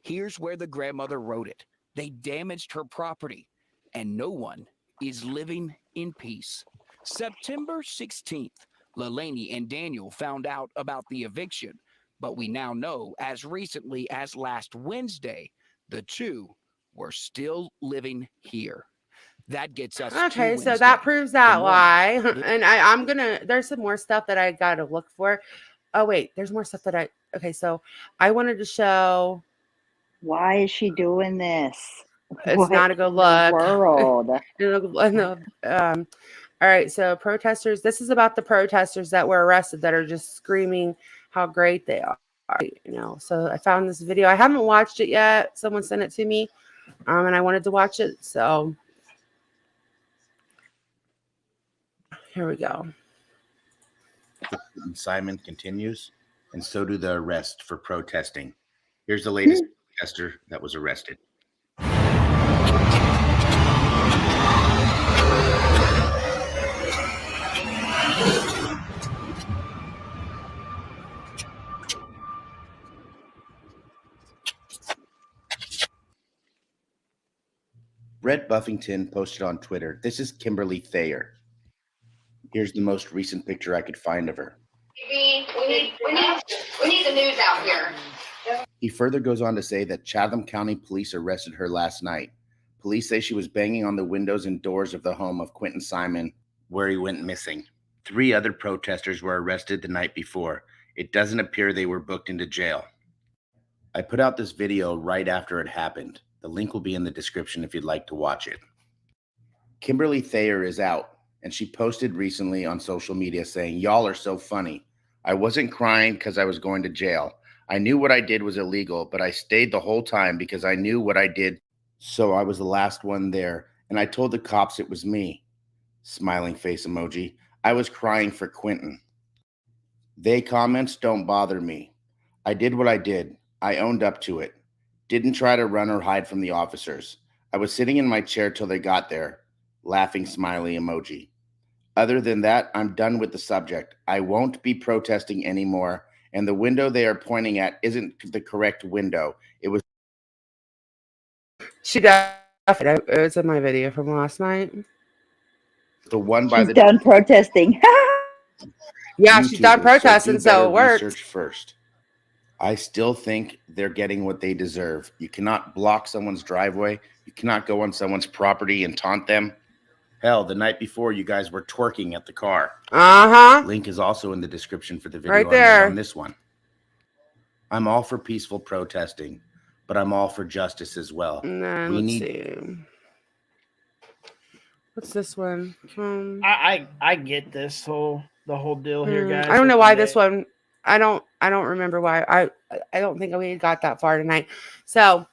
Here's where the grandmother wrote it. They damaged her property, and no one is living in peace. September 16th, Leilani and Daniel found out about the eviction, but we now know as recently as last Wednesday, the 2 were still living here. That gets us okay, so that proves that lie. And there's some more stuff that I got to look for. Oh, wait, there's more stuff okay, so I wanted to show. Why is she doing this? It's not a good look. World. All right, so protesters, this is about the protesters that were arrested that are just screaming how great they are. So I found this video. I haven't watched it yet. Someone sent it to me, and I wanted to watch it. So here we go. Simon continues, and so do the arrest for protesting. Here's the latest protester that was arrested. Brett Buffington posted on Twitter, "This is Kimberly Thayer. Here's the most recent picture I could find of her." We need the news out here. He further goes on to say that Chatham County Police arrested her last night. Police say she was banging on the windows and doors of the home of Quentin Simon, where he went missing. 3 other protesters were arrested the night before. It doesn't appear they were booked into jail. I put out this video right after it happened. The link will be in the description if you'd like to watch it. Kimberly Thayer is out, and she posted recently on social media saying, "Y'all are so funny. I wasn't crying because I was going to jail. I knew what I did was illegal, but I stayed the whole time because I knew what I did. So I was the last one there, and I told the cops it was me." Smiling face emoji. "I was crying for Quentin. They comments don't bother me. I did what I did. I owned up to it. Didn't try to run or hide from the officers. I was sitting in my chair till they got there." Laughing smiley emoji. "Other than that, I'm done with the subject. I won't be protesting anymore, and the window they are pointing at isn't the correct window. It was..." She died. It was in my video from last night. The one by she's done protesting. Yeah, she's done protesting, so it works. Research first. I still think they're getting what they deserve. You cannot block someone's driveway. You cannot go on someone's property and taunt them. Hell, the night before, you guys were twerking at the car. Link is also in the description for the video right there on this one. I'm all for peaceful protesting, but I'm all for justice as well. Let's see. What's this one? I get the whole deal here, guys. I don't know why this one. I don't remember why. I don't think we got that far tonight. So,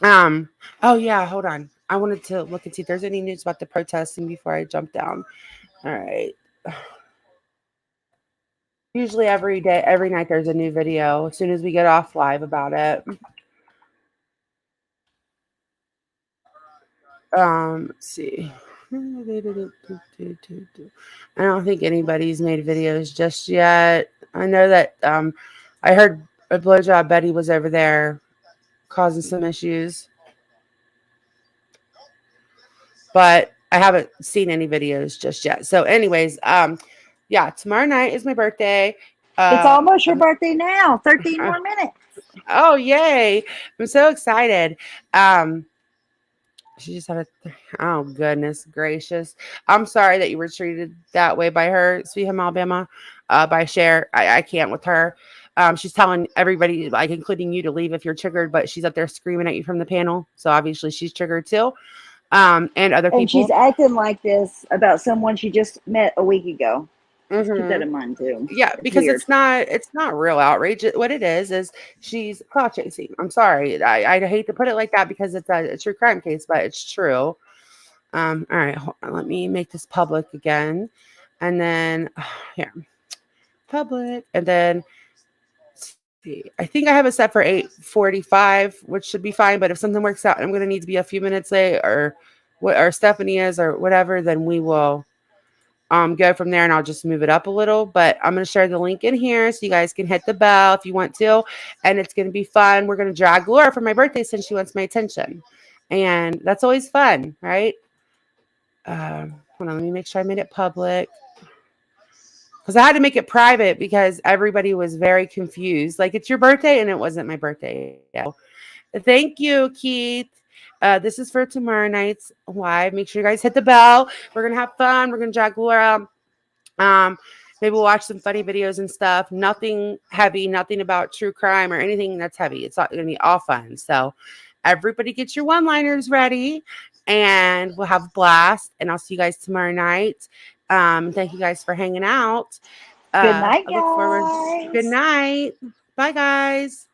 oh yeah, hold on. I wanted to look and see if there's any news about the protesting before I jump down. All right. Usually every night there's a new video as soon as we get off live about it. Let's see. I don't think anybody's made videos just yet. I know that I heard a blowjob Betty was over there causing some issues, but I haven't seen any videos just yet. So anyways, yeah, tomorrow night is my birthday. It's almost your birthday now. 13 more minutes. Oh, yay. I'm so excited. She just had oh, goodness gracious. I'm sorry that you were treated that way by her, Sweet Home Alabama, by Cher. I can't with her. She's telling everybody, like including you, to leave if you're triggered, but she's up there screaming at you from the panel. So obviously she's triggered too. And other people. And she's acting like this about someone she just met a week ago. Just keep that in mind too. Yeah, because it's not real outrage. What it is she's clout chasing. I'm sorry. I hate to put it like that because it's a true crime case, but it's true. All right, hold on. Let me make this public again. And then here. Public. And then see. I think I have it set for 8:45, which should be fine. But if something works out, I'm gonna need to be a few minutes late, or Stephanie is, or whatever, then we will go from there, and I'll just move it up a little. But I'm going to share the link in here so you guys can hit the bell if you want to, and it's going to be fun. We're going to drag Laura for my birthday since she wants my attention, and that's always fun, right? Hold on, let me make sure I made it public, because I had to make it private because everybody was very confused. Like, it's your birthday, and it wasn't my birthday. Yeah. Thank you, Keith. This is for tomorrow night's live. Make sure you guys hit the bell. We're going to have fun. We're going to drag Laura. Maybe we'll watch some funny videos and stuff. Nothing heavy, nothing about true crime or anything that's heavy. It's going to be all fun. So everybody get your one-liners ready, and we'll have a blast. And I'll see you guys tomorrow night. Thank you guys for hanging out. Good night, guys. Good night. Bye, guys.